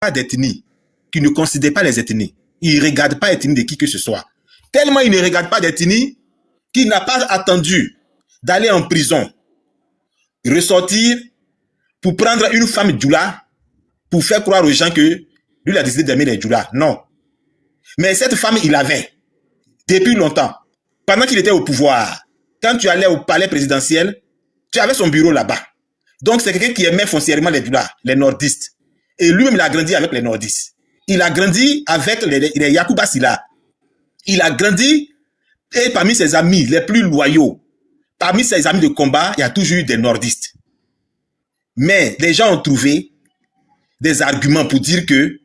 pas d'ethnie, qui ne considère pas les ethnies. Il ne regarde pas l'ethnie de qui que ce soit. Tellement il ne regarde pas d'ethnie qu'il n'a pas attendu d'aller en prison, ressortir pour prendre une femme djoula pour faire croire aux gens que lui il a décidé d'aimer les djoulas. Non. Mais cette femme, il l'avait depuis longtemps. Pendant qu'il était au pouvoir, quand tu allais au palais présidentiel, tu avais son bureau là-bas. Donc c'est quelqu'un qui aimait foncièrement les djoulas, les nordistes. Et lui-même, il a grandi avec les nordistes. Il a grandi avec les Yacouba Silla. Il a grandi et parmi ses amis les plus loyaux, parmi ses amis de combat, il y a toujours eu des nordistes. Mais les gens ont trouvé des arguments pour dire que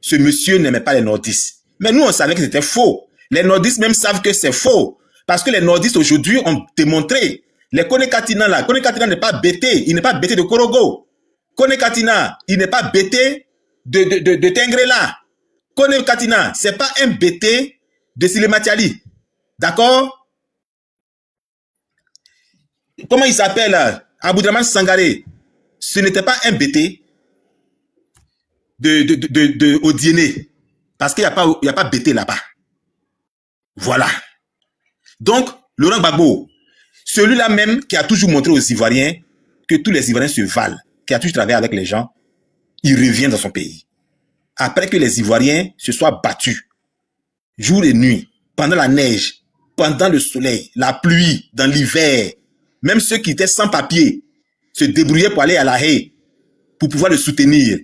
ce monsieur n'aimait pas les nordistes. Mais nous, on savait que c'était faux. Les nordistes même savent que c'est faux. Parce que les nordistes aujourd'hui ont démontré. Les Kone Katina là, Kone Katina n'est pas bêté. Il n'est pas bêté de Korogo. Kone Katina, il n'est pas bêté de Tengrela. Kone Katina, c'est pas un bêté de Silematiali. D'accord? Comment il s'appelle? Aboudraman Sangaré. Ce n'était pas un bêté de Odiéné. Parce qu'il n'y a pas bêté là-bas. Voilà. Donc, Laurent Gbagbo, celui-là même qui a toujours montré aux Ivoiriens que tous les Ivoiriens se valent, qui a toujours travaillé avec les gens, il revient dans son pays. Après que les Ivoiriens se soient battus, jour et nuit, pendant la neige, pendant le soleil, la pluie, dans l'hiver, même ceux qui étaient sans papier se débrouillaient pour aller à La Haye, pour pouvoir le soutenir.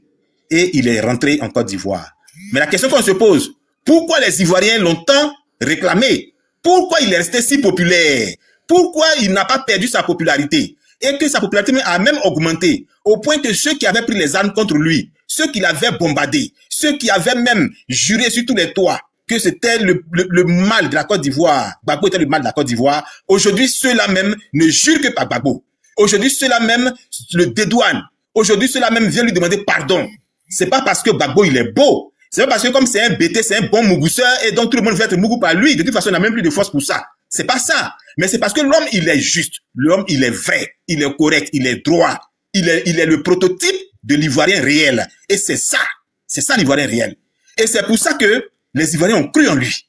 Et il est rentré en Côte d'Ivoire. Mais la question qu'on se pose, pourquoi les Ivoiriens l'ont tant réclamé? Pourquoi il est resté si populaire? Pourquoi il n'a pas perdu sa popularité? Et que sa popularité a même augmenté, au point que ceux qui avaient pris les armes contre lui, ceux qui l'avaient bombardé, ceux qui avaient même juré sur tous les toits que c'était le mal de la Côte d'Ivoire, Gbagbo était le mal de la Côte d'Ivoire, aujourd'hui ceux-là même ne jurent que par Gbagbo. Aujourd'hui ceux-là même le dédouanent. Aujourd'hui ceux-là même viennent lui demander pardon. C'est pas parce que Gbagbo il est beau, c'est pas parce que comme c'est un BT, c'est un bon mougousseur et donc tout le monde veut être mougou par lui. De toute façon, il n'a même plus de force pour ça. C'est pas ça. Mais c'est parce que l'homme, il est juste. L'homme, il est vrai. Il est correct. Il est droit. Il est le prototype de l'Ivoirien réel. Et c'est ça. C'est ça l'Ivoirien réel. Et c'est pour ça que les Ivoiriens ont cru en lui.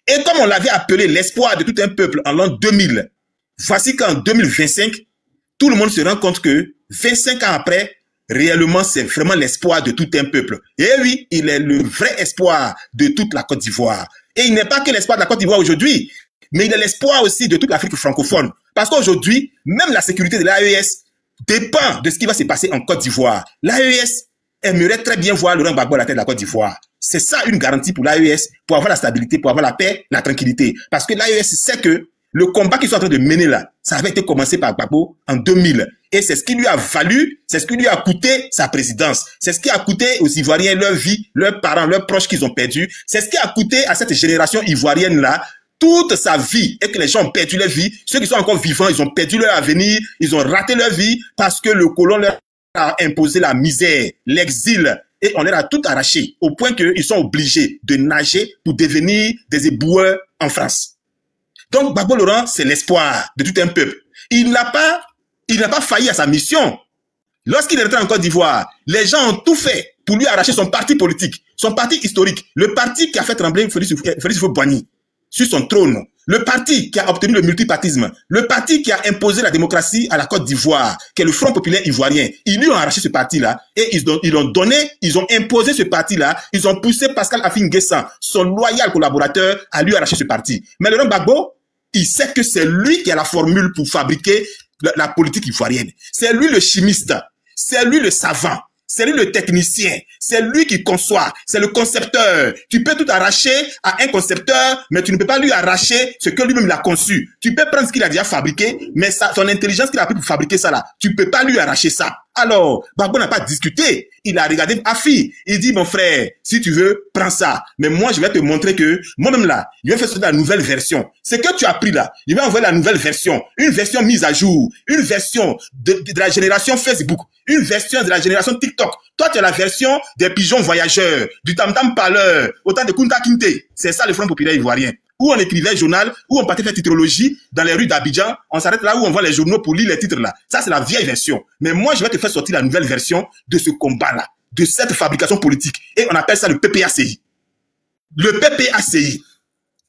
Et comme on l'avait appelé l'espoir de tout un peuple en l'an 2000, voici qu'en 2025, tout le monde se rend compte que 25 ans après, réellement, c'est vraiment l'espoir de tout un peuple. Et oui, il est le vrai espoir de toute la Côte d'Ivoire. Et il n'est pas que l'espoir de la Côte d'Ivoire aujourd'hui, mais il est l'espoir aussi de toute l'Afrique francophone. Parce qu'aujourd'hui, même la sécurité de l'AES dépend de ce qui va se passer en Côte d'Ivoire. L'AES aimerait très bien voir Laurent Gbagbo à la tête de la Côte d'Ivoire. C'est ça une garantie pour l'AES, pour avoir la stabilité, pour avoir la paix, la tranquillité. Parce que l'AES sait que le combat qu'ils sont en train de mener là, ça avait été commencé par Gbagbo en 2000. Et c'est ce qui lui a valu, c'est ce qui lui a coûté sa présidence. C'est ce qui a coûté aux Ivoiriens leur vie, leurs parents, leurs proches qu'ils ont perdus. C'est ce qui a coûté à cette génération ivoirienne-là toute sa vie et que les gens ont perdu leur vie. Ceux qui sont encore vivants, ils ont perdu leur avenir, ils ont raté leur vie parce que le colon leur a imposé la misère, l'exil et on leur a tout arraché au point qu'ils sont obligés de nager pour devenir des éboueurs en France. Donc Gbagbo Laurent, c'est l'espoir de tout un peuple. Il n'a pas failli à sa mission. Lorsqu'il est rentré en Côte d'Ivoire, les gens ont tout fait pour lui arracher son parti politique, son parti historique, le parti qui a fait trembler Félix Houphouët-Boigny sur son trône, le parti qui a obtenu le multipartisme, le parti qui a imposé la démocratie à la Côte d'Ivoire, qui est le Front populaire ivoirien. Ils lui ont arraché ce parti-là et ils ont imposé ce parti-là, ils ont poussé Pascal Affi N'Guessan, son loyal collaborateur, à lui arracher ce parti. Mais Laurent Gbagbo, il sait que c'est lui qui a la formule pour fabriquer la politique ivoirienne. C'est lui le chimiste, c'est lui le savant, c'est lui le technicien, c'est lui qui conçoit, c'est le concepteur. Tu peux tout arracher à un concepteur, mais tu ne peux pas lui arracher ce que lui-même l'a conçu. Tu peux prendre ce qu'il a déjà fabriqué, mais son intelligence qu'il a pris pour fabriquer ça là, tu ne peux pas lui arracher ça. Alors, Gbagbo n'a pas discuté. Il a regardé Affi. Il dit, mon frère, si tu veux, prends ça. Mais moi, je vais te montrer que, moi-même là, je vais faire sortir la nouvelle version. Ce que tu as pris là, je vais envoyer la nouvelle version. Une version mise à jour. Une version de la génération Facebook. Une version de la génération TikTok. Toi, tu as la version des pigeons voyageurs, du tam-tam parleur, autant de Kunta Kinte. C'est ça le Front populaire ivoirien. Où on écrivait journal, où on partait faire titrologie dans les rues d'Abidjan, on s'arrête là où on voit les journaux pour lire les titres là. Ça, c'est la vieille version. Mais moi, je vais te faire sortir la nouvelle version de ce combat-là. de cette fabrication politique. Et on appelle ça le PPACI. Le PPACI.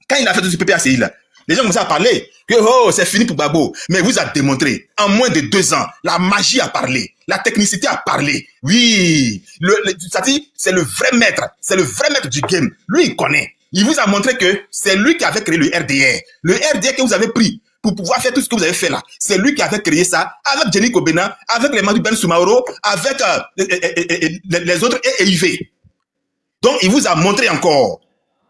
Quand il a fait tout ce PPACI là, les gens commençaient à parler que oh, c'est fini pour Gbagbo. Mais vous a démontré, en moins de 2 ans, la magie a parlé, la technicité a parlé. Oui, c'est le vrai maître, c'est le vrai maître du game. Lui, il connaît. Il vous a montré que c'est lui qui avait créé le RDR. Le RDR que vous avez pris pour pouvoir faire tout ce que vous avez fait là. C'est lui qui avait créé ça avec Jenny Kobena, avec les Madou Ben Soumaoro, avec les autres EIV. Donc, il vous a montré encore.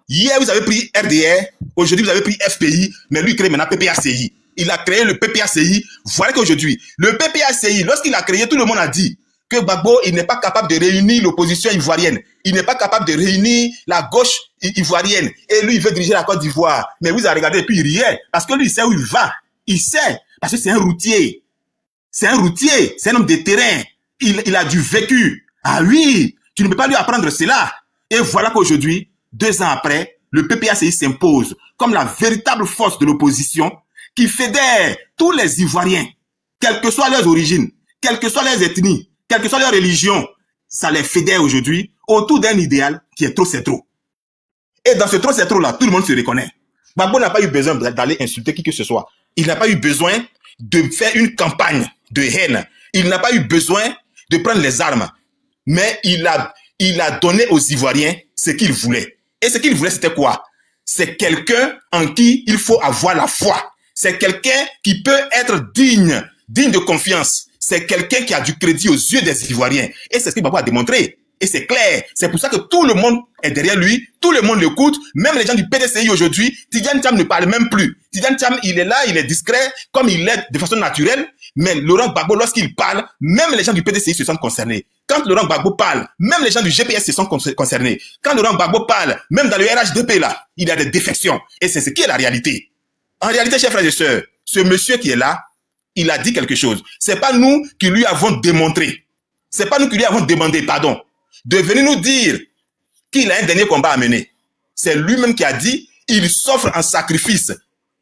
Hier, vous avez pris RDR, aujourd'hui, vous avez pris FPI, mais lui, il crée maintenant PPACI. Il a créé le PPACI. Voilà qu'aujourd'hui, le PPACI, lorsqu'il a créé, tout le monde a dit que Gbagbo, il n'est pas capable de réunir l'opposition ivoirienne. Il n'est pas capable de réunir la gauche ivoirienne. Et lui, il veut diriger la Côte d'Ivoire. Mais vous avez regardé et puis il riait. Parce que lui, il sait où il va. Il sait. Parce que c'est un routier. C'est un routier. C'est un homme de terrain. Il a du vécu. Ah oui, tu ne peux pas lui apprendre cela. Et voilà qu'aujourd'hui, 2 ans après, le PPACI s'impose comme la véritable force de l'opposition qui fédère tous les Ivoiriens, quelles que soient leurs origines, quelles que soient leurs ethnies, quelle que soit leur religion, ça les fédère aujourd'hui autour d'un idéal qui est trop c'est trop. Et dans ce trop c'est trop là, tout le monde se reconnaît. Gbagbo n'a pas eu besoin d'aller insulter qui que ce soit. Il n'a pas eu besoin de faire une campagne de haine. Il n'a pas eu besoin de prendre les armes. Mais il a donné aux Ivoiriens ce qu'ils voulaient. Et ce qu'il voulait, c'était quoi? C'est quelqu'un en qui il faut avoir la foi. C'est quelqu'un qui peut être digne de confiance. C'est quelqu'un qui a du crédit aux yeux des Ivoiriens. Et c'est ce que Gbagbo a démontré. Et c'est clair. C'est pour ça que tout le monde est derrière lui. Tout le monde l'écoute. Même les gens du PDCI aujourd'hui. Tidjane Thiam ne parle même plus. Tidjane Thiam, il est là, il est discret, comme il est de façon naturelle. Mais Laurent Gbagbo, lorsqu'il parle, même les gens du PDCI se sentent concernés. Quand Laurent Gbagbo parle, même les gens du GPS se sont concernés. Quand Laurent Gbagbo parle, même dans le RHDP là, il y a des défections. Et c'est ce qui est la réalité. En réalité, chers frères et sœurs, ce monsieur qui est là, il a dit quelque chose. C'est pas nous qui lui avons démontré. C'est pas nous qui lui avons demandé, pardon, de venir nous dire qu'il a un dernier combat à mener. C'est lui-même qui a dit, il s'offre en sacrifice.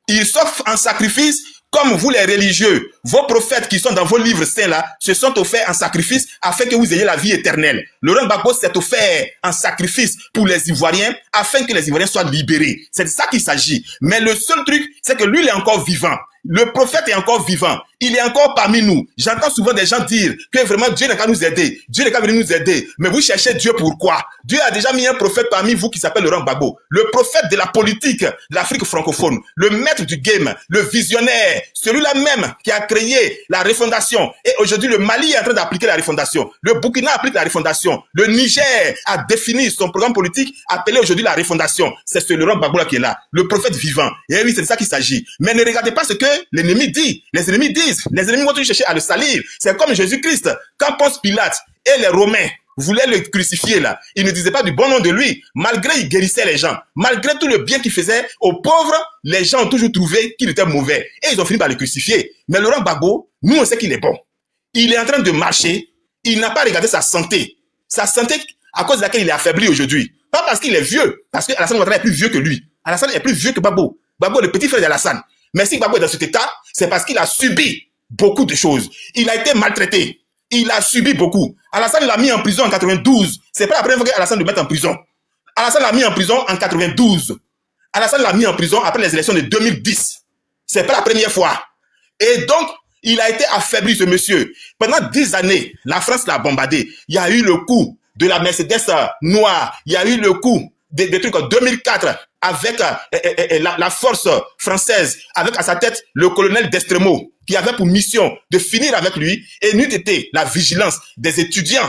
Il s'offre en sacrifice comme vous les religieux, vos prophètes qui sont dans vos livres saints là, se sont offerts en sacrifice afin que vous ayez la vie éternelle. Laurent Gbagbo s'est offert en sacrifice pour les Ivoiriens afin que les Ivoiriens soient libérés. C'est de ça qu'il s'agit. Mais le seul truc, c'est que lui, il est encore vivant. Le prophète est encore vivant. Il est encore parmi nous. J'entends souvent des gens dire que vraiment Dieu n'est qu'à nous aider. Dieu n'est qu'à venir nous aider. Mais vous cherchez Dieu pourquoi? Dieu a déjà mis un prophète parmi vous qui s'appelle Laurent Gbagbo. Le prophète de la politique de l'Afrique francophone. Le maître du game. Le visionnaire. Celui-là même qui a créé la refondation. Et aujourd'hui, le Mali est en train d'appliquer la refondation. Le Burkina applique la refondation. Le Niger a défini son programme politique appelé aujourd'hui la refondation. C'est ce Laurent Gbagbo là qui est là. Le prophète vivant. Et oui, c'est de ça qu'il s'agit. Mais ne regardez pas ce que l'ennemi dit. Les ennemis disent. Les ennemis vont toujours chercher à le salir. C'est comme Jésus-Christ. Quand Ponce Pilate et les Romains voulaient le crucifier là, ils ne disaient pas du bon nom de lui. Malgré il guérissait les gens. Malgré tout le bien qu'il faisait aux pauvres, les gens ont toujours trouvé qu'il était mauvais. Et ils ont fini par le crucifier. Mais Laurent Gbagbo, nous on sait qu'il est bon. Il est en train de marcher. Il n'a pas regardé sa santé. Sa santé à cause de laquelle il est affaibli aujourd'hui. Pas parce qu'il est vieux. Parce que Alassane Ouattara est plus vieux que lui. Alassane est plus vieux que Gbagbo. Gbagbo est le petit frère d'Alassane. Mais si Gbagbo est dans cet état, c'est parce qu'il a subi beaucoup de choses. Il a été maltraité. Il a subi beaucoup. Alassane l'a mis en prison en 92. C'est pas la première fois qu'Alassane le met en prison. Alassane l'a mis en prison en 92. Alassane l'a mis en prison après les élections de 2010. C'est pas la première fois. Et donc, il a été affaibli, ce monsieur. Pendant 10 années, la France l'a bombardé. Il y a eu le coup de la Mercedes noire. Il y a eu le coup des trucs en 2004 avec la force française, avec à sa tête le colonel Destremo, qui avait pour mission de finir avec lui, et n'eût été la vigilance des étudiants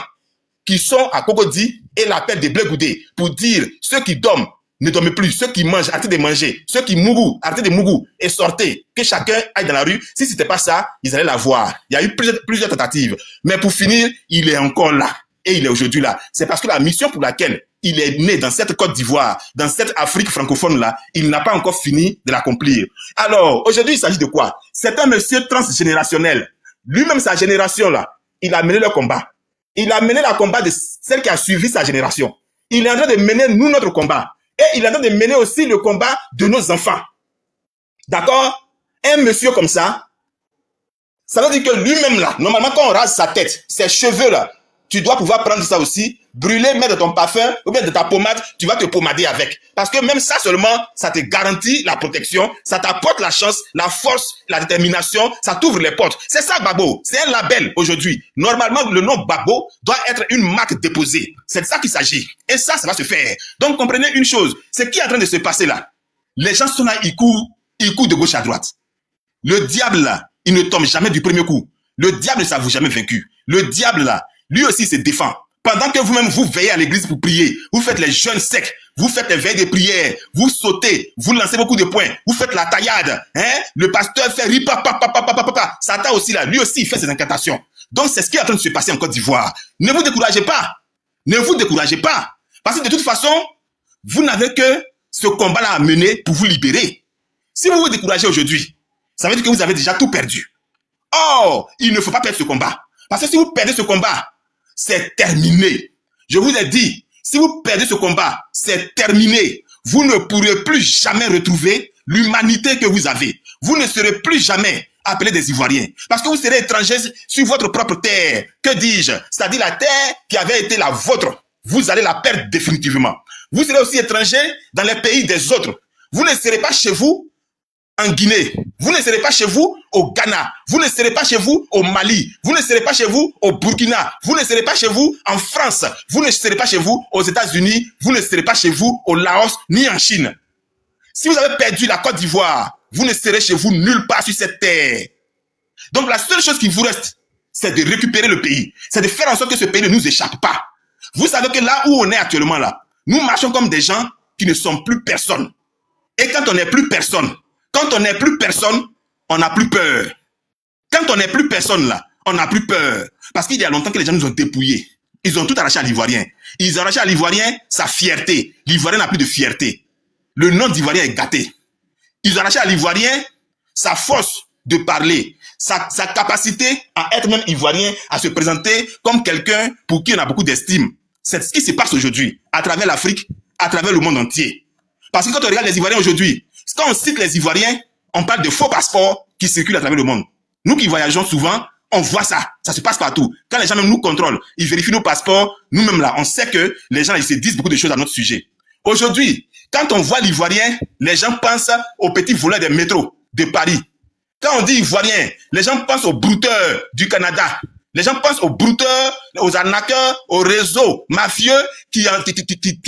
qui sont à Cocody et l'appel des Blé Goudé pour dire ceux qui dorment ne dorment plus, ceux qui mangent arrêtez de manger, ceux qui mourent arrêtez de mourir et sortez, que chacun aille dans la rue. Si c'était pas ça, ils allaient la voir. Il y a eu plusieurs tentatives, mais pour finir, il est encore là et il est aujourd'hui là. C'est parce que la mission pour laquelle il est né dans cette Côte d'Ivoire, dans cette Afrique francophone-là, il n'a pas encore fini de l'accomplir. Alors, aujourd'hui, il s'agit de quoi? C'est un monsieur transgénérationnel. Lui-même, sa génération-là, il a mené le combat. Il a mené le combat de celle qui a suivi sa génération. Il est en train de mener, nous, notre combat. Et il est en train de mener aussi le combat de nos enfants. D'accord? Un monsieur comme ça veut dire que lui-même, là, normalement, quand on rase sa tête, ses cheveux, là, tu dois pouvoir prendre ça aussi, brûler, mettre de ton parfum ou bien de ta pommade, tu vas te pommader avec. Parce que même ça seulement, ça te garantit la protection, ça t'apporte la chance, la force, la détermination, ça t'ouvre les portes. C'est ça Gbagbo, c'est un label aujourd'hui. Normalement, le nom Gbagbo doit être une marque déposée. C'est de ça qu'il s'agit. Et ça va se faire. Donc comprenez une chose, ce qui est en train de se passer là, les gens sont là, ils courent de gauche à droite. Le diable là, il ne tombe jamais du premier coup. Le diable ne s'avoue jamais vaincu. Le diable là, lui aussi se défend. Pendant que vous-même, vous veillez à l'église pour prier, vous faites les jeûnes secs, vous faites les veilles de prière, vous sautez, vous lancez beaucoup de points, vous faites la taillade, hein? Le pasteur fait ripa, Satan aussi là, lui aussi il fait ses incantations. Donc c'est ce qui est en train de se passer en Côte d'Ivoire. Ne vous découragez pas. Ne vous découragez pas. Parce que de toute façon, vous n'avez que ce combat-là à mener pour vous libérer. Si vous vous découragez aujourd'hui, ça veut dire que vous avez déjà tout perdu. Or, il ne faut pas perdre ce combat. Parce que si vous perdez ce combat, c'est terminé. Je vous ai dit, si vous perdez ce combat, c'est terminé. Vous ne pourrez plus jamais retrouver l'humanité que vous avez. Vous ne serez plus jamais appelés des Ivoiriens. Parce que vous serez étrangers sur votre propre terre. Que dis-je? C'est-à-dire la terre qui avait été la vôtre. Vous allez la perdre définitivement. Vous serez aussi étrangers dans les pays des autres. Vous ne serez pas chez vous en Guinée, vous ne serez pas chez vous au Ghana, vous ne serez pas chez vous au Mali, vous ne serez pas chez vous au Burkina, vous ne serez pas chez vous en France, vous ne serez pas chez vous aux États-Unis, vous ne serez pas chez vous au Laos ni en Chine. Si vous avez perdu la Côte d'Ivoire, vous ne serez chez vous nulle part sur cette terre. Donc la seule chose qui vous reste, c'est de récupérer le pays, c'est de faire en sorte que ce pays ne nous échappe pas. Vous savez que là où on est actuellement là, nous marchons comme des gens qui ne sont plus personne. Et quand on n'est plus personne, on n'a plus peur. Quand on n'est plus personne là, on n'a plus peur. Parce qu'il y a longtemps que les gens nous ont dépouillés. Ils ont tout arraché à l'Ivoirien. Ils ont arraché à l'Ivoirien sa fierté. L'Ivoirien n'a plus de fierté. Le nom d'Ivoirien est gâté. Ils ont arraché à l'Ivoirien sa force de parler, sa capacité à être même Ivoirien, à se présenter comme quelqu'un pour qui on a beaucoup d'estime. C'est ce qui se passe aujourd'hui, à travers l'Afrique, à travers le monde entier. Parce que quand on regarde les Ivoiriens aujourd'hui, quand on cite les Ivoiriens, on parle de faux passeports qui circulent à travers le monde. Nous qui voyageons souvent, on voit ça. Ça se passe partout. Quand les gens même nous contrôlent, ils vérifient nos passeports, nous-mêmes là, on sait que les gens ils se disent beaucoup de choses à notre sujet. Aujourd'hui, quand on voit l'Ivoirien, les gens pensent aux petits voleurs des métros de Paris. Quand on dit Ivoirien, les gens pensent aux brouteurs du Canada. Les gens pensent aux brouteurs, aux arnaqueurs, aux réseaux mafieux qui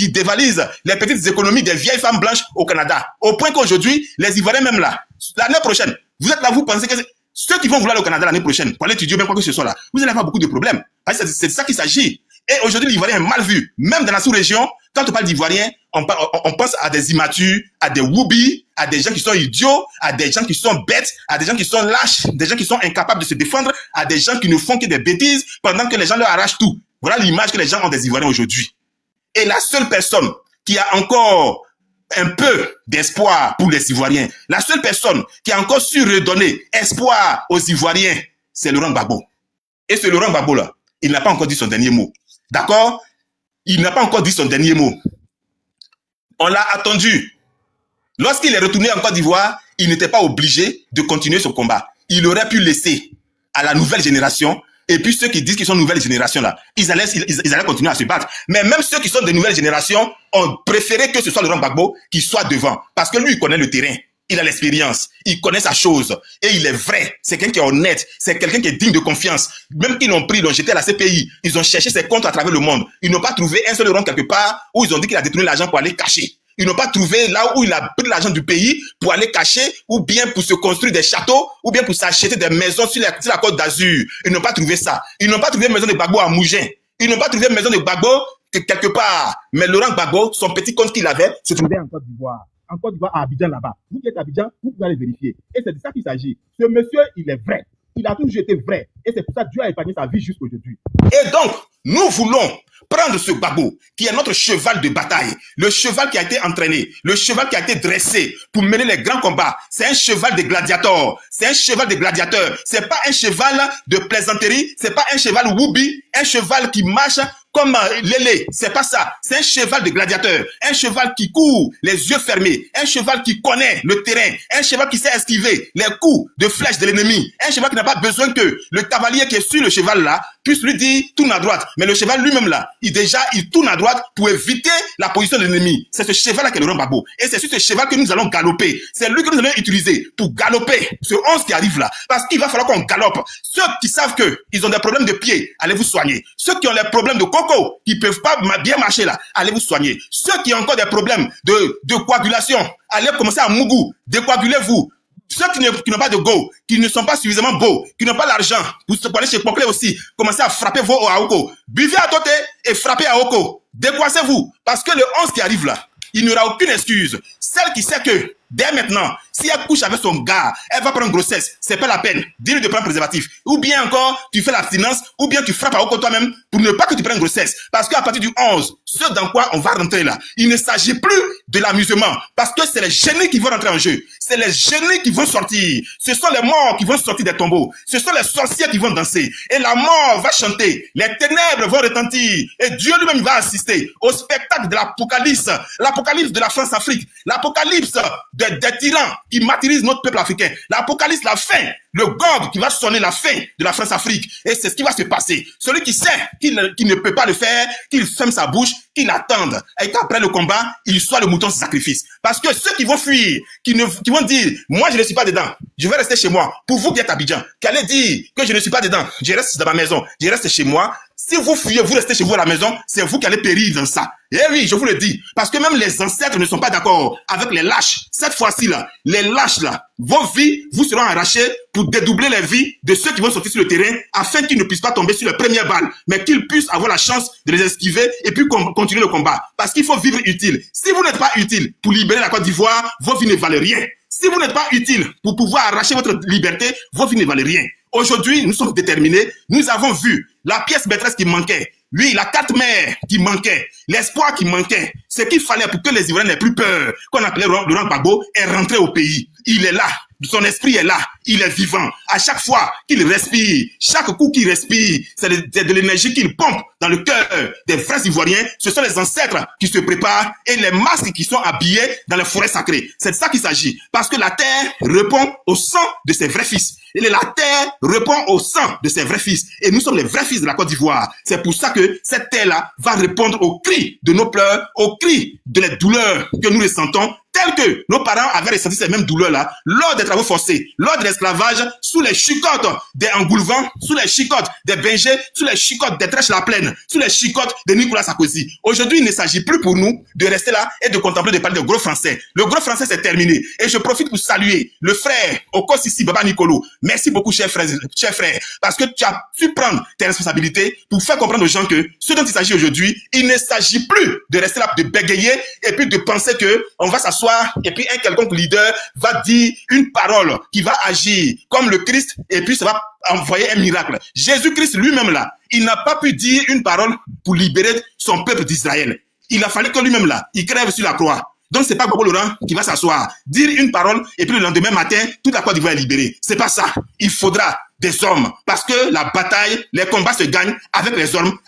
dévalisent les petites économies des vieilles femmes blanches au Canada. Au point qu'aujourd'hui, les Ivoiriens même là, l'année prochaine, vous êtes là, vous pensez que ceux qui vont vouloir aller au Canada l'année prochaine, pour aller étudier, même quoi que ce soit là, vous allez avoir beaucoup de problèmes. C'est de ça qu'il s'agit. Et aujourd'hui, l'Ivoirien est mal vu. Même dans la sous-région, quand on parle d'Ivoirien, on pense à des immatures, à des woubis, à des gens qui sont idiots, à des gens qui sont bêtes, à des gens qui sont lâches, des gens qui sont incapables de se défendre, à des gens qui ne font que des bêtises pendant que les gens leur arrachent tout. Voilà l'image que les gens ont des Ivoiriens aujourd'hui. Et la seule personne qui a encore un peu d'espoir pour les Ivoiriens, la seule personne qui a encore su redonner espoir aux Ivoiriens, c'est Laurent Gbagbo. Et ce Laurent Gbagbo là, il n'a pas encore dit son dernier mot. D'accord? Il n'a pas encore dit son dernier mot. On l'a attendu. Lorsqu'il est retourné en Côte d'Ivoire, il n'était pas obligé de continuer son combat. Il aurait pu laisser à la nouvelle génération, et puis ceux qui disent qu'ils sont nouvelle génération là, ils allaient continuer à se battre. Mais même ceux qui sont de nouvelle génération ont préféré que ce soit Laurent Gbagbo qui soit devant. Parce que lui, il connaît le terrain. Il a l'expérience, il connaît sa chose et il est vrai. C'est quelqu'un qui est honnête, c'est quelqu'un qui est digne de confiance. Même qu'ils l'ont pris, ils l'ont jeté à la CPI, ils ont cherché ses comptes à travers le monde. Ils n'ont pas trouvé un seul euro quelque part où ils ont dit qu'il a détourné l'argent pour aller cacher. Ils n'ont pas trouvé là où il a pris l'argent du pays pour aller cacher ou bien pour se construire des châteaux ou bien pour s'acheter des maisons sur la côte d'Azur. Ils n'ont pas trouvé ça. Ils n'ont pas trouvé une maison de Gbagbo à Mougins. Ils n'ont pas trouvé une maison de Gbagbo quelque part. Mais Laurent Gbagbo, son petit compte qu'il avait, se trouvait en Côte d'Ivoire. En Côte d'Ivoire, à Abidjan là-bas. Vous qui êtes à Abidjan, vous pouvez aller vérifier. Et c'est de ça qu'il s'agit. Ce monsieur, il est vrai. Il a toujours été vrai. Et c'est pour ça que Dieu a épargné sa vie jusqu'aujourd'hui. Et donc, nous voulons prendre ce Gbagbo, qui est notre cheval de bataille, le cheval qui a été entraîné, le cheval qui a été dressé pour mener les grands combats. C'est un cheval de gladiateur. C'est un cheval de gladiateur. C'est pas un cheval de plaisanterie. C'est pas un cheval woubi. Un cheval qui marche comme Lélé, c'est pas ça. C'est un cheval de gladiateur. Un cheval qui court les yeux fermés. Un cheval qui connaît le terrain. Un cheval qui sait esquiver les coups de flèche de l'ennemi. Un cheval qui n'a pas besoin que le cavalier qui est sur le cheval là puisse lui dire tourne à droite. Mais le cheval lui-même là, il tourne à droite pour éviter la position de l'ennemi. C'est ce cheval-là qui est Laurent Gbagbo. Et c'est sur ce cheval que nous allons galoper. C'est lui que nous allons utiliser pour galoper ce 11 qui arrive là. Parce qu'il va falloir qu'on galope. Ceux qui savent qu'ils ont des problèmes de pied, allez vous soigner. Ceux qui ont les problèmes de coco, qui ne peuvent pas bien marcher là, allez vous soigner. Ceux qui ont encore des problèmes de coagulation, allez commencer à mougou, décoagulez-vous. Ceux qui n'ont pas de go, qui ne sont pas suffisamment beaux, qui n'ont pas l'argent, pour aller chez Poclé aussi, commencez à frapper vos Aoko. Buvez à côté et frappez à Oko. Décoincez-vous. Parce que le 11 qui arrive là, il n'y aura aucune excuse. Celle qui sait que, dès maintenant, si elle couche avec son gars, elle va prendre grossesse, c'est pas la peine. Dis-lui de prendre préservatif. Ou bien encore, tu fais l'abstinence, ou bien tu frappes à Oko toi-même pour ne pas que tu prennes grossesse. Parce qu'à partir du 11, ce dans quoi on va rentrer là, il ne s'agit plus de l'amusement. Parce que c'est les génies qui vont rentrer en jeu. C'est les génies qui vont sortir. Ce sont les morts qui vont sortir des tombeaux. Ce sont les sorciers qui vont danser. Et la mort va chanter. Les ténèbres vont retentir. Et Dieu lui-même va assister au spectacle de l'Apocalypse. L'Apocalypse de la France-Afrique. L'Apocalypse des tyrans qui martyrisent notre peuple africain. L'Apocalypse, la fin. Le Gog qui va sonner la fin de la France-Afrique. Et c'est ce qui va se passer. Celui qui sait qu'il ne peut pas le faire, qu'il ferme sa bouche, qu'il attende. Et qu'après le combat, il soit le mouton de sacrifice. Parce que ceux qui vont fuir, qui vont dire, moi je ne suis pas dedans, je vais rester chez moi. Pour vous qui êtes Abidjan, qui allez dire que je ne suis pas dedans, je reste dans ma maison, je reste chez moi. Si vous fuyez, vous restez chez vous à la maison, c'est vous qui allez périr dans ça. Eh oui, je vous le dis. Parce que même les ancêtres ne sont pas d'accord avec les lâches. Cette fois-ci là, les lâches là, vos vies vous seront arrachées pour dédoubler les vies de ceux qui vont sortir sur le terrain afin qu'ils ne puissent pas tomber sur les premières balles, mais qu'ils puissent avoir la chance de les esquiver et puis continuer le combat. Parce qu'il faut vivre utile. Si vous n'êtes pas utile pour libérer la Côte d'Ivoire, vos vies ne valent rien. Si vous n'êtes pas utile pour pouvoir arracher votre liberté, vos vies ne valent rien. Aujourd'hui, nous sommes déterminés. Nous avons vu la pièce maîtresse qui manquait. Oui, la carte mère qui manquait, l'espoir qui manquait, ce qu'il fallait pour que les Ivoiriens n'aient plus peur, qu'on appelait Laurent Gbagbo, est rentré au pays. Il est là, son esprit est là, il est vivant. À chaque fois qu'il respire, chaque coup qu'il respire, c'est de l'énergie qu'il pompe dans le cœur des vrais Ivoiriens. Ce sont les ancêtres qui se préparent et les masques qui sont habillés dans les forêts sacrées. C'est de ça qu'il s'agit. Parce que la terre répond au sang de ses vrais fils. Et la terre répond au sang de ses vrais fils. Et nous sommes les vrais fils de la Côte d'Ivoire. C'est pour ça que cette terre-là va répondre aux cris de nos pleurs, aux cris de les douleurs que nous ressentons, telles que nos parents avaient ressenti ces mêmes douleurs-là lors des travaux forcés, lors de l'esclavage, sous les chicottes des Engoulevents, sous les chicottes des Benjé, sous les chicottes des Trèches-la-Plaine, sous les chicottes de Nicolas Sarkozy. Aujourd'hui, il ne s'agit plus pour nous de rester là et de contempler de parler de gros français. Le gros français, c'est terminé. Et je profite pour saluer le frère Oko Sissi Baba Nicolo. Merci beaucoup, cher frère, parce que tu as su prendre tes responsabilités pour faire comprendre aux gens que ce dont il s'agit aujourd'hui, il ne s'agit plus de rester là, de bégayer et puis de penser que on va s'asseoir et puis un quelconque leader va dire une parole qui va agir comme le Christ et puis ça va envoyer un miracle. Jésus-Christ lui-même là, il n'a pas pu dire une parole pour libérer son peuple d'Israël. Il a fallu que lui-même là, il crève sur la croix. Donc c'est pas Gbagbo Laurent qui va s'asseoir, dire une parole et puis le lendemain matin, toute la Côte d'Ivoire est libérée. C'est pas ça. Il faudra des hommes parce que la bataille, les combats se gagnent avec les hommes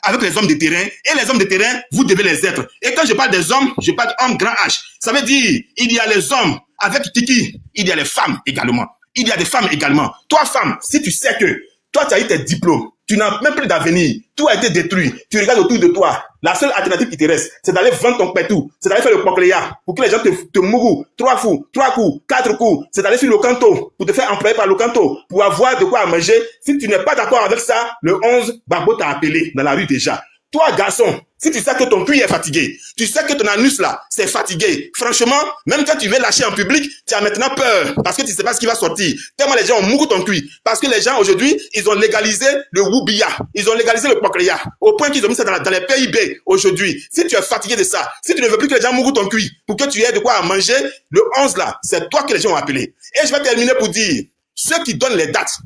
de terrain et les hommes de terrain, vous devez les être. Et quand je parle des hommes, je parle d'hommes grand H. Ça veut dire, il y a les hommes avec Tiki, il y a les femmes également. Il y a des femmes également. Toi femme, si tu sais que toi tu as eu tes diplômes, tu n'as même plus d'avenir, tout a été détruit, tu regardes autour de toi, la seule alternative qui te reste, c'est d'aller vendre ton pétou, c'est d'aller faire le pocléa, pour que les gens te mourent, 3 coups, 4 coups, c'est d'aller sur le canto, pour te faire employer par le canto, pour avoir de quoi manger. Si tu n'es pas d'accord avec ça, le 11, Gbagbo t'a appelé dans la rue déjà. Toi, garçon, si tu sais que ton cuir est fatigué, tu sais que ton anus là, c'est fatigué, franchement, même quand tu veux lâcher en public, tu as maintenant peur, parce que tu ne sais pas ce qui va sortir. Tellement les gens ont mouru ton cuir. Parce que les gens aujourd'hui, ils ont légalisé le Woubia, ils ont légalisé le Pocléa, au point qu'ils ont mis ça dans les PIB aujourd'hui. Si tu es fatigué de ça, si tu ne veux plus que les gens mourent ton cuir, pour que tu aies de quoi manger, le 11 là, c'est toi que les gens ont appelé. Et je vais terminer pour dire, ceux qui donnent les dates,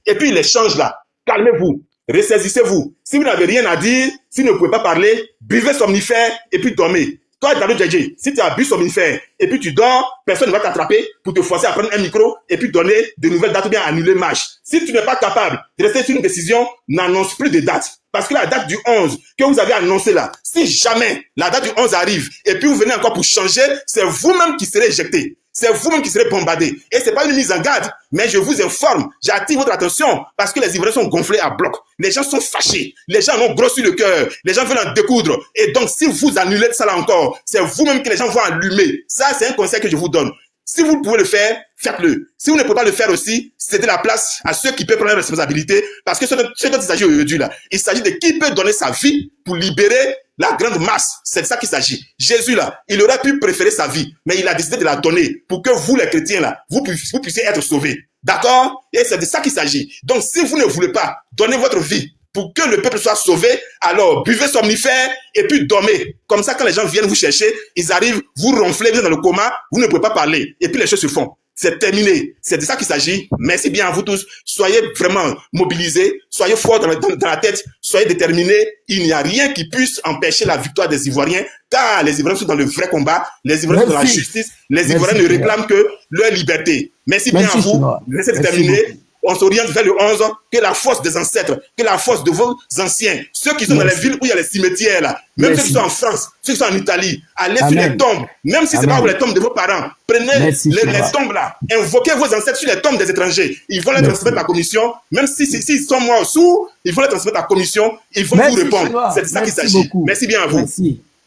et puis ils les changent là, calmez-vous. Ressaisissez-vous. Si vous n'avez rien à dire, si vous ne pouvez pas parler, buvez somnifère et puis dormez. Toi, David Djedje, si tu as bu somnifère et puis tu dors, personne ne va t'attraper pour te forcer à prendre un micro et puis donner de nouvelles dates ou bien annuler le match. Si tu n'es pas capable de rester sur une décision, n'annonce plus de date. Parce que la date du 11 que vous avez annoncé là, si jamais la date du 11 arrive et puis vous venez encore pour changer, c'est vous-même qui serez éjecté. c'est vous-même qui serez bombardés. Et ce n'est pas une mise en garde, mais je vous informe, j'attire votre attention parce que les Ivoiriens sont gonflés à bloc. Les gens sont fâchés, les gens ont grossi le cœur, les gens veulent en découdre. Et donc, si vous annulez ça là encore, c'est vous-même que les gens vont allumer. Ça, c'est un conseil que je vous donne. Si vous pouvez le faire, faites-le. Si vous ne pouvez pas le faire aussi, cédez la place à ceux qui peuvent prendre la responsabilité. Parce que ce dont il s'agit aujourd'hui là, il s'agit de qui peut donner sa vie pour libérer la grande masse. C'est de ça qu'il s'agit. Jésus là, il aurait pu préférer sa vie, mais il a décidé de la donner pour que vous les chrétiens là, vous puissiez être sauvés. D'accord? Et c'est de ça qu'il s'agit. Donc si vous ne voulez pas donner votre vie pour que le peuple soit sauvé, alors buvez somnifères et puis dormez. Comme ça, quand les gens viennent vous chercher, ils arrivent, vous ronflez, vous êtes dans le coma, vous ne pouvez pas parler. Et puis les choses se font. C'est terminé. C'est de ça qu'il s'agit. Merci bien à vous tous. Soyez vraiment mobilisés, soyez forts dans la tête, soyez déterminés. Il n'y a rien qui puisse empêcher la victoire des Ivoiriens, car les Ivoiriens sont dans le vrai combat, les Ivoiriens sont dans la justice, les Ivoiriens ne réclament que leur liberté. Merci bien à vous. Restez déterminés. On s'oriente vers le 11, que la force des ancêtres, que la force de vos anciens, ceux qui sont dans les villes où il y a les cimetières, là, même ceux qui sont en France, ceux qui sont en Italie, allez sur les tombes, même si ce n'est pas les tombes de vos parents, prenez les tombes là, invoquez vos ancêtres sur les tombes des étrangers, ils vont les transmettre à la commission, même s'ils sont morts sous, ils vont les transmettre à la commission, ils vont vous répondre. C'est de ça qu'il s'agit. Merci bien à vous.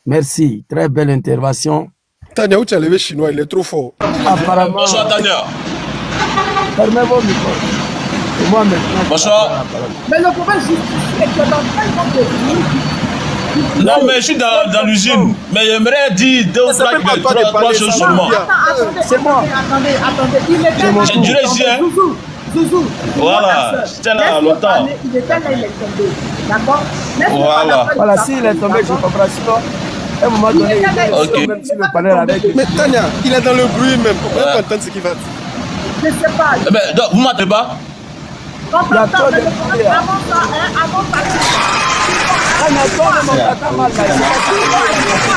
Merci, très belle intervention. Tania, où tu as levé chinois, il est trop fort. Apparemment. Bonsoir Tania. Fermez vos micros. Moi maintenant. Bonsoir. Mais le problème, c'est que dans le non, mais je suis dans l'usine. Mais j'aimerais dire trois choses seulement. C'est moi. Attendez. Il était j'ai duré ici, hein. Zouzou. Voilà, j'étais là longtemps. Il était là, il est tombé. D'accord? Voilà, s'il est tombé, je comprends. Sinon, à un moment donné, même si le panel avec. Mais Tania, il est dans le bruit même. Pourquoi pas entendre ce qu'il va dire? Je ne sais pas. Mais, donc, vous m'entendez pas? Il y a trop de bruit. Avant ça.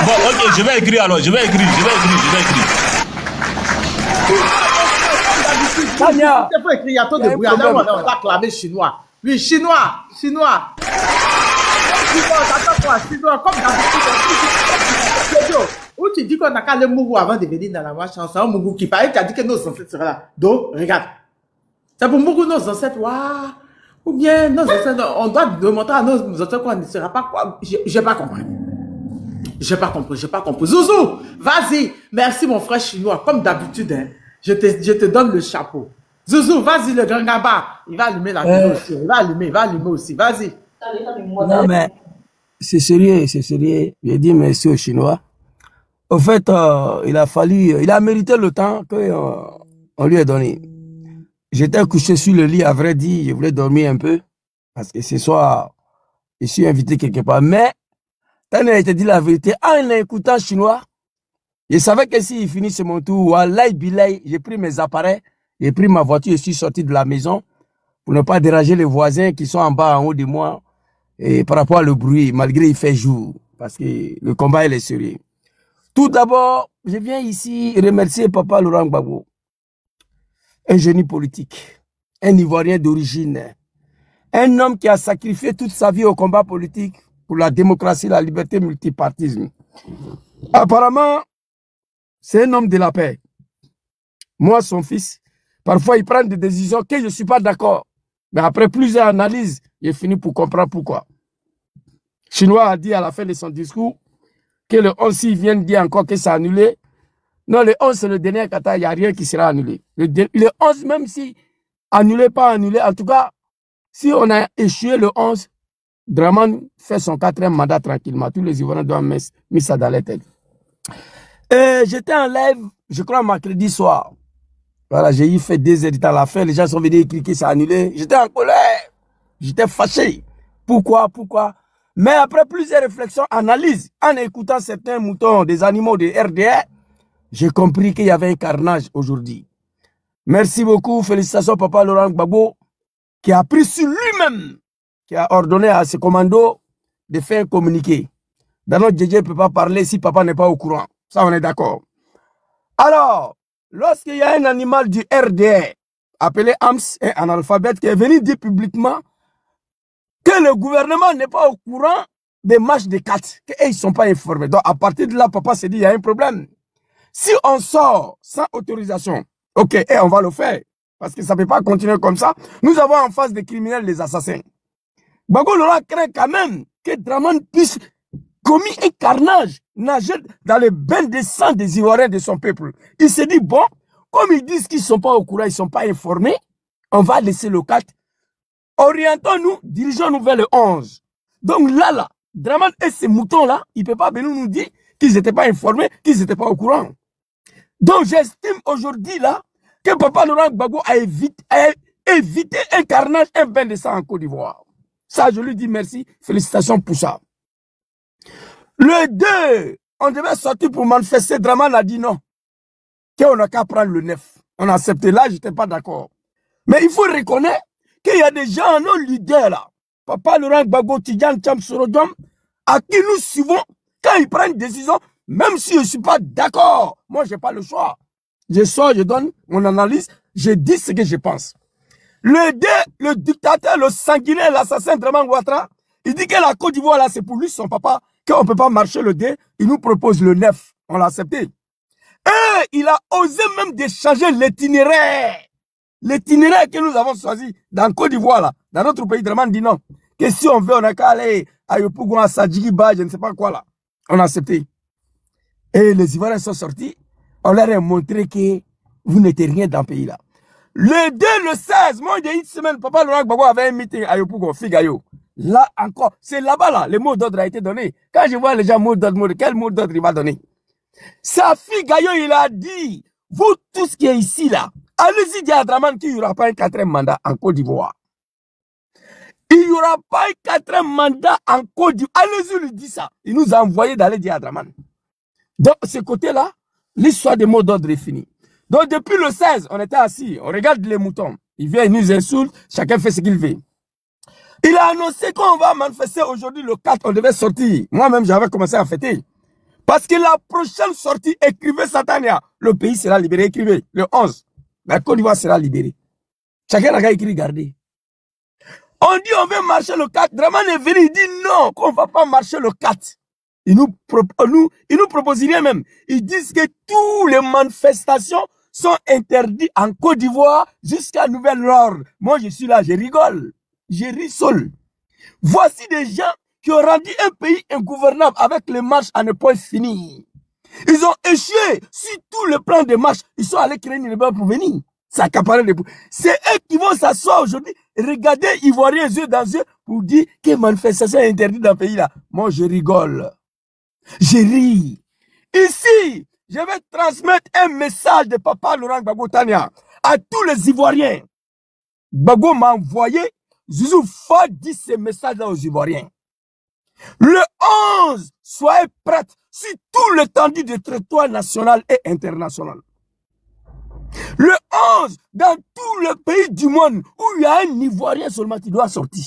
Bon, ok, je vais écrire alors. Je vais écrire. Tania, il faut écrire, il y a trop de bruit. On va clamer chinois. Oui, chinois. Chinois, comme d'habitude. Où tu dis qu'on n'a qu'à le Mougou avant de venir dans la marche, c'est un Mougou qui parle, tu as dit que nos ancêtres seraient là. Donc, regarde. C'est pour Mougou, nos ancêtres, waouh. Ou bien, nos ancêtres, on doit demander à nos ancêtres qu'on ne sera pas quoi. J'ai pas compris. J'ai pas compris. Zouzou, vas-y. Merci, mon frère chinois. Comme d'habitude, hein, je te donne le chapeau. Zouzou, vas-y, le grand gaba. Il va allumer la vidéo aussi. Il va allumer aussi. Vas-y. Non, mais c'est sérieux. J'ai dit merci aux Chinois. Au fait, il a mérité le temps qu'on lui ait donné. J'étais couché sur le lit, à vrai dire, je voulais dormir un peu, parce que ce soir, je suis invité quelque part. Mais, quand il a été dit la vérité, en écoutant chinois, je savais que s'il finissait mon tour, wallahi billahi, j'ai pris mes appareils, j'ai pris ma voiture, je suis sorti de la maison, pour ne pas déranger les voisins qui sont en bas, en haut de moi, et par rapport au bruit, malgré il fait jour, parce que le combat, il est sérieux. Tout d'abord, je viens ici remercier Papa Laurent Gbagbo, un génie politique, un Ivoirien d'origine, un homme qui a sacrifié toute sa vie au combat politique pour la démocratie, la liberté, le multipartisme. Apparemment, c'est un homme de la paix. Moi, son fils, parfois il prend des décisions que je ne suis pas d'accord. Mais après plusieurs analyses, j'ai fini pour comprendre pourquoi. Chinois a dit à la fin de son discours que le 11, il vient de dire encore que c'est annulé. Non, le 11, c'est le dernier kata, il n'y a rien qui sera annulé. Le 11, même si annulé, pas annulé, en tout cas, si on a échoué le 11, Draman fait son 4e mandat tranquillement. Tous les Ivoiriens doivent mettre ça dans les têtes. J'étais en live, je crois, mercredi soir. Voilà, j'ai eu fait 2 heures à la fin, les gens sont venus cliquer, c'est annulé. J'étais en colère, j'étais fâché. Pourquoi? Mais après plusieurs réflexions, analyses, en écoutant certains moutons, des animaux de RDR, j'ai compris qu'il y avait un carnage aujourd'hui. Merci beaucoup. Félicitations, Papa Laurent Gbagbo, qui a pris sur lui-même, qui a ordonné à ses commandos de faire un communiqué. Dans notre DJ ne peut pas parler si Papa n'est pas au courant. Ça, on est d'accord. Alors, lorsqu'il y a un animal du RDR, appelé AMS, un analphabète, qui est venu dire publiquement que le gouvernement n'est pas au courant des matchs de cartes, qu'ils ne sont pas informés. Donc, à partir de là, Papa s'est dit, il y a un problème. Si on sort sans autorisation, ok, et on va le faire. Parce que ça ne peut pas continuer comme ça. Nous avons en face des criminels, les assassins. Gbagbo Laurent craint quand même que Dramane puisse commettre un carnage, nager dans les bains de sang des Ivoiriens de son peuple. Il se dit, bon, comme ils disent qu'ils ne sont pas au courant, ils ne sont pas informés, on va laisser le 4. Orientons-nous, dirigeons-nous vers le 11. Donc là, Dramane et ces moutons-là, ils ne peuvent pas venir nous dire qu'ils n'étaient pas informés, qu'ils n'étaient pas au courant. Donc j'estime aujourd'hui là que Papa Laurent Gbagbo a évité un carnage, un bain de sang en Côte d'Ivoire. Ça, je lui dis merci, félicitations pour ça. Le 2, on devait sortir pour manifester. Dramane a dit non. Qu'on n'a qu'à prendre le 9. On a accepté. Là, je n'étais pas d'accord. Mais il faut reconnaître qu'il y a des gens, nos leaders là. Papa Laurent Gbagbo, Tidjane Thiam Sorodom, à qui nous suivons, quand ils prennent une décision, même si je ne suis pas d'accord, moi, je n'ai pas le choix. Je sors, je donne mon analyse, je dis ce que je pense. Le 2, le dictateur, le sanguinaire, l'assassin Dramane Ouattara, il dit que la Côte d'Ivoire, là, c'est pour lui, son papa, qu'on ne peut pas marcher le 2, il nous propose le 9. On l'a accepté. Et il a osé même de changer l'itinéraire. L'itinéraire que nous avons choisi dans Côte d'Ivoire, là, dans notre pays, Dramane dit non. Que si on veut, on n'a qu'à aller à Yopougon, à Sadjigiba, je ne sais pas quoi, là. On a accepté. Et les Ivoiriens sont sortis. On leur a montré que vous n'étiez rien dans le pays, là. Le 2, le 16, moins d'une semaine, Papa Laurent Gbagbo avait un meeting à Yopougon, Figayo. Là encore, c'est là-bas, là, le mot d'ordre a été donné. Quand je vois les gens, mot d'ordre, quel mot d'ordre il va donner? Sa fille Gayo, il a dit, vous tous qui êtes ici, là, allez-y dire à Dramane qu'il n'y aura pas un 4e mandat en Côte d'Ivoire. Il n'y aura pas un 4e mandat en Côte d'Ivoire. Allez-y lui dire ça. Il nous a envoyé d'aller dire à Dramane. Donc, ce côté-là, l'histoire des mots d'ordre est finie. Donc, depuis le 16, on était assis, on regarde les moutons. Il vient, il nous insulte, chacun fait ce qu'il veut. Il a annoncé qu'on va manifester aujourd'hui le 4, on devait sortir. Moi-même, j'avais commencé à fêter. Parce que la prochaine sortie, écrivez Satania, le pays sera libéré, écrivez, le 11. La Côte d'Ivoire sera libérée. Chacun a écrit, regardez. On dit on veut marcher le 4. Dramane est venu, il dit non, qu'on ne va pas marcher le 4. Ils nous proposent rien même. Ils disent que toutes les manifestations sont interdites en Côte d'Ivoire jusqu'à nouvel ordre. Moi, je suis là, je rigole. Je ris seul. Voici des gens qui ont rendu un pays ingouvernable avec les marches à ne point finir. Ils ont échoué sur tout le plan de marche. Ils sont allés créer une rébellion pour venir. Ça accaparer les bouts. C'est eux qui vont s'asseoir aujourd'hui, regarder Ivoiriens yeux dans yeux pour dire que manifestation est interdite dans le pays là. Moi, je rigole. Je ris. Ici, je vais transmettre un message de Papa Laurent Gbagbo Tania à tous les Ivoiriens. Gbagbo m'a envoyé, Zouzou Fa dit ce message-là aux Ivoiriens. Le 11, soyez prêts sur tout l'étendue du territoire national et international. Le 11, dans tout le pays du monde où il y a un Ivoirien seulement qui doit sortir.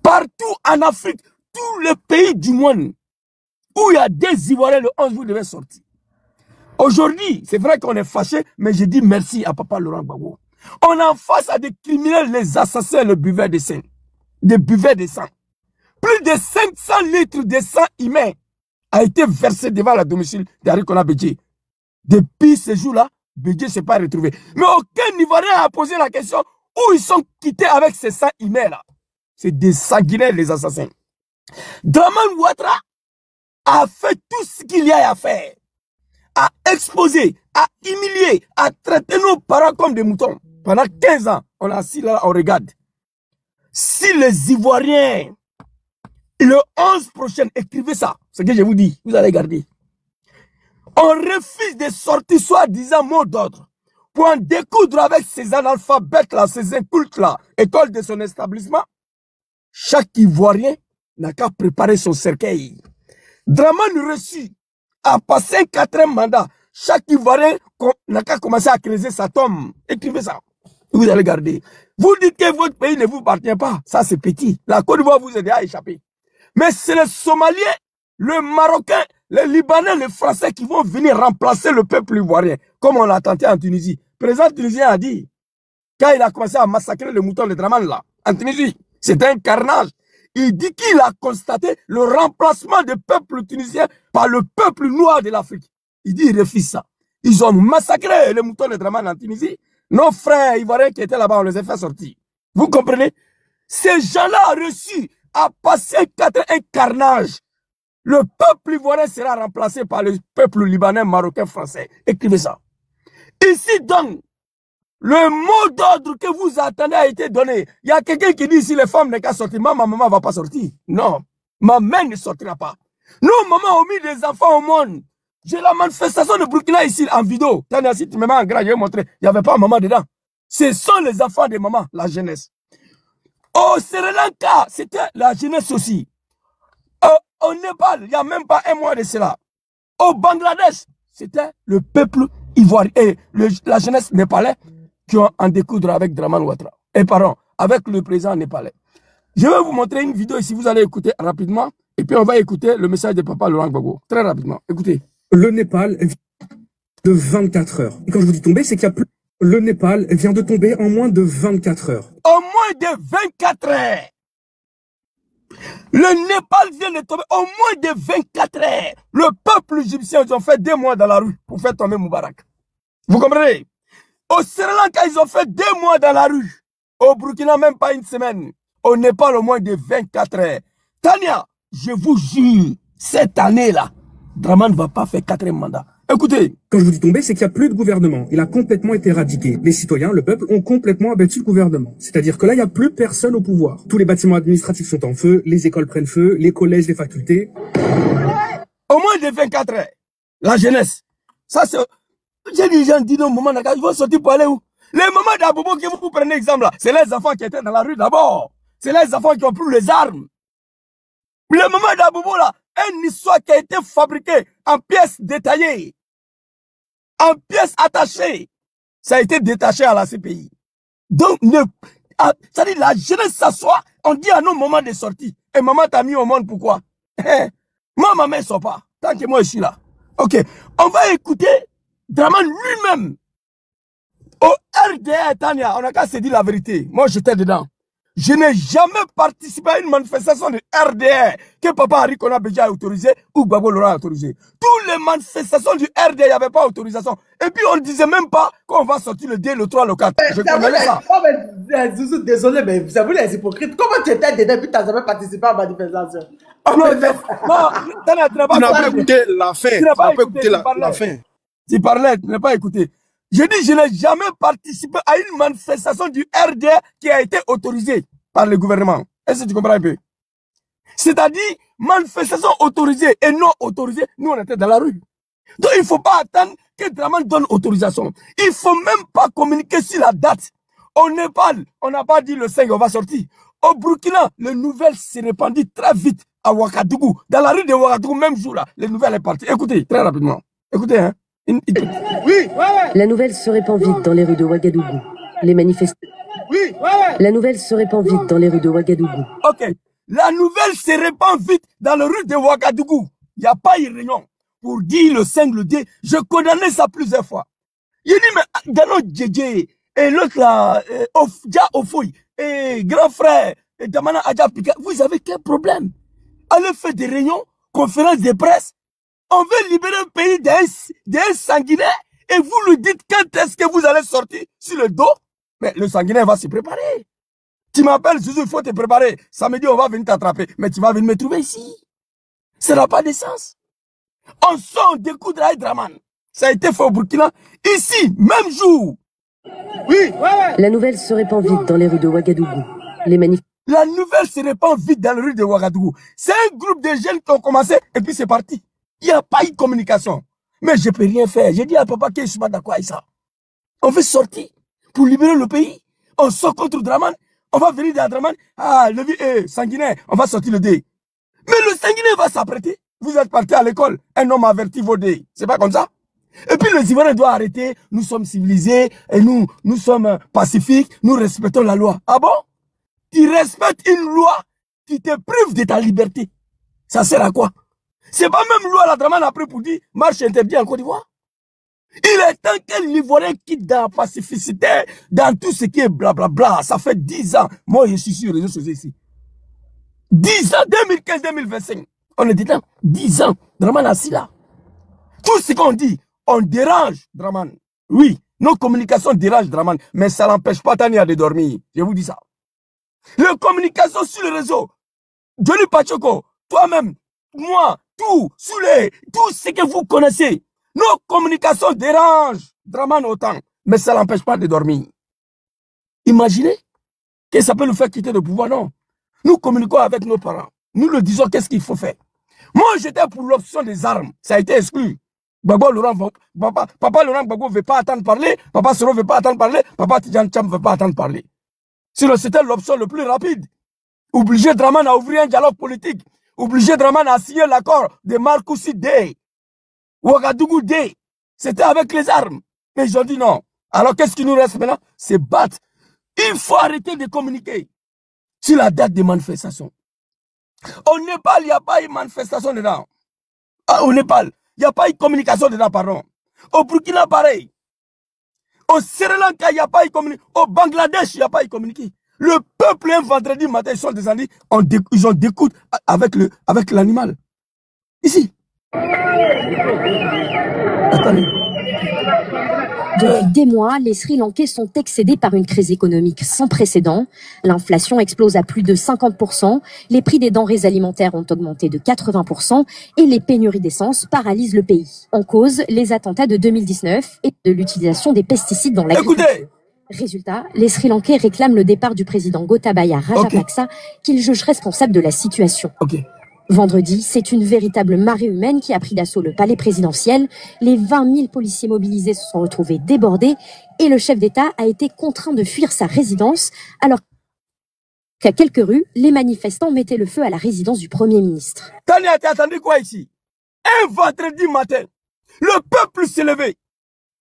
Partout en Afrique, tout le pays du monde où il y a des Ivoiriens, le 11, vous devez sortir. Aujourd'hui, c'est vrai qu'on est fâché, mais je dis merci à Papa Laurent Gbagbo. On est en face à des criminels, les assassins, les buveurs de sang. Des buveurs de sang. Plus de 500 litres de sang humain a été versé devant la domicile d'Arikona Bédjé. Depuis ce jour-là, Bédjé ne s'est pas retrouvé. Mais aucun Ivoirien a posé la question où ils sont quittés avec ces sangs humains-là. C'est des sanguinaires, les assassins. Dramane Ouattara a fait tout ce qu'il y a à faire. A exposé, a humilié, a traité nos parents comme des moutons. Pendant 15 ans, on est assis là, on regarde. Si les Ivoiriens, le 11 prochain, écrivez ça, ce que je vous dis, vous allez garder. On refuse de sortir soi-disant mot d'ordre pour en découdre avec ces analphabètes-là, ces incultes-là, école de son établissement. Chaque Ivoirien n'a qu'à préparer son cercueil. Dramane reçu a passé un 4e mandat. Chaque Ivoirien n'a qu'à commencer à creuser sa tombe. Écrivez ça. Vous allez garder. Vous dites que votre pays ne vous appartient pas. Ça, c'est petit. La Côte d'Ivoire vous aide à échapper. Mais c'est les Somaliens, le Marocain, les Libanais, les Français qui vont venir remplacer le peuple ivoirien. Comme on l'a tenté en Tunisie. Le président tunisien a dit, quand il a commencé à massacrer les moutons de Dramane là, en Tunisie, c'était un carnage. Il dit qu'il a constaté le remplacement du peuple tunisien par le peuple noir de l'Afrique. Il dit, il refuse ça. Ils ont massacré les moutons de Draman en Tunisie. Nos frères ivoiriens qui étaient là-bas, on les a fait sortir. Vous comprenez? Ces gens-là ont reçu à passer un carnage. Le peuple ivoirien sera remplacé par le peuple libanais, marocain, français. Écrivez ça. Ici donc, le mot d'ordre que vous attendez a été donné. Il y a quelqu'un qui dit, si les femmes n'ont qu'à sortir, ma maman ne va pas sortir. Non, ma mère ne sortira pas. Nous, maman, ont mis des enfants au monde. J'ai la manifestation de Burkina ici en vidéo. Tania, si tu me mets en grand, je vais montrer. Il n'y avait pas maman dedans. Ce sont les enfants de maman, la jeunesse. Au Sri Lanka, c'était la jeunesse aussi. Au Népal, il n'y a même pas un mois de cela. Au Bangladesh, c'était le peuple ivoirien et la jeunesse népalais qui ont en découdre avec Draman Ouattara. Et pardon, avec le président népalais. Je vais vous montrer une vidéo ici, vous allez écouter rapidement. Et puis on va écouter le message de papa Laurent Gbagbo. Très rapidement. Écoutez. Le Népal de 24 heures. Et quand je vous dis tomber, c'est qu'il y a plus... Le Népal vient de tomber en moins de 24 heures. En moins de 24 heures. Le Népal vient de tomber en moins de 24 heures. Le peuple égyptien, ils ont fait 2 mois dans la rue pour faire tomber Moubarak. Vous comprenez? Au Sri Lanka, ils ont fait 2 mois dans la rue. Au Burkina, même pas une semaine. Au Népal, au moins de 24 heures. Tania, je vous jure, cette année-là, Draman ne va pas faire 4e mandat. Écoutez. Quand je vous dis tomber, c'est qu'il n'y a plus de gouvernement. Il a complètement été éradiqué. Les citoyens, le peuple, ont complètement abattu le gouvernement. C'est-à-dire que là, il n'y a plus personne au pouvoir. Tous les bâtiments administratifs sont en feu, les écoles prennent feu, les collèges, les facultés. Au moins de 24 heures. La jeunesse. Ça, c'est... J'ai des gens qui disent, moment, ils vont sortir pour aller où? Les mamans d'Abobo que vous prenez exemple là, c'est les enfants qui étaient dans la rue d'abord. C'est les enfants qui ont pris les armes. Les mamans d'Abobo là, une histoire qui a été fabriquée en pièces détaillées, en pièces attachées. Ça a été détaché à la CPI. Donc, ça dit la jeunesse s'assoit, on dit à nos moments de sortie. Et maman t'a mis au monde pourquoi? Moi, ma mère ne sort pas, tant que moi je suis là. Ok, on va écouter Draman lui-même. Au RDR, Tania, on n'a qu'à se dire la vérité. Moi, j'étais dedans. Je n'ai jamais participé à une manifestation de RDR que Papa Henri Konan Bédié a autorisé ou Gbagbo Laurent a autorisé. Toutes les manifestations du RDR, il n'y avait pas autorisation. Et puis, on ne disait même pas qu'on va sortir le 2, le 3, le 4. Je connais ça. Zouzou, désolé, mais vous avez les hypocrites. Comment tu étais dedans et puis tu n'as jamais participé à la manifestation? Non, tu n'as pas écouté la fin. Tu n'as pas écouté la fin. Tu parlais, tu n'as pas écouté. Je dis, je n'ai jamais participé à une manifestation du RDR qui a été autorisée par le gouvernement. Est-ce que tu comprends un peu? C'est-à-dire, manifestation autorisée et non autorisée, nous on était dans la rue. Donc il ne faut pas attendre que Draman donne autorisation. Il ne faut même pas communiquer sur la date. Au Népal, on n'a pas dit le 5, on va sortir. Au Burkina, les nouvelles se répandent très vite à Ouagadougou. Dans la rue de Ouagadougou, même jour là, les nouvelles sont parties. Écoutez, très rapidement. Écoutez, hein. Oui. La nouvelle se répand vite dans les rues de Ouagadougou. Les manifestants. Oui. La nouvelle se répand vite dans les rues de Ouagadougou. Ok. La nouvelle se répand vite dans les rues de Ouagadougou. Il n'y a pas eu réunion pour dire le 5, le 2. Je condamnais ça plusieurs fois. Il dit, mais dans notre Djedje, et l'autre là, Dja Ofoui, et grand frère, et Damana Adja Pika, vous avez quel problème? Allez faire des réunions, conférences de presse. On veut libérer le pays d'un sanguinaire et vous lui dites quand est-ce que vous allez sortir sur le dos. Mais le sanguinaire va se préparer. Tu m'appelles, Zouzou, il faut te préparer. Samedi, on va venir t'attraper. Mais tu vas venir me trouver ici. Ça n'a pas de sens. On sort des coups de Raï Draman. Ça a été fait au Burkina. Ici, même jour. Oui. La nouvelle se répand vite dans les rues de Ouagadougou. Les La nouvelle se répand vite dans les rues de Ouagadougou. C'est un groupe de jeunes qui ont commencé et puis c'est parti. Il n'y a pas eu de communication. Mais je ne peux rien faire. J'ai dit à papa que je suis pas d'accord avec ça. On veut sortir pour libérer le pays. On sort contre Draman. On va venir dans Draman. Ah, le sanguinaire, on va sortir le dé. Mais le sanguinaire va s'apprêter. Vous êtes parti à l'école. Un homme avertit vos dés. C'est pas comme ça? Et puis les Ivoiriens doivent arrêter. Nous sommes civilisés et nous sommes pacifiques. Nous respectons la loi. Ah bon? Tu respectes une loi qui te prive de ta liberté. Ça sert à quoi? C'est pas même loi la Draman a pris pour dire marche interdite en Côte d'Ivoire. Il est temps que l'Ivoirien quitte dans la pacificité, dans tout ce qui est blablabla. Ça fait 10 ans. Moi, je suis sur les réseaux sociaux ici. 10 ans, 2015-2025. On est dedans. 10 ans. Draman assis là. Tout ce qu'on dit, on dérange Draman. Oui, nos communications dérangent Draman, mais ça n'empêche pas Tania de dormir. Je vous dis ça. Les communications sur le réseau, Johnny Pachoko, toi-même, moi, tout ce que vous connaissez, nos communications dérangent Draman autant, mais ça n'empêche pas de dormir. Imaginez que ça peut nous faire quitter le pouvoir, non. Nous communiquons avec nos parents. Nous leur disons qu'est-ce qu'il faut faire. Moi, j'étais pour l'option des armes. Ça a été exclu. Papa Laurent Gbagbo ne veut pas attendre parler. Papa Soro ne veut pas attendre parler. Papa Tidjane Cham ne veut pas attendre parler. Sinon, c'était l'option le plus rapide. Obligé Draman à ouvrir un dialogue politique. Obligé Draman à signer l'accord de Marcoussi Day. Ouagadougou Day. C'était avec les armes. Mais ils ont dit non. Alors, qu'est-ce qui nous reste maintenant? C'est battre. Il faut arrêter de communiquer sur la date des manifestations. Au Népal, il n'y a pas eu manifestation dedans. Au Népal, il n'y a pas eu communication dedans, pardon. Au Burkina, pareil. Au Sri Lanka, il n'y a pas eu communiqué. Au Bangladesh, il n'y a pas eu communiqué. Le peuple, un vendredi matin, ils sont descendus, ils ont découte avec l'animal. Ici. Attendez. Depuis des mois, les Sri Lankais sont excédés par une crise économique sans précédent. L'inflation explose à plus de 50%, les prix des denrées alimentaires ont augmenté de 80% et les pénuries d'essence paralysent le pays. En cause, les attentats de 2019 et de l'utilisation des pesticides dans l'agriculture. Résultat, les Sri Lankais réclament le départ du président Gotabaya Rajapaksa, qu'ils jugent responsable de la situation. Vendredi, c'est une véritable marée humaine qui a pris d'assaut le palais présidentiel. Les 20 000 policiers mobilisés se sont retrouvés débordés et le chef d'État a été contraint de fuir sa résidence alors qu'à quelques rues, les manifestants mettaient le feu à la résidence du Premier ministre. Tania, t'as attendu quoi ici? Un vendredi matin, le peuple s'est levé.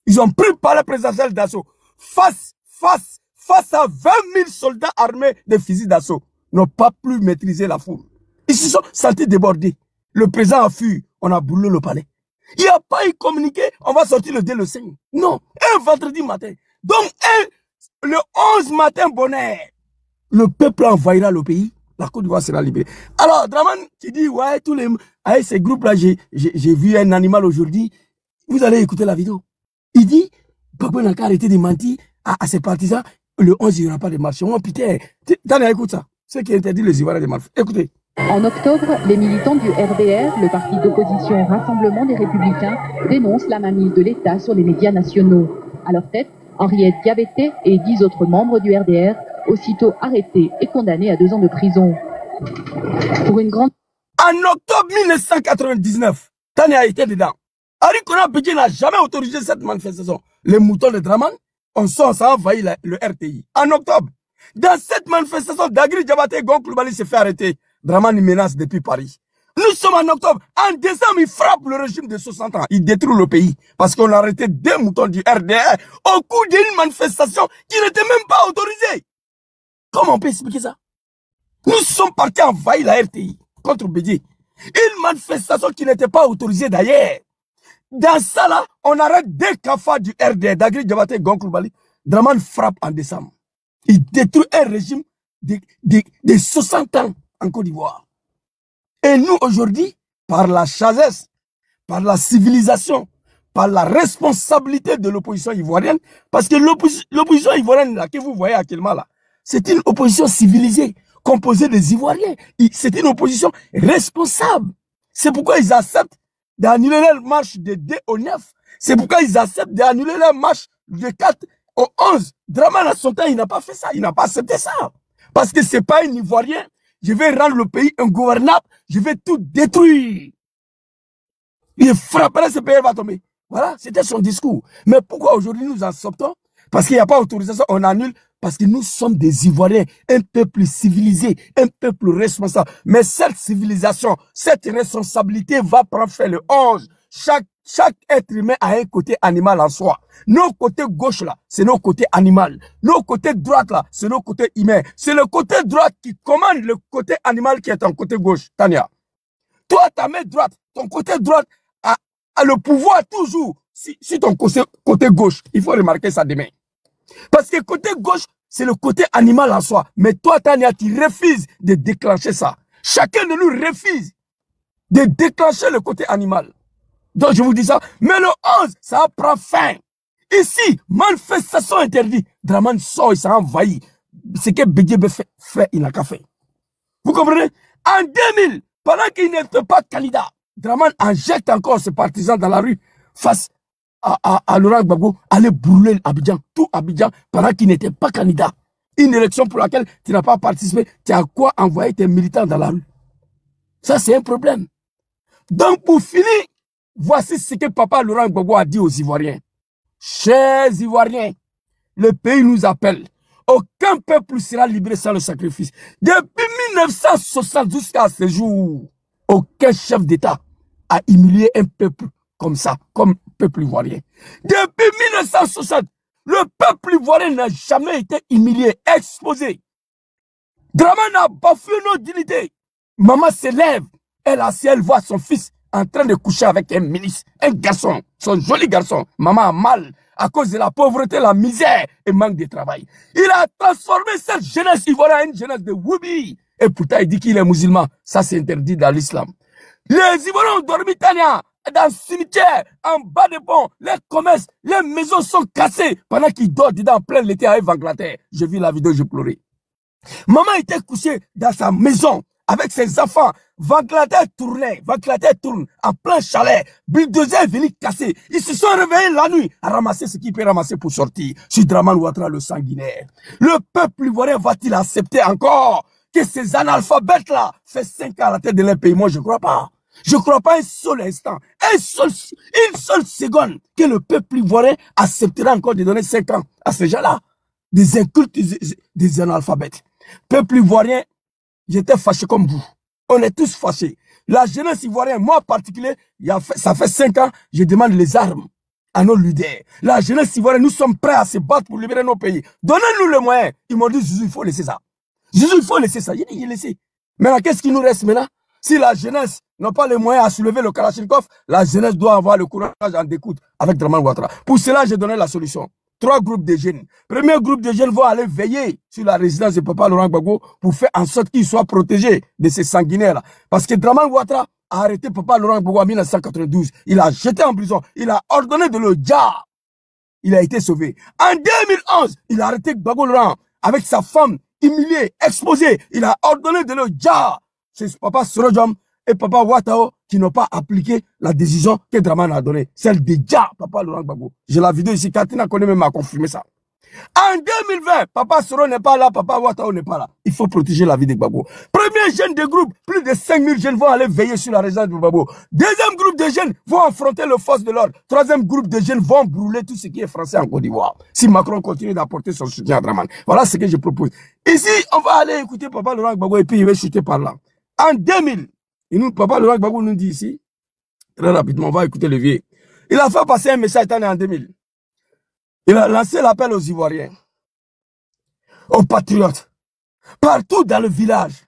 Ils ont pris le palais présidentiel d'assaut face à 20 000 soldats armés de fusils d'assaut. N'ont pas pu maîtriser la foule. Ils se sont sentis débordés. Le président a fui. On a boulé le palais. Il n'y a pas eu communiqué. On va sortir le dé le 5. Non. Un vendredi matin. Donc, le 11 matin, bonheur. Le peuple envahira le pays. La Côte d'Ivoire sera libérée. Alors, Draman, tu dis, ouais, avec ces groupes-là, j'ai vu un animal aujourd'hui. Vous allez écouter la vidéo. Il dit, Gbagbo n'a qu'à arrêter de mentir à ses partisans. Le 11, il n'y aura pas de marche. Oh putain. Tania, écoute ça. Ce qui interdit les Ivoiriens de marcher. Écoutez. En octobre, les militants du RDR, le parti d'opposition Rassemblement des Républicains, dénoncent la mainmise de l'État sur les médias nationaux. À leur tête, Henriette Diabeté et 10 autres membres du RDR, aussitôt arrêtés et condamnés à 2 ans de prison. Pour une grande... En octobre 1999, Tania était dedans. Ari Kona Bédié n'a jamais autorisé cette manifestation. Les moutons de Draman, ça a envahi le RTI. En octobre, dans cette manifestation, Dagri Diabaté Gonkloubali s'est fait arrêter. Draman menace depuis Paris. Nous sommes en octobre. En décembre, il frappe le régime de 60 ans. Il détruit le pays. Parce qu'on a arrêté 2 moutons du RDR au cours d'une manifestation qui n'était même pas autorisée. Comment on peut expliquer ça? Nous sommes partis envahir la RTI contre Bédié. Une manifestation qui n'était pas autorisée d'ailleurs. Dans ça là, on arrête 2 cafards du RDR, Dagri Diabaté Gonkloubali. Draman frappe en décembre. Il détruit un régime de 60 ans en Côte d'Ivoire. Et nous, aujourd'hui, par la sagesse, par la civilisation, par la responsabilité de l'opposition ivoirienne, parce que l'opposition ivoirienne là, que vous voyez actuellement là, c'est une opposition civilisée, composée des Ivoiriens. C'est une opposition responsable. C'est pourquoi ils acceptent d'annuler leur marche de 2 au 9. C'est pourquoi ils acceptent d'annuler leur marche de 4 au 11. Draman, à son temps, il n'a pas fait ça. Il n'a pas accepté ça. Parce que c'est pas un Ivoirien. Je vais rendre le pays ingouvernable. Je vais tout détruire. Il frapperait, ce pays va tomber. Voilà, c'était son discours. Mais pourquoi aujourd'hui nous acceptons? Parce qu'il n'y a pas d'autorisation, on annule. Parce que nous sommes des Ivoiriens, un peuple civilisé, un peuple responsable. Mais cette civilisation, cette responsabilité va prendre fin le 11. Chaque être humain a un côté animal en soi. Nos côtés gauche là, c'est nos côtés animal. Nos côtés droite là, c'est nos côtés humains. C'est le côté droite qui commande le côté animal qui est en côté gauche. Tania, toi, ta main droite, ton côté droite a le pouvoir toujours si ton côté gauche. Il faut remarquer ça demain. Parce que côté gauche, c'est le côté animal en soi. Mais toi, Tania, tu refuses de déclencher ça. Chacun de nous refuse de déclencher le côté animal. Donc je vous dis ça. Mais le 11, ça prend fin. Ici, manifestation interdite. Draman sort, il s'est envahi. Ce que Bédiébé fait, il n'a qu'à faire. Vous comprenez? En 2000, pendant qu'il n'était pas candidat, Draman injecte encore ses partisans dans la rue face à Laurent Gbagbo, aller brûler Abidjan, tout Abidjan, pendant qu'il n'était pas candidat. Une élection pour laquelle tu n'as pas participé, tu as quoi envoyer tes militants dans la rue? Ça, c'est un problème. Donc, pour finir, voici ce que papa Laurent Gbagbo a dit aux Ivoiriens. Chers Ivoiriens, le pays nous appelle. Aucun peuple sera libéré sans le sacrifice. Depuis 1960 jusqu'à ce jour, aucun chef d'État a humilié un peuple comme ça, comme peuple ivoirien. Depuis 1960, le peuple ivoirien n'a jamais été humilié, exposé. Draman a bafoué nos dignités. Maman se lève, elle voit son fils en train de coucher avec un milice, un garçon, son joli garçon. Maman a mal à cause de la pauvreté, la misère et manque de travail. Il a transformé cette jeunesse ivoirienne en une jeunesse de Woubi. Et pourtant, il dit qu'il est musulman. Ça, c'est interdit dans l'islam. Les Ivoiriens ont dormi Tania, dans le cimetière, en bas des ponts, les commerces, les maisons sont cassées pendant qu'ils dorment dedans en plein l'été à Angleterre. J'ai vu la vidéo, j'ai pleuré. Maman était couchée dans sa maison avec ses enfants. Ventilateur tournait, ventilateur tourne en plein chalet. Bulldozer est venu casser. Ils se sont réveillés la nuit à ramasser ce qu'ils peuvent ramasser pour sortir. Sur Draman Ouattara, le sanguinaire. Le peuple ivoirien va-t-il accepter encore que ces analphabètes-là fait 5 ans à la tête de leur pays? Moi, je ne crois pas. Je ne crois pas un seul instant, une seule seconde que le peuple ivoirien acceptera encore de donner 5 ans à ces gens-là. Des incultes, des analphabètes. Peuple ivoirien, j'étais fâché comme vous. On est tous fâchés. La jeunesse ivoirienne, moi en particulier, ça fait 5 ans, je demande les armes à nos leaders. La jeunesse ivoirienne, nous sommes prêts à se battre pour libérer nos pays. Donnez-nous les moyens. Ils m'ont dit, Zizou, il faut laisser ça. Zizou, il faut laisser ça. J'ai dit, j'ai laissé. Maintenant, qu'est-ce qui nous reste maintenant? Si la jeunesse n'a pas les moyens à soulever le Kalachnikov, la jeunesse doit avoir le courage en découdre avec Draman Ouattara. Pour cela, j'ai donné la solution. 3 groupes de jeunes. Premier groupe de jeunes vont aller veiller sur la résidence de papa Laurent Gbagbo pour faire en sorte qu'il soit protégé de ces sanguinaires-là. Parce que Draman Ouattara a arrêté papa Laurent Gbagbo en 1992. Il a jeté en prison. Il a ordonné de le jar. Il a été sauvé. En 2011, il a arrêté Gbagbo Laurent avec sa femme humiliée, exposée. Il a ordonné de le jar. C'est papa Sorojom et papa Ouattara qui n'ont pas appliqué la décision que Draman a donnée. Celle de Dja, papa Laurent Gbagbo. J'ai la vidéo ici, Katina connaît même à confirmer ça. En 2020, papa Soro n'est pas là, papa Ouattara n'est pas là. Il faut protéger la vie de Gbagbo. Premier jeune de groupe, plus de 5000 jeunes vont aller veiller sur la résidence de Gbagbo. Deuxième groupe de jeunes vont affronter le force de l'ordre. Troisième groupe de jeunes vont brûler tout ce qui est français en Côte d'Ivoire. Si Macron continue d'apporter son soutien à Draman. Voilà ce que je propose. Ici, on va aller écouter papa Laurent Gbagbo et puis il va chuter par là. En 2000, papa Laurent Gbagbo nous dit ici, très rapidement, on va écouter le vieux. Il a fait passer un message en 2000. Il a lancé l'appel aux Ivoiriens, aux patriotes, partout dans le village.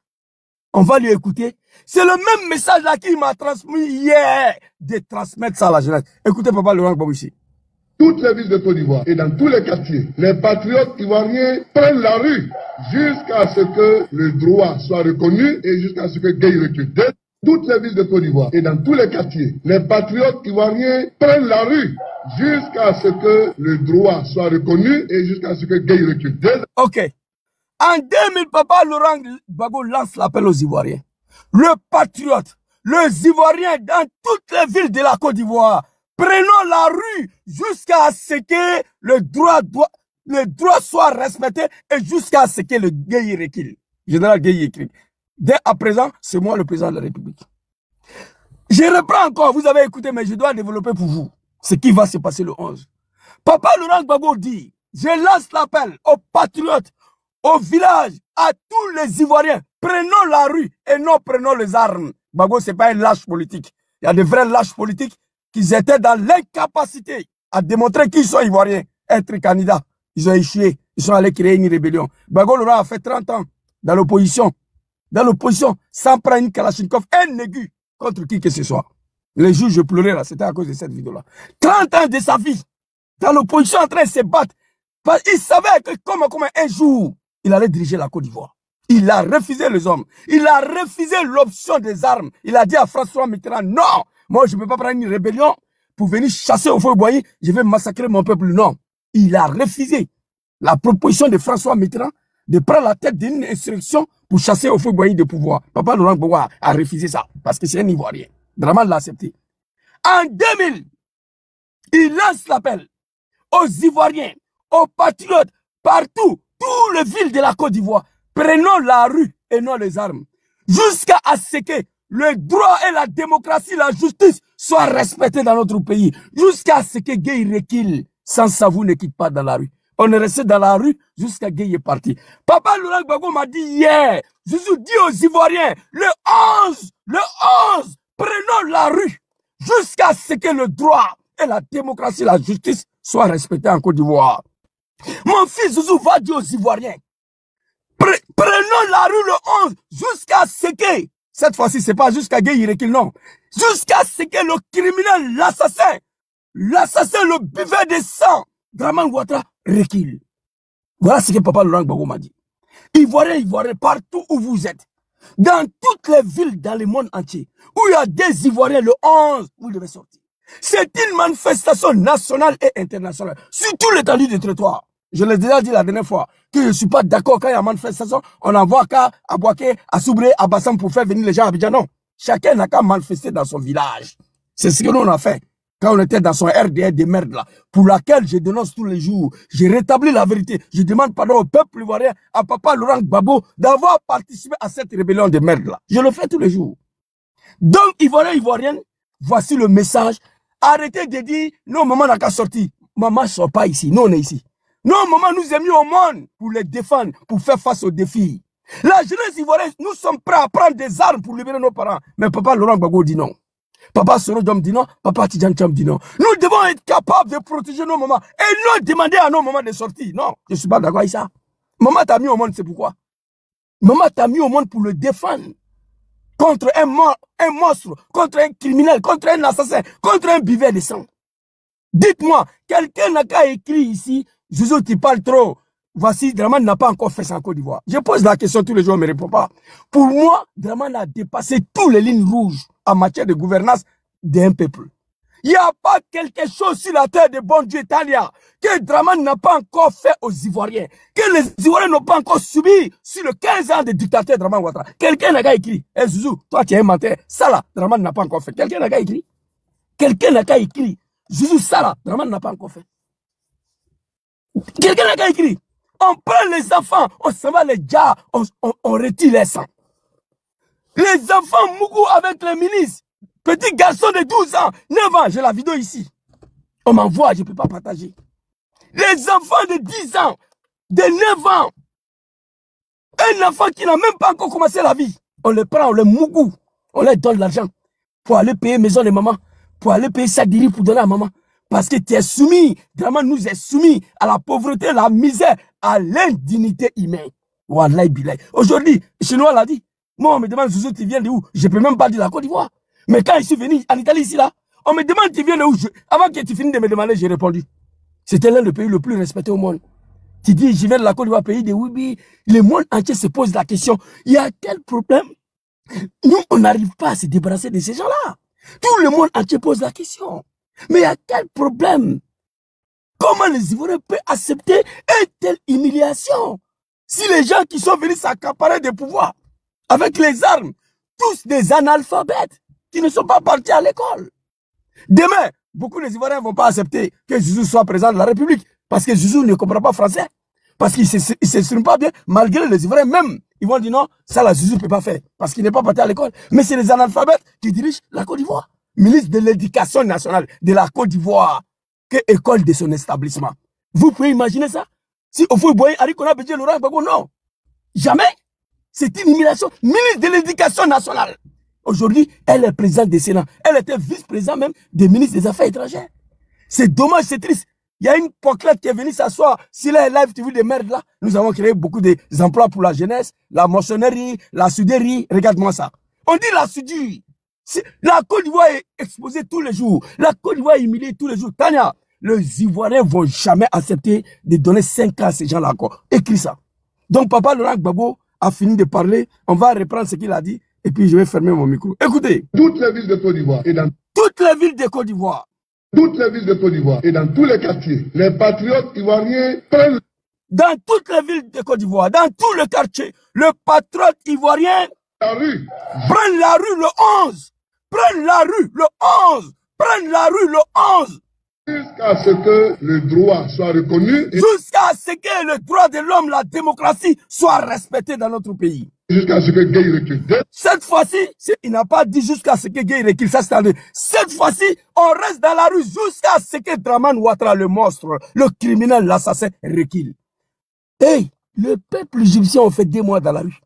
On va lui écouter. C'est le même message là qu'il m'a transmis hier, de transmettre ça à la jeunesse. Écoutez papa Laurent Gbagbo ici. Toutes les villes de Côte d'Ivoire et dans tous les quartiers, les patriotes ivoiriens prennent la rue jusqu'à ce que le droit soit reconnu et jusqu'à ce que Gueye recule. Toutes les villes de Côte d'Ivoire et dans tous les quartiers, les patriotes ivoiriens prennent la rue jusqu'à ce que le droit soit reconnu et jusqu'à ce que Gueye recule. Ok. En 2000, papa Laurent Gbagbo lance l'appel aux Ivoiriens. Le patriote, les Ivoiriens dans toutes les villes de la Côte d'Ivoire, prenons la rue jusqu'à ce que le droit soit respecté et jusqu'à ce que le Gueye recule. Général Gueye écrit. Dès à présent, c'est moi le président de la République. Je reprends encore, vous avez écouté, mais je dois développer pour vous ce qui va se passer le 11. Papa Laurent Gbagbo dit, je lance l'appel aux patriotes, aux villages, à tous les Ivoiriens, prenons la rue et non prenons les armes. Gbagbo, ce n'est pas un lâche politique. Il y a de vrais lâches politiques qui étaient dans l'incapacité à démontrer qu'ils sont Ivoiriens, être candidats. Ils ont échoué, ils sont allés créer une rébellion. Gbagbo Laurent a fait 30 ans dans l'opposition. Dans l'opposition, sans prendre une Kalachnikov, un aigu contre qui que ce soit. Les jours, je pleurais là, c'était à cause de cette vidéo-là. 30 ans de sa vie, dans l'opposition en train de se battre. Parce qu'il savait que comme un jour, il allait diriger la Côte d'Ivoire. Il a refusé les hommes. Il a refusé l'option des armes. Il a dit à François Mitterrand, non, moi, je ne peux pas prendre une rébellion pour venir chasser au feu boyer, je vais massacrer mon peuple. Non. Il a refusé la proposition de François Mitterrand de prendre la tête d'une insurrection pour chasser au feu boyer de pouvoir. Papa Laurent Gbagbo a refusé ça parce que c'est un Ivoirien. Dramane l'a accepté. En 2000, il lance l'appel aux Ivoiriens, aux patriotes, partout, toutes les villes de la Côte d'Ivoire. Prenons la rue et non les armes. Jusqu'à ce que le droit et la démocratie, la justice soient respectés dans notre pays. Jusqu'à ce que Gueye recule. Sans ça, vous ne quittez pas dans la rue. On est resté dans la rue jusqu'à Gueye est parti. Papa Laurent Gbagbo m'a dit hier, je vous dis aux Ivoiriens, le 11, prenons la rue jusqu'à ce que le droit et la démocratie, la justice soient respectés en Côte d'Ivoire. Mon fils Zouzou va dire aux Ivoiriens, prenons la rue le 11 jusqu'à ce que, cette fois-ci, c'est pas jusqu'à Gueye recule, non, jusqu'à ce que le criminel, l'assassin, le buveur de sang, Dramane Ouattara, recule. Voilà ce que Papa Laurent Gbagbo m'a dit. Ivoiriens, partout où vous êtes, dans toutes les villes dans le monde entier, où il y a des Ivoiriens, le 11, vous devez sortir. C'est une manifestation nationale et internationale, sur tout l'étendue du territoire. Je l'ai déjà dit la dernière fois, que je ne suis pas d'accord quand il y a manifestation, on envoie qu'à Abouaké, à Soubré, à Bassam pour faire venir les gens à Abidjan. Non. Chacun n'a qu'à manifester dans son village. C'est ce que nous on a fait. Quand on était dans son RDR de merde là, pour laquelle je dénonce tous les jours, j'ai rétabli la vérité. Je demande pardon au peuple ivoirien, à Papa Laurent Gbagbo, d'avoir participé à cette rébellion de merde là. Je le fais tous les jours. Donc, Ivoiriens, Ivoiriennes, voici le message. Arrêtez de dire, non, maman n'a qu'à sortir. Maman ne sort pas ici, nous on est ici. Non, maman nous a mis au monde pour les défendre, pour faire face aux défis. La jeunesse ivoirienne, nous sommes prêts à prendre des armes pour libérer nos parents. Mais Papa Laurent Gbagbo dit non. Papa Soro Diom dit non, Papa Tidjane Thiam dit non. Nous devons être capables de protéger nos mamans et non demander à nos mamans de sortir. Non, je ne suis pas d'accord avec ça. Maman t'a mis au monde, c'est pourquoi. Maman t'a mis au monde pour le défendre. Contre un monstre, contre un criminel, contre un assassin, contre un buveur de sang. Dites-moi, quelqu'un n'a qu'à écrire ici, Zouzou, tu parles trop. Voici, Dramane n'a pas encore fait ça en Côte d'Ivoire. Je pose la question tous les jours, on ne me répond pas. Pour moi, Dramane a dépassé toutes les lignes rouges en matière de gouvernance d'un peuple. Il n'y a pas quelque chose sur la terre de bon Dieu italien que Dramane n'a pas encore fait aux Ivoiriens, que les Ivoiriens n'ont pas encore subi sur le 15 ans de dictateur Dramane Ouattara. Quelqu'un n'a qu'à écrit. Eh Zouzou, toi tu es un menteur. Ça là, Dramane n'a pas encore fait. Quelqu'un n'a qu'à écrit. Quelqu'un n'a qu'à écrit. Zouzou, ça là, Dramane n'a pas encore fait. Quelqu'un n'a qu'à écrit. On prend les enfants, on s'en va les gars, on retire les sangs. Les enfants Mougou avec les milices. Petit garçon de 12 ans, 9 ans, j'ai la vidéo ici. On m'envoie, je ne peux pas partager. Les enfants de 10 ans, de 9 ans, un enfant qui n'a même pas encore commencé la vie, on les prend, on les Mougou, on leur donne l'argent pour aller payer maison de maman, pour aller payer Sadiri pour donner à maman. Parce que tu es soumis, Dramane nous est soumis à la pauvreté, à la misère, à l'indignité humaine. Wallahi billahi. Aujourd'hui, Chinois l'a dit. Moi, on me demande, Zouzou, tu viens de où? Je ne peux même pas dire la Côte d'Ivoire. Mais quand je suis venu en Italie, ici, là, on me demande, tu viens de où? Avant que tu finisses de me demander, j'ai répondu. C'était l'un des pays le plus respecté au monde. Tu dis, je viens de la Côte d'Ivoire, pays de Wibi. Le monde entier se pose la question, il y a quel problème? Nous, on n'arrive pas à se débarrasser de ces gens-là. Tout le monde entier pose la question. Mais il y a quel problème? Comment les Ivoiriens peuvent accepter une telle humiliation? Si les gens qui sont venus s'accaparer des pouvoirs avec les armes, tous des analphabètes qui ne sont pas partis à l'école. Demain, beaucoup des Ivoiriens ne vont pas accepter que Zouzou soit président de la République parce que Zouzou ne comprend pas français. Parce qu'il ne s'exprime pas bien, malgré les Ivoiriens même. Ils vont dire non, ça la Zouzou ne peut pas faire parce qu'il n'est pas parti à l'école. Mais c'est les analphabètes qui dirigent la Côte d'Ivoire. Ministre de l'Éducation nationale de la Côte d'Ivoire, que école de son établissement. Vous pouvez imaginer ça? Si au fond, vous voyez, Harikona Bédié Laurent Gbagbo, non. Jamais. C'est une humiliation. Ministre de l'Éducation nationale. Aujourd'hui, elle est présidente du Sénat. Elle était vice-présidente même des ministres des Affaires étrangères. C'est dommage, c'est triste. Il y a une poquelette qui est venue s'asseoir. Si là, live TV de merde là, nous avons créé beaucoup d'emplois pour la jeunesse, la moissonnerie, la soudérie. Regarde-moi ça. On dit la soudure. La Côte d'Ivoire est exposée tous les jours. La Côte d'Ivoire est humiliée tous les jours. Tania, les Ivoiriens ne vont jamais accepter de donner 5 ans à ces gens-là encore. Écris ça. Donc, Papa Laurent Gbagbo a fini de parler. On va reprendre ce qu'il a dit et puis je vais fermer mon micro. Écoutez. Toutes les villes de Côte d'Ivoire et dans toutes les villes de Côte d'Ivoire. Toutes les villes de Côte d'Ivoire et dans tous les quartiers, les patriotes ivoiriens prennent dans toutes les villes de Côte d'Ivoire, dans tout le quartier, le patriote ivoirien la rue. Prenne la rue le 11. Prenne la rue le 11. Prenne la rue le 11. Jusqu'à ce que le droit soit reconnu. Jusqu'à ce que le droit de l'homme, la démocratie, soit respecté dans notre pays. Jusqu'à ce que Gueye recule. Cette fois-ci, il n'a pas dit jusqu'à ce que Gueye recule. Ça, c'est en deux. Cette fois-ci, on reste dans la rue jusqu'à ce que Dramane Ouattara, le monstre, le criminel, l'assassin, recule. Hey, le peuple égyptien a fait 2 mois dans la rue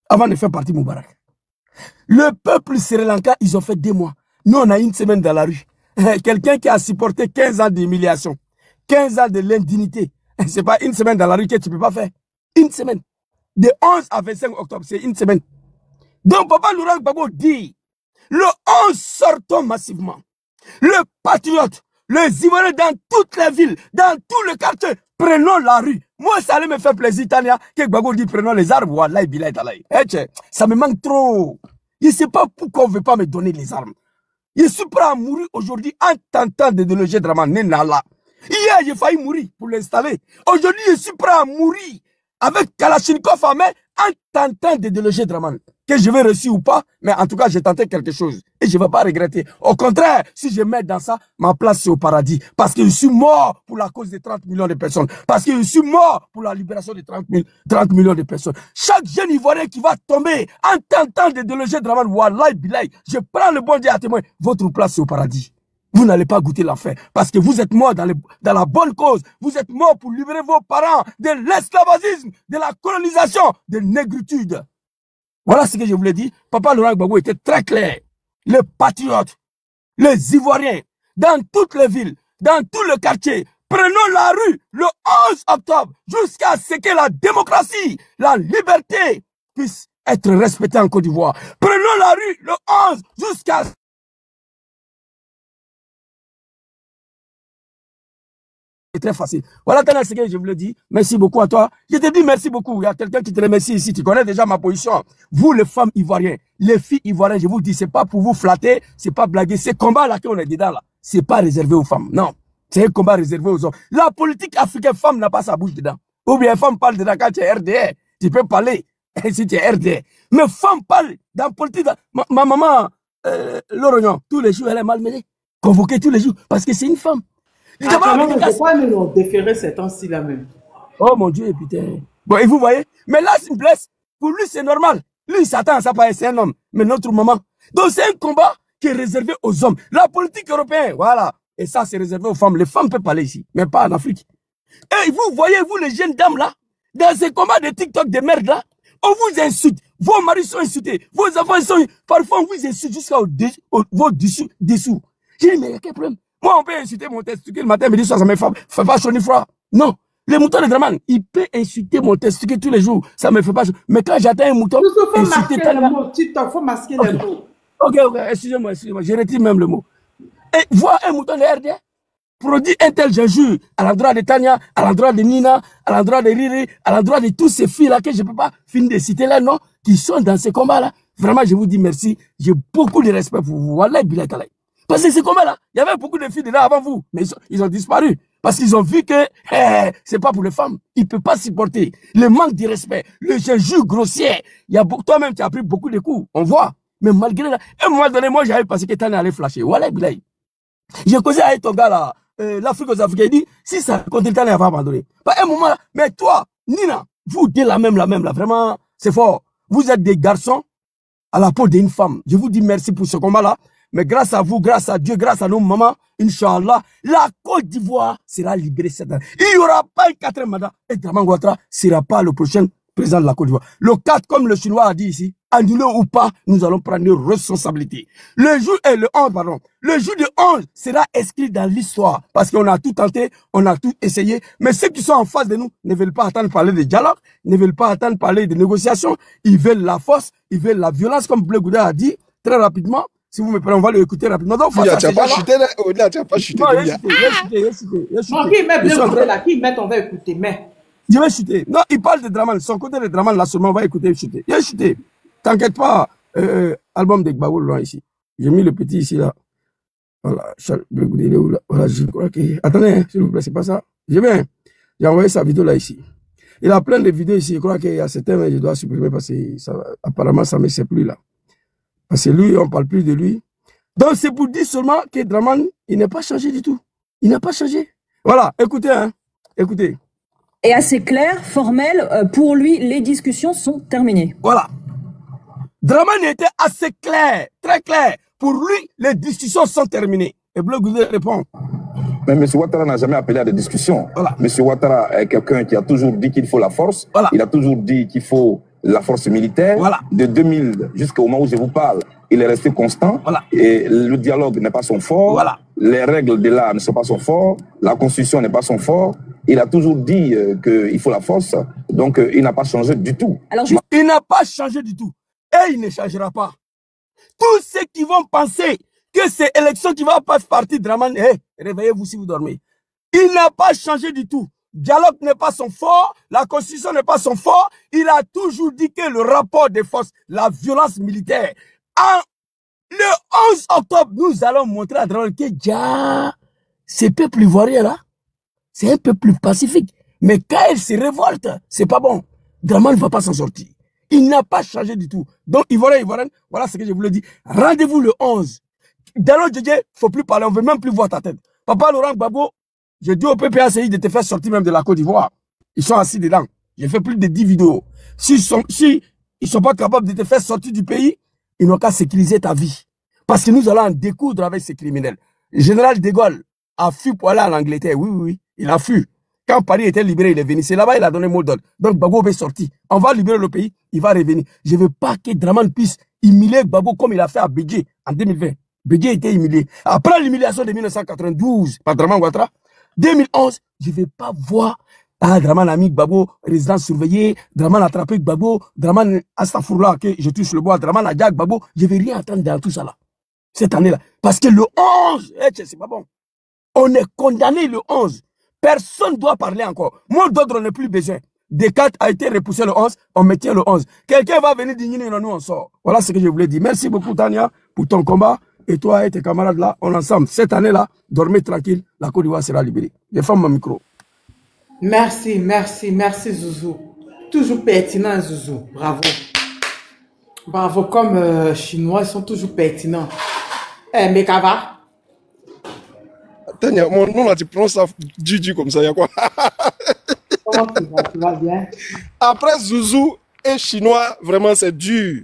avant de faire partie Moubarak. Le peuple sri lankais, ils ont fait 2 mois. Nous, on a 1 semaine dans la rue. Quelqu'un qui a supporté 15 ans d'humiliation, 15 ans de l'indignité. C'est pas 1 semaine dans la rue que tu peux pas faire. 1 semaine. De 11 à 25 octobre, c'est 1 semaine. Donc, Papa Laurent Gbagbo dit, le 11 sortons massivement. Le patriote, les Ivoiriens dans toutes les villes, dans tout le quartier, prenons la rue. Moi, ça allait me faire plaisir, Tania, que Gbagbo dit prenons les armes. Wallahi, billahi, talahi. Ça me manque trop. Je ne sais pas pourquoi on ne veut pas me donner les armes. Je suis prêt à mourir aujourd'hui en tentant de déloger Dramane Nenala. Hier, j'ai failli mourir pour l'installer. Aujourd'hui, je suis prêt à mourir avec Kalachnikov à main en tentant de déloger Dramane. Que je vais réussir ou pas, mais en tout cas, j'ai tenté quelque chose. Et je ne vais pas regretter. Au contraire, si je mets dans ça, ma place c'est au paradis. Parce que je suis mort pour la cause de 30 millions de personnes. Parce que je suis mort pour la libération de 30 millions de personnes. Chaque jeune Ivoirien qui va tomber en tentant de déloger Dramane, wallahi billahi, je prends le bon Dieu à témoin. Votre place c'est au paradis. Vous n'allez pas goûter l'enfer. Parce que vous êtes mort dans la bonne cause. Vous êtes mort pour libérer vos parents de l'esclavagisme, de la colonisation, de négritude. Voilà ce que je voulais dire. Papa Laurent Gbagbo était très clair. Les patriotes, les Ivoiriens, dans toutes les villes, dans tout le quartier, prenons la rue le 11 octobre jusqu'à ce que la démocratie, la liberté puisse être respectée en Côte d'Ivoire. Prenons la rue le 11 jusqu'à... C'est très facile. Voilà ce que je voulais dire. Merci beaucoup à toi. Je te dis merci beaucoup. Il y a quelqu'un qui te remercie ici. Tu connais déjà ma position. Vous, les femmes ivoiriennes, les filles ivoiriennes, je vous dis, c'est pas pour vous flatter, c'est pas blaguer. Ce combat-là qu'on est dedans, là, c'est pas réservé aux femmes. Non. C'est un combat réservé aux hommes. La politique africaine, femme n'a pas sa bouche dedans. Ou bien femme parle dedans quand tu es RDR. Tu peux parler si tu es RDR. Mais femme parle dans la politique. Ma maman, Lorognon, tous les jours, elle est malmenée. Convoquée tous les jours. Parce que c'est une femme. Pourquoi nous l'ont déféré ces temps-ci là même? Oh mon Dieu, putain. Bon, et vous voyez, mais là, c'est une blesse. Pour lui, c'est normal. Lui, il s'attend à ça, c'est un homme. Mais notre maman. Donc, c'est un combat qui est réservé aux hommes. La politique européenne, voilà. Et ça, c'est réservé aux femmes. Les femmes peuvent parler ici, mais pas en Afrique. Et vous voyez, vous, les jeunes dames là, dans ces combats de TikTok de merde là, on vous insulte. Vos maris sont insultés. Vos enfants sont... Parfois, on vous insulte jusqu'à vos dessous. J'ai dit, mais il y a quel problème? Moi, on peut insulter mon testicule le matin, midi, soir, ça me fait pas chaud ni froid. Non. Les moutons de Dramane, il peut insulter mon testicule tous les jours. Ça me fait pas chaud. Mais quand j'atteins un mouton, il faut masquer les mots. Il faut masquer les mots. Ok, excusez-moi. Je retire même le mot. Et voir un mouton de RD, produit un tel gingembre à l'endroit de Tania, à l'endroit de Nina, à l'endroit de Riri, à l'endroit de tous ces filles-là que je ne peux pas finir de citer là, non, qui sont dans ces combats-là. Vraiment, je vous dis merci. J'ai beaucoup de respect pour vous. Wallah, billahi talay. Parce que ces combats-là, il y avait beaucoup de filles dedans avant vous, mais ils ont disparu. Parce qu'ils ont vu que c'est pas pour les femmes. Ils ne peuvent pas supporter le manque de respect, le gingembre grossier. Toi-même, tu as pris beaucoup de coups, on voit. Mais malgré là, à un moment donné, moi, j'avais pensé que tu allais flasher. Voilà, billahi. J'ai causé avec ton gars là, l'Afrique aux Africains, il dit, si ça continue, tu allais abandonner. À un moment là, mais toi, Nina, vous deux la même là, vraiment, c'est fort. Vous êtes des garçons à la peau d'une femme. Je vous dis merci pour ce combat-là. Mais grâce à vous, grâce à Dieu, grâce à nos mamans, Inch'Allah, la Côte d'Ivoire sera libérée cette année. Il n'y aura pas un 4e mandat et Dramane Ouattara ne sera pas le prochain président de la Côte d'Ivoire. Le 4, comme le Chinois a dit ici, annulé ou pas, nous allons prendre nos responsabilités. Le jour du 11 sera inscrit dans l'histoire parce qu'on a tout tenté, on a tout essayé. Mais ceux qui sont en face de nous ne veulent pas attendre parler de dialogue, ne veulent pas attendre parler de négociation. Ils veulent la force, ils veulent la violence, comme Blé Gouda a dit très rapidement. Si vous me prenez, on va l'écouter rapidement. Donc, tu n'as pas chuté là. Tu n'as pas chuté. Non, il a chuté. Non, qui met Blé Gouda là, qui met, on va écouter, mais. Je vais chuter. Non, il parle de Dramane. Son côté de Dramane, là seulement, on va écouter chuter. Il a chuté. T'inquiète pas, album de Gbagbo loin ici. J'ai mis le petit ici, là. Voilà, voilà, je crois que... Attendez, hein, s'il vous plaît, c'est pas ça. Je viens. J'ai envoyé sa vidéo là ici. Il a plein de vidéos ici. Je crois qu'il y a certains, mais je dois supprimer parce que ça, apparemment, ça ne me sert plus là. Parce que lui, on ne parle plus de lui. Donc, c'est pour dire seulement que Draman, il n'est pas changé du tout. Il n'a pas changé. Voilà, écoutez, hein. Écoutez. Et assez clair, formel, pour lui, les discussions sont terminées. Voilà. Draman était assez clair, très clair. Pour lui, les discussions sont terminées. Et Bleu Goudé répond. Mais M. Ouattara n'a jamais appelé à des discussions. Voilà. M. Ouattara est quelqu'un qui a toujours dit qu'il faut la force. Voilà. Il a toujours dit qu'il faut la force militaire. Voilà. De 2000 jusqu'au moment où je vous parle, il est resté constant. Voilà. Et le dialogue n'est pas son fort. Voilà. Les règles de l'art ne sont pas son fort. La constitution n'est pas son fort. Il a toujours dit qu'il faut la force. Donc, il n'a pas changé du tout. Alors, il n'a pas changé du tout. Et il ne changera pas. Tous ceux qui vont penser que c'est élection qui va faire partie de Draman, réveillez-vous si vous dormez. Il n'a pas changé du tout. Dialogue n'est pas son fort, la constitution n'est pas son fort. Il a toujours dit que le rapport des forces, la violence militaire. Le 11 octobre, nous allons montrer à Draman que ce peuple ivoirien là, c'est un peu plus pacifique. Mais quand il se révolte, c'est pas bon. Draman ne va pas s'en sortir. Il n'a pas changé du tout. Donc, Ivoirien, voilà ce que je voulais dire. Rendez-vous le 11. Dans le Djedje, il ne faut plus parler, on ne veut même plus voir ta tête. Papa Laurent Gbagbo, je dis au PPACI de te faire sortir même de la Côte d'Ivoire. Ils sont assis dedans. J'ai fait plus de 10 vidéos. Si ils sont pas capables de te faire sortir du pays, ils n'ont qu'à sécuriser ta vie. Parce que nous allons en découdre avec ces criminels. Le général de Gaulle a fui pour aller en Angleterre. Oui, oui, oui. Il a fui. Quand Paris était libéré, il est venu. C'est là-bas il a donné mot d'ordre. Donc Gbagbo est sorti. On va libérer le pays, il va revenir. Je ne veux pas que Draman puisse humilier Gbagbo comme il a fait à Bédié en 2020. Bédié était humilié. Après l'humiliation de 1992 par Draman Ouattara, 2011, je ne vais pas voir Draman a mis Gbagbo, résidence surveillée, Draman a attrapé Gbagbo, Draman Astafourla, que je touche le bois, Draman a dit Gbagbo. Je ne vais rien attendre dans tout ça là. Cette année-là. Parce que le 11, c'est pas bon. On est condamné le 11. Personne ne doit parler encore. Moi, d'autres n'ont plus besoin. Descartes a été repoussé le 11, on me tient le 11. Quelqu'un va venir digner, nous on sort. Voilà ce que je voulais dire. Merci beaucoup Tania pour ton combat. Et toi et tes camarades là, on est ensemble. Cette année-là, dormez tranquille, la Côte d'Ivoire sera libérée. Je ferme mon micro. Merci, merci, merci Zouzou. Toujours pertinent Zouzou. Bravo. Bravo, comme Chinois, ils sont toujours pertinents. Mekava. Tania, mon nom là, tu prononces ça du comme ça, il y a quoi? Comment tu vas bien? Après Zouzou et Chinois, vraiment c'est dur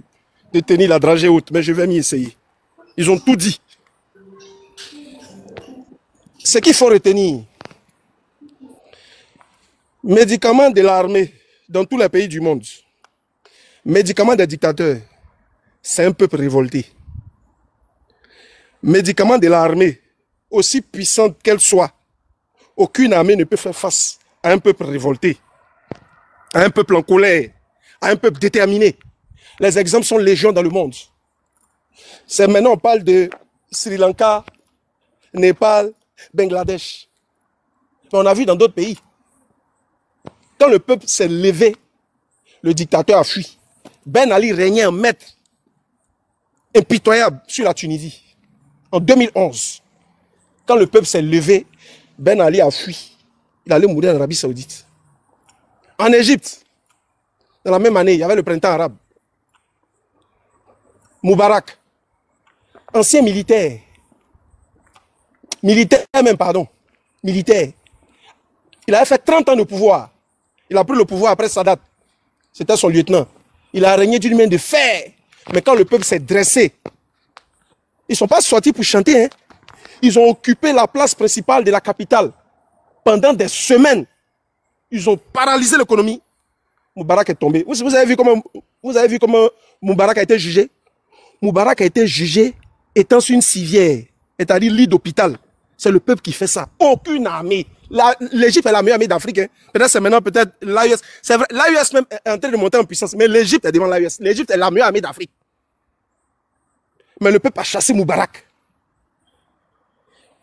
de tenir la dragée haute, mais je vais m'y essayer. Ils ont tout dit. Ce qu'il faut retenir, médicaments de l'armée dans tous les pays du monde, médicaments des dictateurs, c'est un peuple révolté. Médicaments de l'armée, aussi puissante qu'elle soit, aucune armée ne peut faire face à un peuple révolté, à un peuple en colère, à un peuple déterminé. Les exemples sont légion dans le monde. C'est maintenant on parle de Sri Lanka, Népal, Bangladesh. Mais on a vu dans d'autres pays. Quand le peuple s'est levé, le dictateur a fui. Ben Ali régnait en maître impitoyable sur la Tunisie. En 2011, quand le peuple s'est levé, Ben Ali a fui. Il allait mourir en Arabie Saoudite. En Égypte, dans la même année, il y avait le printemps arabe. Moubarak, ancien militaire, militaire, il avait fait 30 ans de pouvoir. Il a pris le pouvoir après Sadat. C'était son lieutenant. Il a régné d'une main de fer. Mais quand le peuple s'est dressé, ils ne sont pas sortis pour chanter. Hein. Ils ont occupé la place principale de la capitale. Pendant des semaines, ils ont paralysé l'économie. Moubarak est tombé. Vous avez vu comment Moubarak a été jugé? Moubarak a été jugé étant sur une civière, c'est-à-dire lit d'hôpital. C'est le peuple qui fait ça. Aucune armée. L'Égypte est la meilleure armée d'Afrique. Hein. Peut-être c'est maintenant, peut-être l'AUS. C'est vrai, l'AUS même est en train de monter en puissance. Mais l'Égypte est devant l'AUS. L'Égypte est la meilleure armée d'Afrique. Mais le peuple a chassé Moubarak.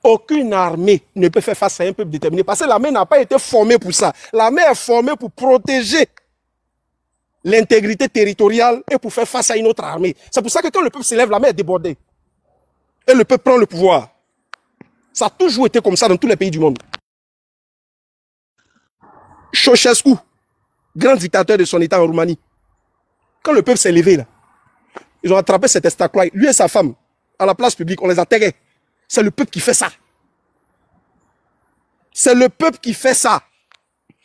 Aucune armée ne peut faire face à un peuple déterminé. Parce que l'armée n'a pas été formée pour ça. L'armée est formée pour protéger l'intégrité territoriale et pour faire face à une autre armée. C'est pour ça que quand le peuple s'élève, l'armée est débordée. Et le peuple prend le pouvoir. Ça a toujours été comme ça dans tous les pays du monde. Ceausescu, grand dictateur de son État en Roumanie, quand le peuple s'est levé, là, ils ont attrapé cet estacroix, lui et sa femme, à la place publique, on les a tagués. C'est le peuple qui fait ça. C'est le peuple qui fait ça.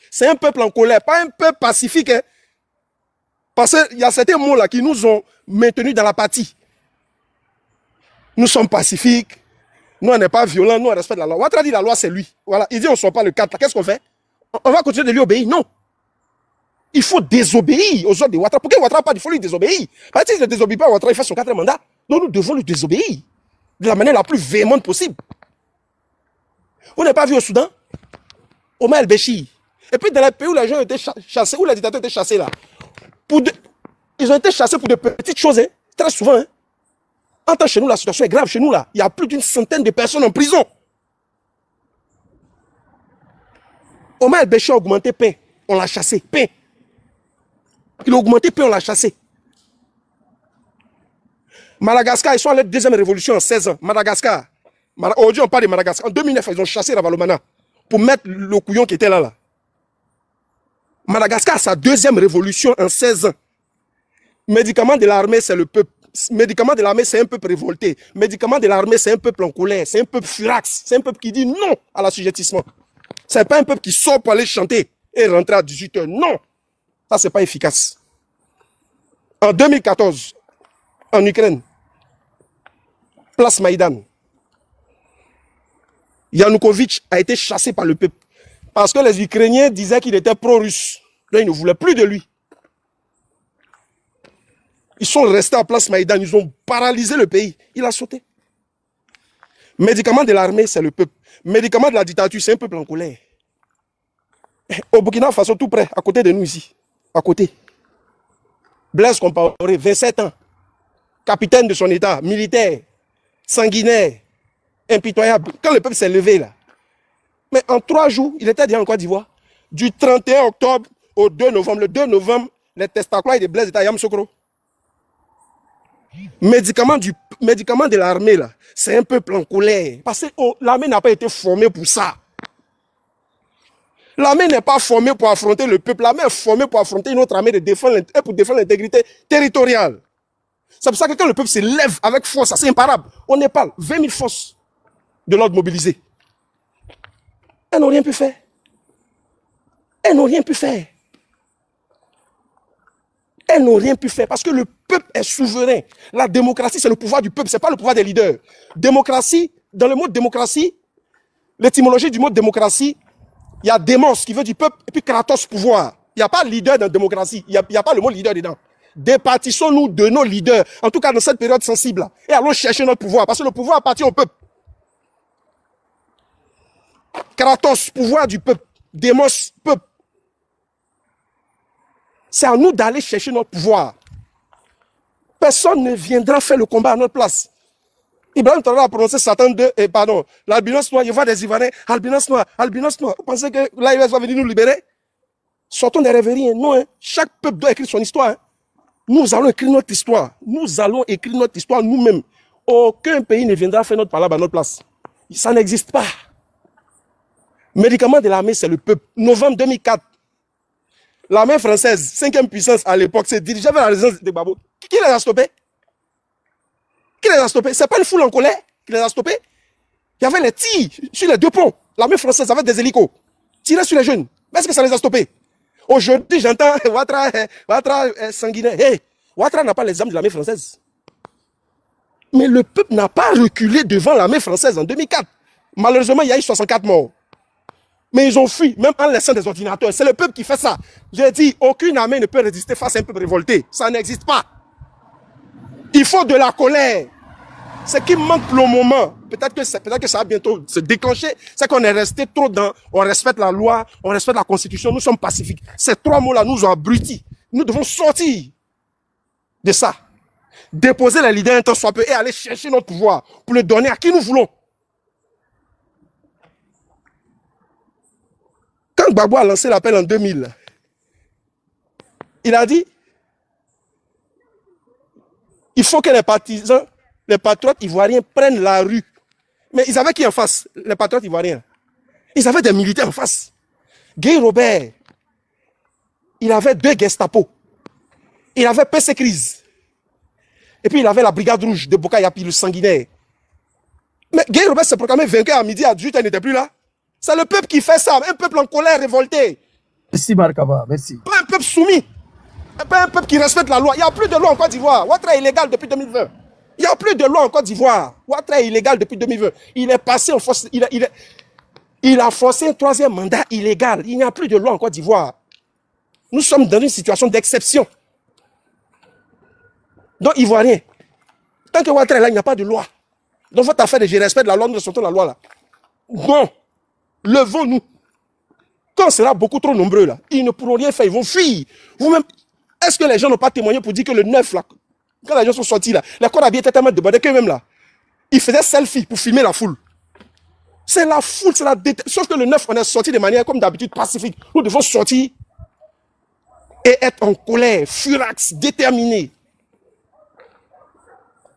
C'est un peuple en colère, pas un peuple pacifique. Hein. Parce qu'il y a certains mots là qui nous ont maintenus dans l'apathie. Nous sommes pacifiques, nous on n'est pas violents, nous on respecte la loi. Ouattara dit la loi c'est lui. Voilà. Il dit on ne sort pas le cadre. Qu'est-ce qu'on fait? On va continuer de lui obéir? Non. Il faut désobéir aux ordres de Ouattara. Pourquoi Ouattara pas? Il faut lui désobéir. Parce que s'il ne désobéit pas à Ouattara, il fait son 4e mandat. Donc nous devons lui désobéir de la manière la plus véhémente possible. Vous n'avez pas vu au Soudan? Omar el-Béchir. Et puis dans les pays où les gens étaient chassés, où les dictateurs étaient chassés là, ils ont été chassés pour de petites choses, hein, très souvent. Hein. En tant que chez nous, la situation est grave. Chez nous, là, il y a plus d'une centaine de personnes en prison. Omar el-Béchir a augmenté pain, on l'a chassé. Pain. Il a augmenté pain, on l'a chassé. Madagascar, ils sont allés à la 2e révolution en 16 ans. Madagascar. Aujourd'hui, on parle de Madagascar. En 2009, ils ont chassé Ravalomanana pour mettre le couillon qui était là. Madagascar, sa 2e révolution en 16 ans. Médicament de l'armée, c'est le peuple. Médicament de l'armée, c'est un peuple révolté. Médicament de l'armée, c'est un peuple en colère. C'est un peuple furax. C'est un peuple qui dit non à l'assujettissement. Ce n'est pas un peuple qui sort pour aller chanter et rentrer à 18 h. Non. Ça, ce n'est pas efficace. En 2014, en Ukraine, place Maïdan, Yanukovych a été chassé par le peuple. Parce que les Ukrainiens disaient qu'il était pro-russe. Donc, ils ne voulaient plus de lui. Ils sont restés à place Maïdan. Ils ont paralysé le pays. Il a sauté. Médicament de l'armée, c'est le peuple. Médicament de la dictature, c'est un peuple en colère. Au Burkina Faso, tout près, à côté de nous ici. À côté. Blaise Compaoré, 27 ans. Capitaine de son État, militaire, sanguinaire, impitoyable. Quand le peuple s'est levé là, mais en 3 jours, il était déjà en Côte d'Ivoire. Du 31 octobre au 2 novembre. Le 2 novembre, les testacroix de Blaise étaient à Yamoussoukro. Médicament de l'armée là, c'est un peuple en colère. Parce que l'armée n'a pas été formée pour ça. L'armée n'est pas formée pour affronter le peuple. L'armée est formée pour affronter une autre armée et pour défendre l'intégrité territoriale. C'est pour ça que quand le peuple se lève avec force, c'est imparable. On Népal, 20 000 forces de l'ordre mobilisées. Elles n'ont rien pu faire. Elles n'ont rien pu faire. Elles n'ont rien pu faire parce que le peuple est souverain. La démocratie, c'est le pouvoir du peuple, ce n'est pas le pouvoir des leaders. Démocratie, dans le mot démocratie, l'étymologie du mot démocratie, il y a démos qui veut du peuple et puis kratos, pouvoir. Il n'y a pas leader dans la démocratie, il n'y a pas le mot leader dedans. Départissons-nous de nos leaders, en tout cas dans cette période sensible, et allons chercher notre pouvoir, parce que le pouvoir appartient au peuple. Kratos, pouvoir du peuple. Démos, peuple. C'est à nous d'aller chercher notre pouvoir. Personne ne viendra faire le combat à notre place. Ibrahim Traoré a prononcé Satan 2, pardon, l'albinos noir, il voit des Ivoiriens, albinos noir, albinos noir. Vous pensez que l'AIS va venir nous libérer? Sortons des rêveries. Non, hein. Chaque peuple doit écrire son histoire. Hein. Nous allons écrire notre histoire. Nous allons écrire notre histoire nous-mêmes. Aucun pays ne viendra faire notre palabre à notre place. Ça n'existe pas. Médicament de l'armée, c'est le peuple. Novembre 2004, l'armée française, 5e puissance à l'époque, s'est dirigée vers la résidence de Gbagbo. Qui les a stoppés? Qui les a stoppés? Ce n'est pas une foule en colère qui les a stoppés. Il y avait les tirs sur les 2 ponts. L'armée française avait des hélicos. Tirait sur les jeunes. Mais est-ce que ça les a stoppés? Aujourd'hui, j'entends Ouattara sanguinaire. Hey, Ouattara n'a pas les armes de l'armée française. Mais le peuple n'a pas reculé devant l'armée française en 2004. Malheureusement, il y a eu 64 morts. Mais ils ont fui, même en laissant des ordinateurs. C'est le peuple qui fait ça. J'ai dit, aucune armée ne peut résister face à un peuple révolté. Ça n'existe pas. Il faut de la colère. Ce qui manque pour le moment, peut-être que ça va bientôt se déclencher, c'est qu'on est resté trop dans, on respecte la loi, on respecte la constitution, nous sommes pacifiques. Ces 3 mots-là nous ont abrutis. Nous devons sortir de ça. Déposer les leaders un temps soit peu et aller chercher notre pouvoir pour le donner à qui nous voulons. Quand Gbagbo a lancé l'appel en 2000, il a dit, il faut que les partisans, les patriotes ivoiriens prennent la rue. Mais ils avaient qui en face? Les patriotes ivoiriens. Ils avaient des militaires en face. Guy Robert, il avait 2 Gestapo. Il avait PC Crise. Et puis il avait la brigade rouge de Boka Yapi, le sanguinaire. Mais Guy Robert s'est proclamé vainqueur à midi, à 18h, il n'était plus là. C'est le peuple qui fait ça, un peuple en colère, révolté. Merci Markaba, merci. Pas un peuple soumis. Pas un peuple qui respecte la loi. Il n'y a plus de loi en Côte d'Ivoire. Ouattara est illégal depuis 2020. Il n'y a plus de loi en Côte d'Ivoire. Ouattara est illégal depuis 2020. Il est passé en force. Il a forcé un 3e mandat illégal. Il n'y a plus de loi en Côte d'Ivoire. Nous sommes dans une situation d'exception. Donc, Ivoiriens, tant que Ouattara est là, il n'y a pas de loi. Donc, votre affaire de je respecte la loi, nous respectons la loi là. Non. Levons-nous. Quand on sera beaucoup trop nombreux là, ils ne pourront rien faire, ils vont fuir. Vous-même, est-ce que les gens n'ont pas témoigné pour dire que le 9 là, quand les gens sont sortis là, les corps habillés étaient tellement débordés qu'eux-mêmes là, ils faisaient selfie pour filmer la foule. C'est la foule, c'est la détermination. Sauf que le 9, on est sorti de manière comme d'habitude pacifique. Nous devons sortir et être en colère, furax, déterminés.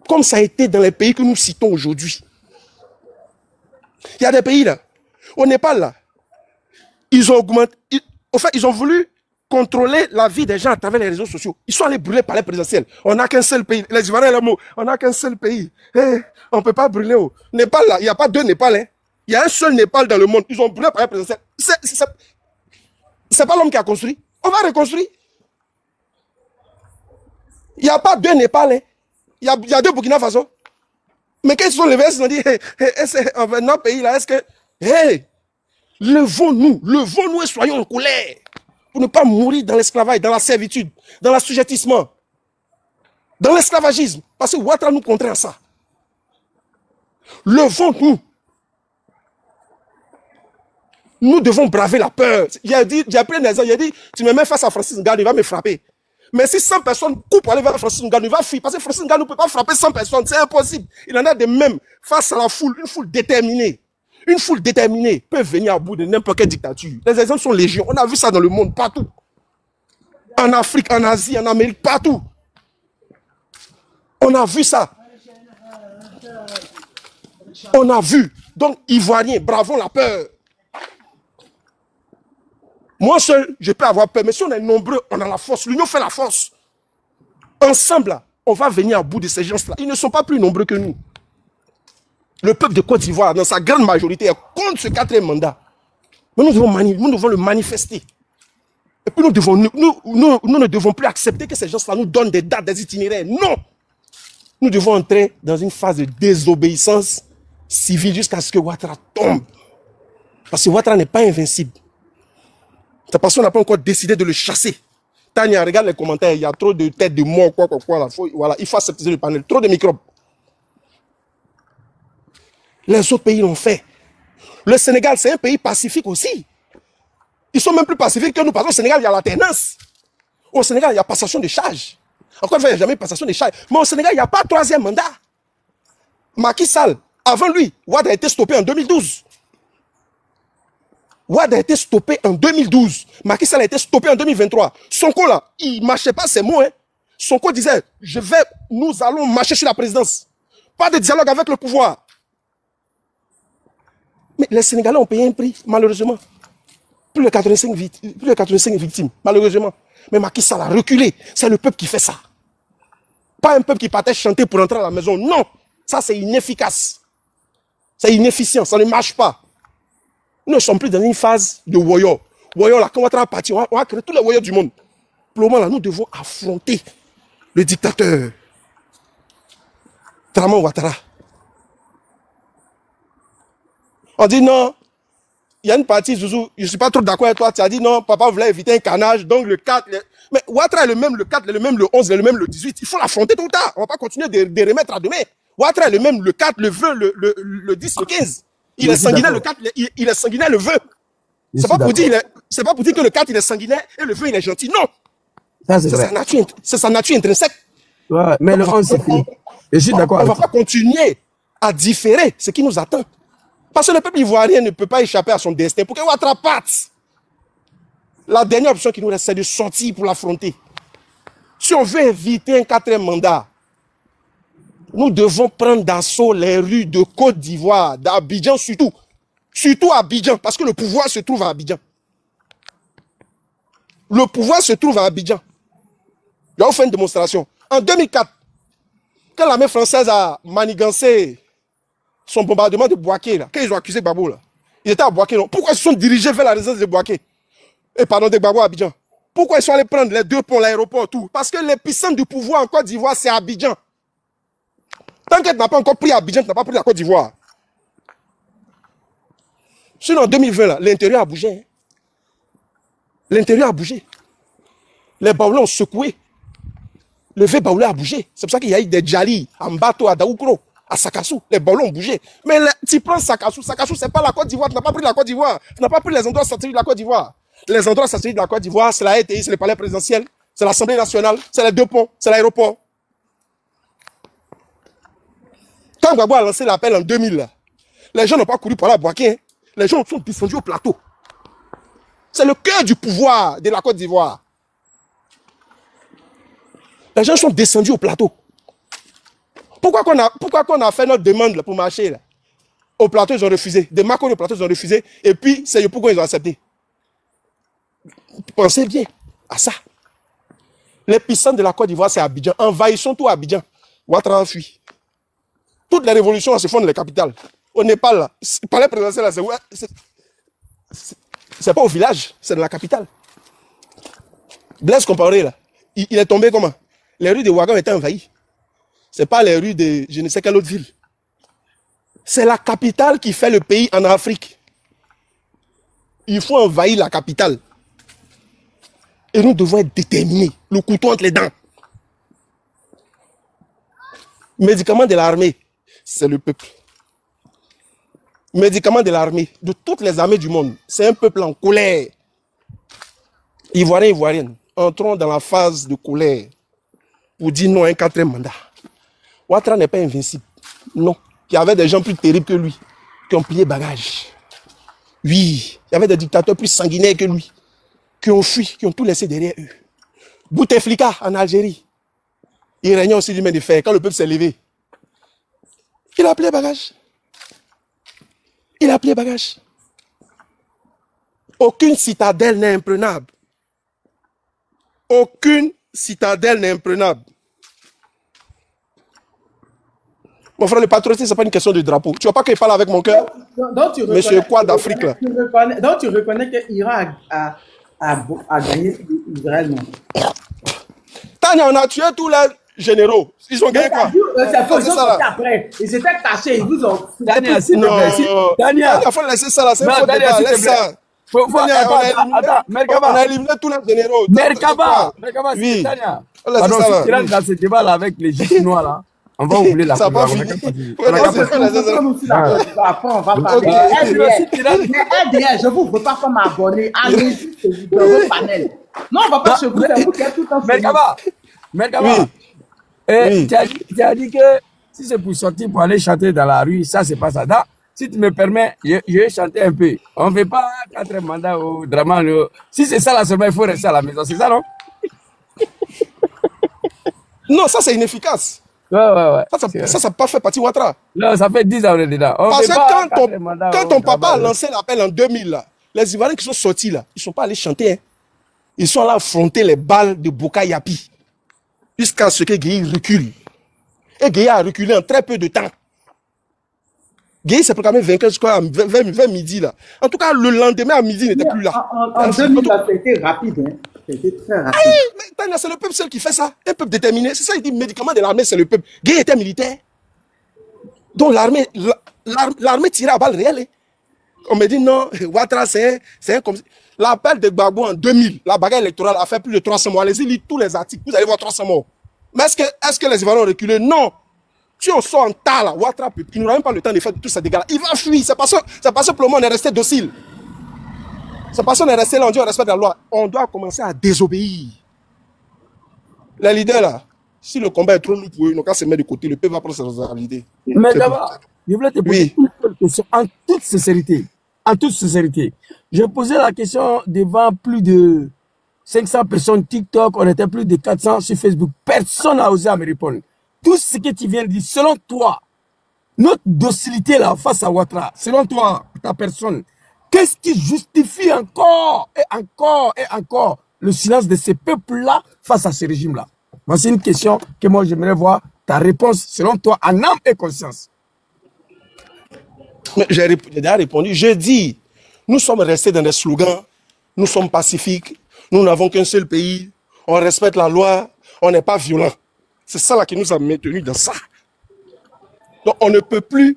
Comme ça a été dans les pays que nous citons aujourd'hui. Il y a des pays là, au Népal là, ils ont augmenté, ils ont voulu contrôler la vie des gens à travers les réseaux sociaux. Ils sont allés brûler par les présidentielles. On n'a qu'un seul pays. Les Ivoiriens, le mot, on n'a qu'un seul pays. Hey, on ne peut pas brûler. Oh. Népal là, il n'y a pas 2 Népal. Hein. Il y a un seul Népal dans le monde. Ils ont brûlé par les présidentielles. C'est pas l'homme qui a construit. On va reconstruire. Il n'y a pas 2 Népal. Hein. Il y a 2 Burkina Faso. Mais quand ils se sont levés, ils se sont dit, dans notre pays là, est-ce que, hey, levons-nous et soyons en colère pour ne pas mourir dans l'esclavage, dans la servitude, dans l'assujettissement, dans l'esclavagisme. Parce que Ouattara nous contraint à ça. Levons-nous. Nous devons braver la peur. J'ai pris un exemple, il a dit, tu me mets face à Francis Ngannou, il va me frapper. Mais si 100 personnes coupent pour aller vers Francis Ngannou, il va fuir. Parce que Francis Ngannou ne peut pas frapper 100 personnes, c'est impossible. Il en a de même face à la foule, une foule déterminée. Une foule déterminée peut venir à bout de n'importe quelle dictature. Les exemples sont légion. On a vu ça dans le monde, partout. En Afrique, en Asie, en Amérique, partout. On a vu ça. On a vu. Donc, Ivoiriens, bravons la peur. Moi seul, je peux avoir peur. Mais si on est nombreux, on a la force. L'union fait la force. Ensemble, là, on va venir à bout de ces gens-là. Ils ne sont pas plus nombreux que nous. Le peuple de Côte d'Ivoire, dans sa grande majorité, est contre ce 4e mandat. Mais nous devons le manifester. Et puis nous ne devons plus accepter que ces gens-là nous donnent des dates, des itinéraires. Non! Nous devons entrer dans une phase de désobéissance civile jusqu'à ce que Ouattara tombe. Parce que Ouattara n'est pas invincible. C'est parce qu'on n'a pas encore décidé de le chasser. Tania, regarde les commentaires, il y a trop de têtes de mort, quoi, là. Voilà, il faut aseptiser le panel. Trop de microbes. Les autres pays l'ont fait. Le Sénégal, c'est un pays pacifique aussi. Ils sont même plus pacifiques que nous, parce qu'au Sénégal, il y a l'alternance. Au Sénégal, il y a passation de charges. Encore une fois, il n'y a jamais passation de charges. Mais au Sénégal, il n'y a pas 3e mandat. Macky Sall, avant lui, Wade a été stoppé en 2012. Wade a été stoppé en 2012. Macky Sall a été stoppé en 2023. Sonko, là, il ne marchait pas ses mots. Hein. Sonko disait, nous allons marcher sur la présidence. Pas de dialogue avec le pouvoir. Mais les Sénégalais ont payé un prix, malheureusement. Plus de 85 victimes, malheureusement. Mais Macky Sall a reculé. C'est le peuple qui fait ça. Pas un peuple qui partait chanter pour entrer à la maison. Non, ça c'est inefficace. C'est inefficient, ça ne marche pas. Nous ne sommes plus dans une phase de woyo. Woyo, là, quand on va partir, on va créer tous les woyos du monde. Pour le moment, là, nous devons affronter le dictateur. Draman Ouattara. On dit non, il y a une partie, Zouzou, je ne suis pas trop d'accord avec toi, tu as dit non, papa voulait éviter un carnage, donc le 4, mais Ouattara est le même le 4, le même le 11, le même le 18, il faut l'affronter tout le temps, on ne va pas continuer de remettre à demain. Ouattara est le même le 4, le 20, le 10, le 15, il est sanguinaire le 4, il est sanguinaire le 20. C'est pas pour dire que le 4 il est sanguinaire et le 20 il est gentil, non. C'est sa nature intrinsèque. Ouais, mais le 11 c'est fini. Je suis d'accord. On ne va pas continuer à différer ce qui nous attend. Parce que le peuple ivoirien ne peut pas échapper à son destin. Pour que Ouattara parte, la dernière option qui nous reste, c'est de sortir pour l'affronter. Si on veut éviter un 4e mandat, Nous devons prendre d'assaut les rues de Côte d'Ivoire, d'Abidjan surtout. Surtout à Abidjan, parce que le pouvoir se trouve à Abidjan. Le pouvoir se trouve à Abidjan. Je vais vous faire une démonstration. En 2004, quand l'armée française a manigancé son bombardement de Bouaké, là, quand ils ont accusé Gbagbo, là, ils étaient à Bouaké, non? Pourquoi ils se sont dirigés vers la résidence de Bouaké? Et pardon, de Gbagbo à Abidjan. Pourquoi ils sont allés prendre les 2 ponts, l'aéroport, tout? Parce que l'épicentre du pouvoir en Côte d'Ivoire, c'est Abidjan. Tant qu'elle n'a pas encore pris Abidjan, tu n'as pas pris la Côte d'Ivoire. Sinon, en 2020, l'intérieur a bougé. Hein. L'intérieur a bougé. Les Baoulés ont secoué. Le vieux Baoulé a bougé. C'est pour ça qu'il y a eu des Djali, à Mbato, à Daoukro, à Sakassou. Les Baoulés ont bougé. Mais tu prends Sakassou. Sakassou, ce n'est pas la Côte d'Ivoire. Tu n'as pas pris la Côte d'Ivoire. Tu n'as pas pris les endroits stratégiques de la Côte d'Ivoire. Les endroits stratégiques de la Côte d'Ivoire, c'est la RTI, c'est le palais présidentiel, c'est l'Assemblée nationale, c'est les 2 ponts, c'est l'aéroport. Quand Gbagbo a lancé l'appel en 2000, les gens n'ont pas couru pour la Bouaké. Hein. Les gens sont descendus au plateau. C'est le cœur du pouvoir de la Côte d'Ivoire. Les gens sont descendus au plateau. Pourquoi qu'on a fait notre demande là, pour marcher là? Au plateau, ils ont refusé. Des Macron au plateau, ils ont refusé. Et puis, c'est pourquoi ils ont accepté. Pensez bien à ça. L'épicentre de la Côte d'Ivoire, c'est Abidjan. Envahissons tout Abidjan. Ouattara fuit. Toutes les révolutions se font dans les capitales. Au Népal, là, le palais présidentiel, c'est pas au village, c'est dans la capitale. Blaise Compaoré, là, il est tombé comment? Les rues de Ouagam étaient envahies. Ce n'est pas les rues de je ne sais quelle autre ville. C'est la capitale qui fait le pays en Afrique. Il faut envahir la capitale. Et nous devons être déterminés, le couteau entre les dents. Médicament de l'armée, c'est le peuple. Médicament de l'armée, de toutes les armées du monde, c'est un peuple en colère. Ivoiriens, Ivoiriennes, entrons dans la phase de colère pour dire non à un 4e mandat. Ouattara n'est pas invincible. Non. Il y avait des gens plus terribles que lui qui ont plié bagage. Oui, il y avait des dictateurs plus sanguinaires que lui qui ont fui, qui ont tout laissé derrière eux. Bouteflika en Algérie, il régnait aussi du main de fer. Quand le peuple s'est levé, il a plié bagage. Il a plié bagage. Aucune citadelle n'est imprenable. Aucune citadelle n'est imprenable. Mon frère, le patriotisme, ce n'est pas une question de drapeau. Tu ne vois pas qu'il parle avec mon cœur? Monsieur quoi d'Afrique là? Donc tu reconnais que l'Iran a gagné Israël, non? Tania, on a tué tous les généraux. Ils ont gagné quoi? C'est ça après. Ils étaient cachés. Ils vous ont... Tania, s'il te plaît. Tania, il faut laisser ça là. C'est un faux débat. Laisse ça. Merkaba. On a éliminé tous les généraux. Merkaba, oui. Tania. Alors, si tu rentres dans ce débat là avec les Chinois là, on va oublier la ça pas fini. On va parler. Je vous veux pas comme abonné. Allez-y dans votre panel. Non, on va pas se vous. C'est vous qui êtes tout en Merkaba. Tu as dit que si c'est pour sortir pour aller chanter dans la rue, ça c'est pas ça. Si tu me permets, je vais chanter un peu. On ne fait pas 4 mandats au drama. Si c'est ça là seulement, il faut rester à la maison. C'est ça, non? Non, ça c'est inefficace. Ouais. Ça n'a pas fait partie Ouattara. Non, ça fait 10 ans on est dedans. Parce que quand ton papa a lancé l'appel en 2000, là, les Ivoiriens qui sont sortis là, ils ne sont pas allés chanter. Hein. Ils sont allés affronter les balles de Boka Yapi. Jusqu'à ce que Gueye recule. Et Gueye a reculé en très peu de temps. Gueye s'est proclamé vainqueur jusqu'à vers midi là. En tout cas, le lendemain à midi, il n'était plus là. En 2000, c'était rapide. Hein. C'était très rapide. Mais c'est le peuple seul qui fait ça. Un peuple déterminé. C'est ça, il dit médicament de l'armée, c'est le peuple. Gueye était militaire. Donc l'armée tirait à balles réelles. Hein. On me dit non, Ouattara, c'est un comme... L'appel de Gbagbo en 2000, la bagarre électorale a fait plus de 300 morts. Allez-y, lisez tous les articles, vous allez voir 300 morts. Mais est-ce que les Ivoiriens ont reculé? Non. Si on sort en tas là, Ouattara, il n'aura même pas le temps de faire tous ces dégâts-là. Il va fuir. C'est parce que pour le moment, on est resté docile. C'est parce qu'on est resté là, on dit on respecte la loi. On doit commencer à désobéir. Les leaders là, si le combat est trop lourd pour eux, ils n'ont qu'à se mettre de côté. Le peuple va prendre ses responsabilités. Mais d'abord, je voulais te poser une question en toute sincérité. En toute sincérité. J'ai posé la question devant plus de 500 personnes TikTok. On était plus de 400 sur Facebook. Personne n'a osé à me répondre. tout ce que tu viens de dire, selon toi, notre docilité là face à Ouattara, selon toi, ta personne, qu'est-ce qui justifie encore et encore et encore le silence de ces peuples-là face à ce régime-là? C'est une question que moi j'aimerais voir ta réponse selon toi en âme et conscience. J'ai déjà répondu. Je dis, nous sommes restés dans des slogans, nous sommes pacifiques, nous n'avons qu'un seul pays, on respecte la loi, on n'est pas violent. C'est ça là qui nous a maintenus dans ça. Donc on ne peut plus,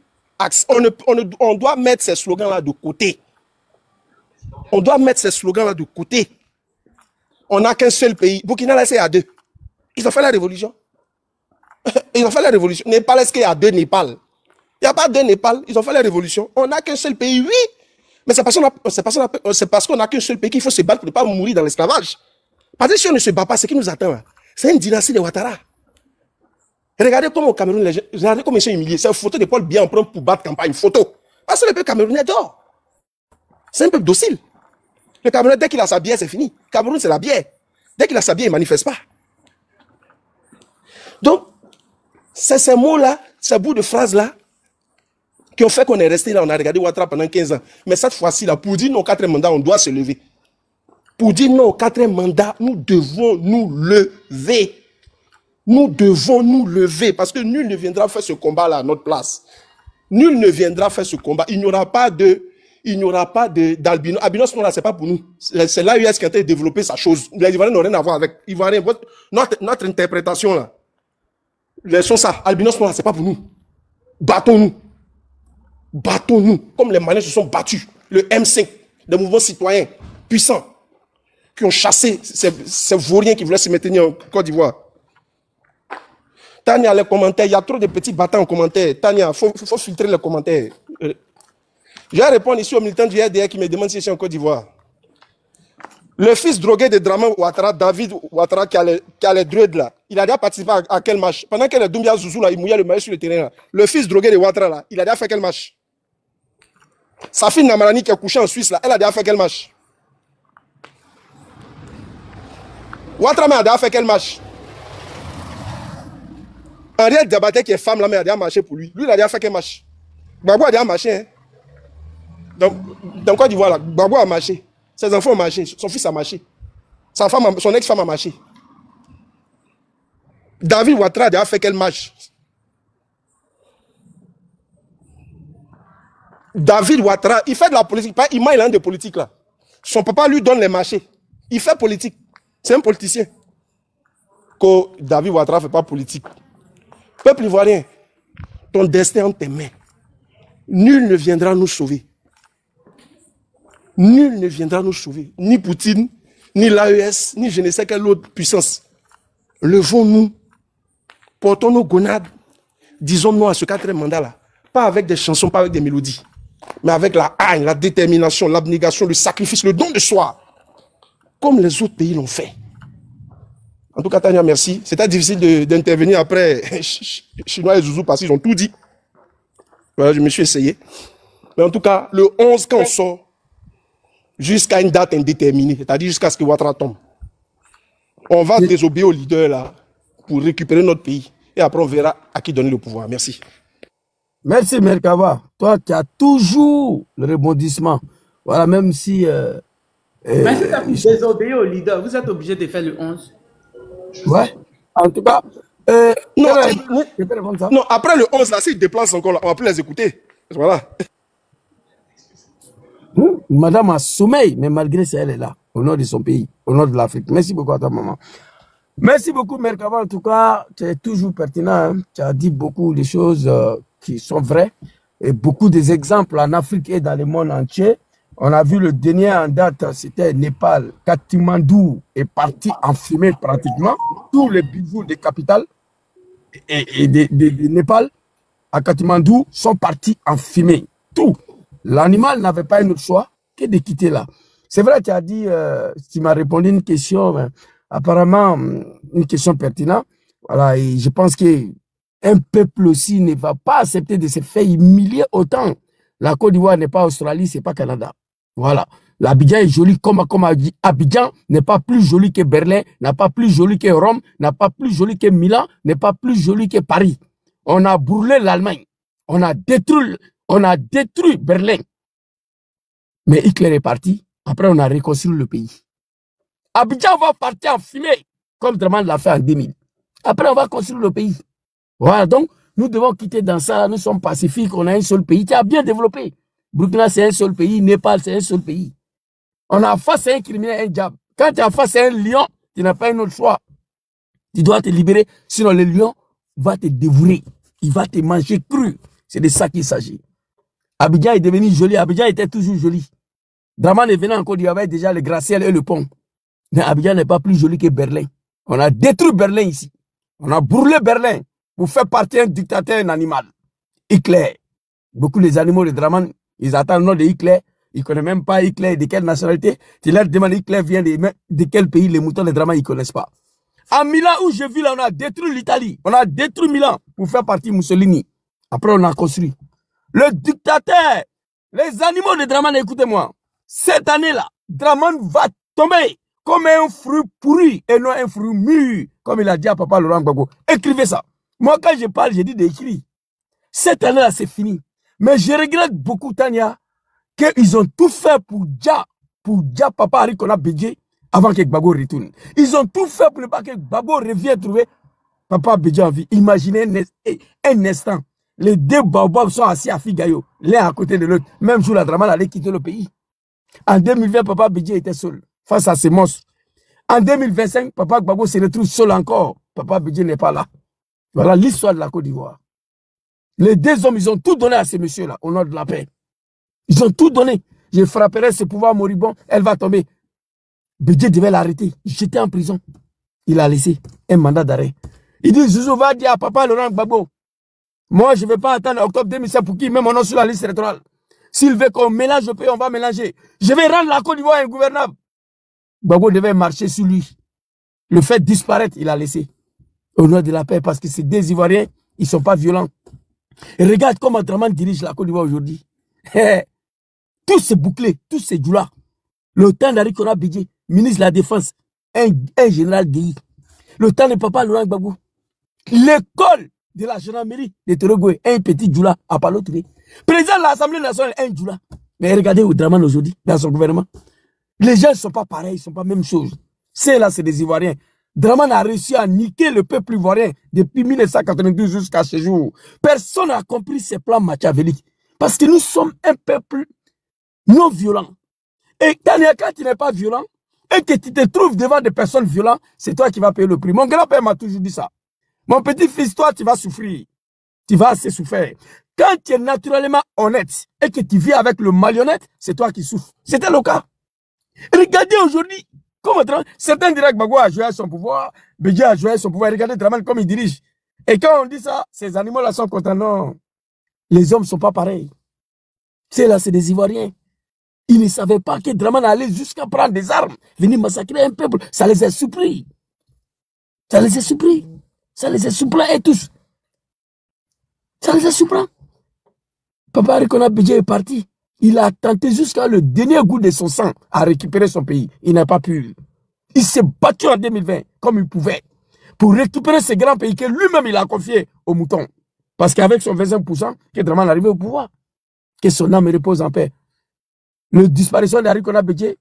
on doit mettre ces slogans-là de côté. On doit mettre ces slogans-là de côté. On n'a qu'un seul pays. Burkina Faso, il y a deux. Ils ont fait la révolution. Ils ont fait la révolution. Népal, est-ce qu'il y a deux Népal? Il n'y a pas deux Népal. Ils ont fait la révolution. On n'a qu'un seul pays, oui. Mais c'est parce qu'on n'a qu'un seul pays qu'il faut se battre pour ne pas mourir dans l'esclavage. Parce que si on ne se bat pas, ce qui nous attend, c'est une dynastie de Ouattara. Regardez comment au Cameroun, regardez comment ils sont humiliés. C'est une photo de Paul Biya en prend pour battre campagne. Une photo. Parce que le peuple camerounais dort. C'est un peuple docile. Le Camerounais, dès qu'il a sa bière, c'est fini. Cameroun, c'est la bière. Dès qu'il a sa bière, il ne manifeste pas. Donc, c'est ces mots-là, ces bouts de phrases-là, qui ont fait qu'on est resté là, on a regardé Ouattara pendant 15 ans. Mais cette fois-ci, là, pour dire non au 4e mandat, on doit se lever. Pour dire non au 4e mandat, nous devons nous lever. Nous devons nous lever, parce que nul ne viendra faire ce combat-là à notre place. Nul ne viendra faire ce combat. Il n'y aura pas d'albinos. Albinos, non, là, c'est pas pour nous. C'est l'AUS qui a été développé sa chose. Les Ivoiriens n'ont rien à voir avec. Ivoiriens, notre interprétation, là. Laissons ça. Albinos, non, là, c'est pas pour nous. Battons-nous. Battons-nous. Comme les Maliens se sont battus. Le M5, des mouvements citoyens puissants, qui ont chassé ces vauriens qui voulaient se maintenir en Côte d'Ivoire. Tania, les commentaires, il y a trop de petits battants en commentaire. Tania, il faut filtrer les commentaires. Je vais répondre ici aux militants du RDR qui me demandent si je suis en Côte d'Ivoire. Le fils drogué de Draman Ouattara, David Ouattara, qui a les dreads là, il a déjà participé à quel match? Pendant que les Doumbia Zouzou là, il mouillait le maillot sur le terrain là. Le fils drogué de Ouattara là, il a déjà fait quel match? Sa fille Namarani qui est couchée en Suisse là, elle a déjà fait quel match? Ouattara a déjà fait quel match? Henriette Diabaté qui est femme là, mais a déjà marché pour lui. Lui, il a déjà fait quel match? Gbagbo a déjà marché, hein? Dans Côte d'Ivoire là, Gbagbo a marché. Ses enfants ont marché, son fils a marché. Son ex-femme a marché. David Ouattara a déjà fait quel match? David Ouattara, il fait de la politique, pas il a un de politique là. Son papa lui donne les marchés. Il fait politique. C'est un politicien. Que David Ouattara ne fait pas politique. Peuple ivoirien, ton destin est en tes mains. Nul ne viendra nous sauver. Nul ne viendra nous sauver. Ni Poutine, ni l'AES, ni je ne sais quelle autre puissance. Levons-nous, portons nos gonades, disons-nous à ce 4e mandat-là. Pas avec des chansons, pas avec des mélodies, mais avec la haine, la détermination, l'abnégation, le sacrifice, le don de soi. Comme les autres pays l'ont fait. En tout cas, Tania, merci. C'était difficile d'intervenir après Chinois et Zouzou parce qu'ils ont tout dit. Voilà, je me suis essayé. Mais en tout cas, le 11, quand on sort, jusqu'à une date indéterminée, c'est-à-dire jusqu'à ce que Ouattara tombe, on va désobéir aux leaders là pour récupérer notre pays. Et après, on verra à qui donner le pouvoir. Merci. Merci, Merkava. Toi, tu as toujours le rebondissement. Voilà, même si... Mais si vous désobéissez aux leaders, vous êtes obligé de faire le 11. Ouais. En tout cas... non, après le 11, là, s'ils déplacent encore, là, on va plus les écouter. Voilà. Madame a sommeil, mais malgré ça, elle est là, au nord de son pays, au nord de l'Afrique. Merci beaucoup à ta maman. Merci beaucoup, Merkava. En tout cas, tu es toujours pertinent. Hein. Tu as dit beaucoup de choses qui sont vraies. Et beaucoup d'exemples en Afrique et dans le monde entier. On a vu le dernier en date, c'était Népal. Katmandou est parti en fumée pratiquement. Tous les bijoux des capitales et de Népal à Katmandou sont partis en fumée. Tout. L'animal n'avait pas un autre choix que de quitter là. C'est vrai, tu as dit, tu m'as répondu une question, mais apparemment, une question pertinente. Voilà, et je pense qu'un peuple aussi ne va pas accepter de se faire humilier autant. La Côte d'Ivoire n'est pas Australie, c'est pas Canada. Voilà. L'Abidjan est joli comme a dit. Abidjan n'est pas plus joli que Berlin, n'est pas plus joli que Rome, n'est pas plus joli que Milan, n'est pas plus joli que Paris. On a brûlé l'Allemagne. On a détruit Berlin. Mais Hitler est parti. Après, on a reconstruit le pays. Abidjan va partir en fumée, comme Draman l'a fait en 2000. Après, on va construire le pays. Voilà, donc, nous devons quitter dans ça. Nous sommes pacifiques, on a un seul pays qui a bien développé. Burkina, c'est un seul pays. Népal, c'est un seul pays. On a face à un criminel, un diable. Quand tu as face à un lion, tu n'as pas un autre choix. Tu dois te libérer, sinon le lion va te dévorer. Il va te manger cru. C'est de ça qu'il s'agit. Abidjan est devenu joli. Abidjan était toujours joli. Draman est venu en Côte d'Ivoire avec déjà le gratte-ciel et le pont. Mais Abidjan n'est pas plus joli que Berlin. On a détruit Berlin ici. On a brûlé Berlin pour faire partir un dictateur, un animal. Hitler. Beaucoup les animaux de Draman, ils attendent le nom de Hitler. Ils ne connaissent même pas Hitler, de quelle nationalité. Tu leur demandes Hitler vient de quel pays, les moutons de Draman, ils ne connaissent pas. À Milan, où je vis là, on a détruit l'Italie. On a détruit Milan pour faire partie Mussolini. Après, on a construit. Le dictateur, les animaux de Draman, écoutez-moi. Cette année-là, Draman va tomber comme un fruit pourri et non un fruit mûr, comme il a dit à papa Laurent Gbagbo. Écrivez ça. Moi, quand je parle, j'ai dit d'écrire. Cette année-là, c'est fini. Mais je regrette beaucoup, Tania, qu'ils ont tout fait pour Dja Papa Arikona Bédié avant que Gbagbo retourne. Ils ont tout fait pour ne pas que Gbagbo revienne trouver Papa Bédié en vie. Imaginez un instant. Les deux baobabs sont assis à Figayo, l'un à côté de l'autre. Même jour, la Draman allait quitter le pays. En 2020, Papa Bédié était seul face à ces monstres. En 2025, Papa Gbagbo se retrouve seul encore. Papa Bédié n'est pas là. Voilà l'histoire de la Côte d'Ivoire. Les deux hommes, ils ont tout donné à ces messieurs-là, au nom de la paix. Ils ont tout donné. Je frapperai ce pouvoir moribond, elle va tomber. Bédié devait l'arrêter. J'étais en prison. Il a laissé un mandat d'arrêt. Il dit, Zouzou va dire à Papa Laurent Gbagbo, moi, je ne vais pas attendre octobre 2007 pour qu'il mette mon nom sur la liste électorale. S'il veut qu'on mélange le pays, on va mélanger. Je vais rendre la Côte d'Ivoire ingouvernable. Gbagbo devait marcher sur lui. Le fait disparaître, il a laissé. Au nom de la paix, parce que ces deux Ivoiriens, ils ne sont pas violents. Et regarde comment Draman dirige la Côte d'Ivoire aujourd'hui. Tous ces bouclés, tous ces djoulas. Le temps d'Arikona Bédié, ministre de la Défense, un général Guéhi. Le temps de Papa Laurent Gbagbo. L'école de la gendarmerie de Torogoué, un petit djoula à Palotré. Président de l'Assemblée nationale, un djoula. Mais regardez où Draman aujourd'hui, dans son gouvernement. Les gens ne sont pas pareils, ils ne sont pas la même chose. C'est là, c'est des Ivoiriens. Draman a réussi à niquer le peuple ivoirien depuis 1992 jusqu'à ce jour. Personne n'a compris ses plans machiavéliques. Parce que nous sommes un peuple non violent. Et quand tu n'es pas violent, et que tu te trouves devant des personnes violentes, c'est toi qui vas payer le prix. Mon grand-père m'a toujours dit ça. Mon petit-fils, toi, tu vas souffrir. Tu vas assez souffrir. Quand tu es naturellement honnête et que tu vis avec le marionnette, c'est toi qui souffres. C'était le cas. Regardez aujourd'hui, comment certains diraient que Gbagbo a joué à son pouvoir, Bédié a joué à son pouvoir. Regardez Draman comme il dirige. Et quand on dit ça, ces animaux-là sont contents. Non, les hommes ne sont pas pareils. C'est là, c'est des Ivoiriens. Ils ne savaient pas que Draman allait jusqu'à prendre des armes, venir massacrer un peuple. Ça les a surpris. Ça les a surpris. Ça les a surpris et tous. Ça les a surpris. Papa Arikona Bédié est parti. Il a tenté jusqu'à le dernier goût de son sang à récupérer son pays. Il n'a pas pu. Il s'est battu en 2020 comme il pouvait pour récupérer ce grand pays que lui-même il a confié aux moutons. Parce qu'avec son 25%, que Draman est arrivé au pouvoir. Que son âme repose en paix. La disparition d'Arikona Bédié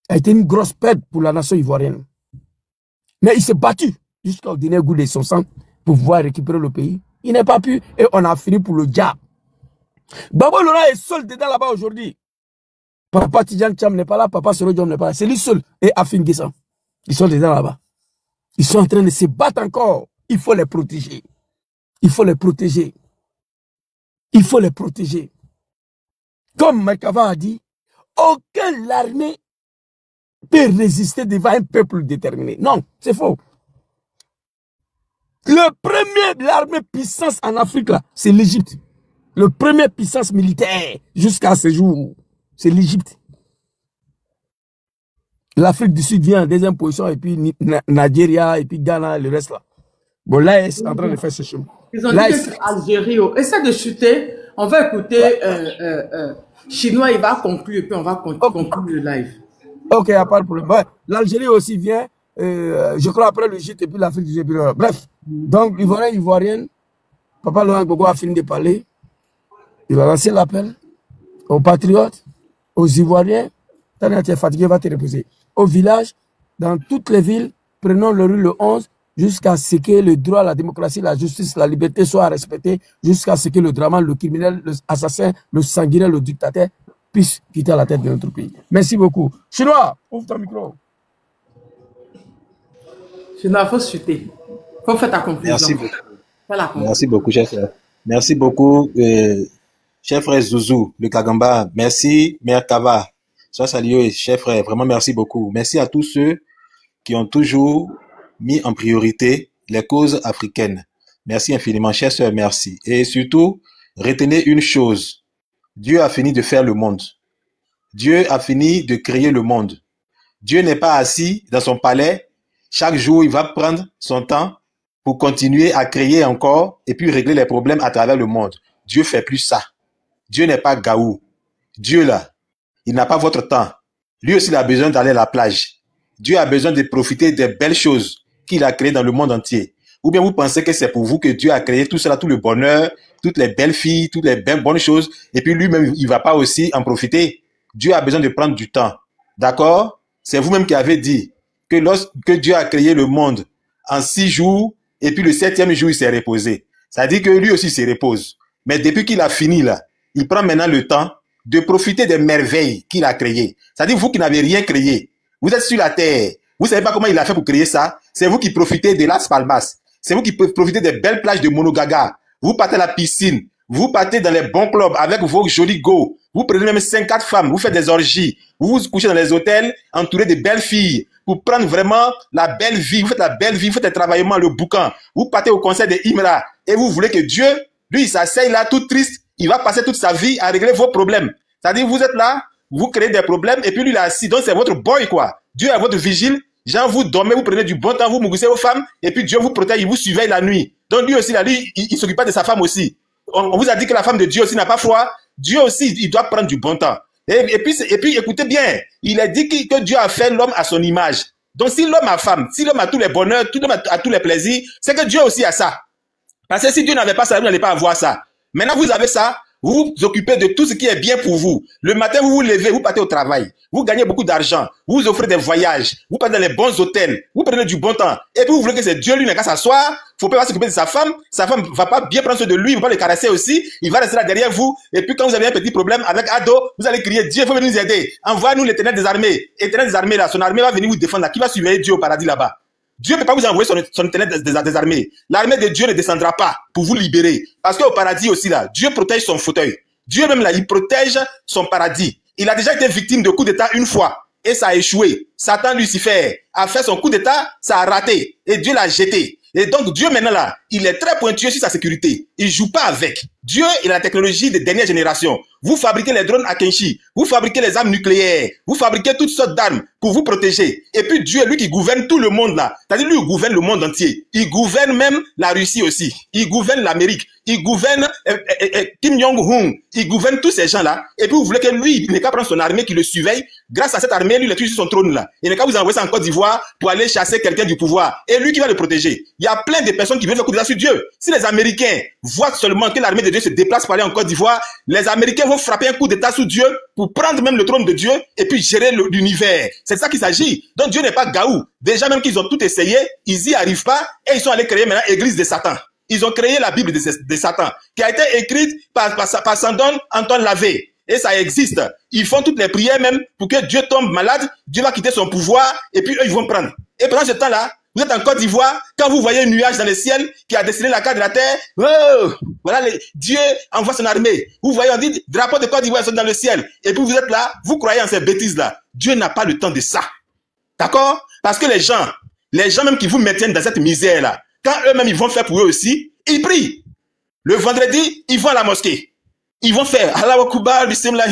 a été une grosse perte pour la nation ivoirienne. Mais il s'est battu jusqu'au dernier goût de son sang pour pouvoir récupérer le pays. Il n'a pas pu et on a fini pour le diable. Gbagbo Laurent est seul dedans là-bas aujourd'hui. Papa Tidjane Thiam n'est pas là, Papa Soro Diom n'est pas là. C'est lui seul et Afin Guessan. Ils sont dedans là-bas. Ils sont en train de se battre encore. Il faut les protéger. Il faut les protéger. Il faut les protéger. Comme Merkava a dit, aucune armée peut résister devant un peuple déterminé. Non, c'est faux. L'armée puissance en Afrique, c'est l'Égypte. Le premier puissance militaire jusqu'à ce jour, c'est l'Égypte. L'Afrique du Sud vient en deuxième position, et puis Nigeria, et puis Ghana, le reste là. Bon, là, ils sont en train de faire ce chemin. Ils ont dit que c'est Algérie. Essaie de chuter. On va écouter Chinois, il va conclure et puis on va conclure le live. Ok, il n'y a pas de problème. Ouais, l'Algérie aussi vient, je crois, après le Gite et puis l'Afrique du Sud. Bref, donc, Ivoirienne, Papa Laurent Gbagbo a fini de parler. Il va lancer l'appel aux patriotes, aux Ivoiriens. Tu es fatigué, va te reposer. Au village, dans toutes les villes, prenons le rue le 11 jusqu'à ce que le droit, la démocratie, la justice, la liberté soient respectés, jusqu'à ce que le drama, le criminel, l'assassin, le sanguinaire, le dictateur puisse quitter la tête de notre pays. Merci beaucoup. Chinois, ouvre ton micro. Chinois, il faut chuter. Il faut faire ta conclusion. Merci beaucoup. Merci beaucoup, cher frère. Merci beaucoup, cher frère Zouzou, le Kagamba. Merci, Mère Kava. Sois salué, cher frère. Vraiment, merci beaucoup. Merci à tous ceux qui ont toujours mis en priorité les causes africaines. Merci infiniment, chère sœur, merci. Et surtout, retenez une chose. Dieu a fini de faire le monde. Dieu a fini de créer le monde. Dieu n'est pas assis dans son palais. Chaque jour, il va prendre son temps pour continuer à créer encore et puis régler les problèmes à travers le monde. Dieu fait plus ça. Dieu n'est pas gaou. Dieu là, il n'a pas votre temps. Lui aussi, il a besoin d'aller à la plage. Dieu a besoin de profiter des belles choses qu'il a créées dans le monde entier. Ou bien vous pensez que c'est pour vous que Dieu a créé tout cela, tout le bonheur, toutes les belles filles, toutes les bonnes choses, et puis lui-même, il ne va pas aussi en profiter. Dieu a besoin de prendre du temps. D'accord? C'est vous-même qui avez dit que lorsque Dieu a créé le monde en 6 jours, et puis le 7e jour, il s'est reposé. Ça dit que lui aussi se repose. Mais depuis qu'il a fini là, il prend maintenant le temps de profiter des merveilles qu'il a créées. Ça dit vous qui n'avez rien créé, vous êtes sur la terre, vous ne savez pas comment il a fait pour créer ça, c'est vous qui profitez de Las Palmas. C'est vous qui profitez des belles plages de Monogaga. Vous partez à la piscine. Vous partez dans les bons clubs avec vos jolis go. Vous prenez même 5-4 femmes. Vous faites des orgies. Vous vous couchez dans les hôtels entourés de belles filles pour prendre vraiment la belle vie. Vous faites la belle vie. Vous faites le travaillement, le boucan. Vous partez au concert de Imra. Et vous voulez que Dieu, lui, il s'asseye là tout triste. Il va passer toute sa vie à régler vos problèmes. C'est-à-dire, vous êtes là, vous créez des problèmes et puis lui, il est assis. Donc, c'est votre boy, quoi. Dieu est votre vigile. Genre, vous dormez, vous prenez du bon temps, vous mouguissez vos femmes, et puis Dieu vous protège, il vous surveille la nuit. Donc lui aussi, là, lui, il s'occupe pas de sa femme aussi. On vous a dit que la femme de Dieu aussi n'a pas froid. Dieu aussi, il doit prendre du bon temps. Et puis, écoutez bien, il a dit que Dieu a fait l'homme à son image. Donc si l'homme a femme, si l'homme a tous les bonheurs, si l'homme a tous les plaisirs, c'est que Dieu aussi a ça. Parce que si Dieu n'avait pas ça, vous n'allez pas avoir ça. Maintenant, vous avez ça. Vous vous occupez de tout ce qui est bien pour vous. Le matin, vous vous levez, vous partez au travail. Vous gagnez beaucoup d'argent. Vous offrez des voyages. Vous partez dans les bons hôtels. Vous prenez du bon temps. Et puis vous voulez que c'est Dieu, lui, n'a qu'à s'asseoir. Faut pas s'occuper de sa femme. Sa femme va pas bien prendre soin de lui. Il va pas le caresser aussi. Il va rester là derrière vous. Et puis quand vous avez un petit problème avec Ado, vous allez crier, Dieu, faut venir nous aider. Envoie-nous l'Éternel des armées. L'Éternel des armées, là, son armée va venir vous défendre là. Qui va surveiller Dieu au paradis là-bas? Dieu ne peut pas vous envoyer son Éternel des armées. L'armée de Dieu ne descendra pas pour vous libérer. Parce qu'au paradis aussi, là, Dieu protège son fauteuil. Dieu même là, il protège son paradis. Il a déjà été victime de coup d'État une fois et ça a échoué. Satan Lucifer a fait son coup d'État, ça a raté et Dieu l'a jeté. Et donc Dieu maintenant là, il est très pointueux sur sa sécurité. Il joue pas avec. Dieu est la technologie de dernière génération. Vous fabriquez les drones à Kenshi, vous fabriquez les armes nucléaires, vous fabriquez toutes sortes d'armes pour vous protéger. Et puis Dieu est lui qui gouverne tout le monde là. C'est-à-dire lui, il gouverne le monde entier. Il gouverne même la Russie aussi. Il gouverne l'Amérique. Il gouverne Kim Jong-un. Il gouverne tous ces gens-là. Et puis vous voulez que lui, il n'est qu'à prendre son armée qui le surveille. Grâce à cette armée, lui, il est toujours sur son trône là. Il n'est qu'à vous envoyer ça en Côte d'Ivoire pour aller chasser quelqu'un du pouvoir. Et lui qui va le protéger. Il y a plein de personnes qui veulent faire coup d'État sur Dieu. Si les Américains voient seulement que l'armée de Dieu se déplace pour aller en Côte d'Ivoire, les Américains vont frapper un coup d'État sur Dieu pour prendre même le trône de Dieu et puis gérer l'univers. C'est ça qu'il s'agit. Donc Dieu n'est pas gaou. Déjà même qu'ils ont tout essayé, ils n'y arrivent pas et ils sont allés créer maintenant l'église de Satan. Ils ont créé la Bible de Satan qui a été écrite par Sandon Antoine Lavé. Et ça existe. Ils font toutes les prières même pour que Dieu tombe malade, Dieu va quitter son pouvoir et puis eux ils vont prendre. Et pendant ce temps-là, vous êtes en Côte d'Ivoire, quand vous voyez un nuage dans le ciel qui a dessiné la carte de la terre, oh, voilà, Dieu envoie son armée. Vous voyez, on dit, drapeau de Côte d'Ivoire sont dans le ciel. Et puis vous êtes là, vous croyez en ces bêtises-là. Dieu n'a pas le temps de ça. D'accord? Parce que les gens même qui vous maintiennent dans cette misère-là, quand eux-mêmes ils vont faire pour eux aussi, ils prient. Le vendredi, ils vont à la mosquée. Ils vont faire Allahu Akbar, Bismillah,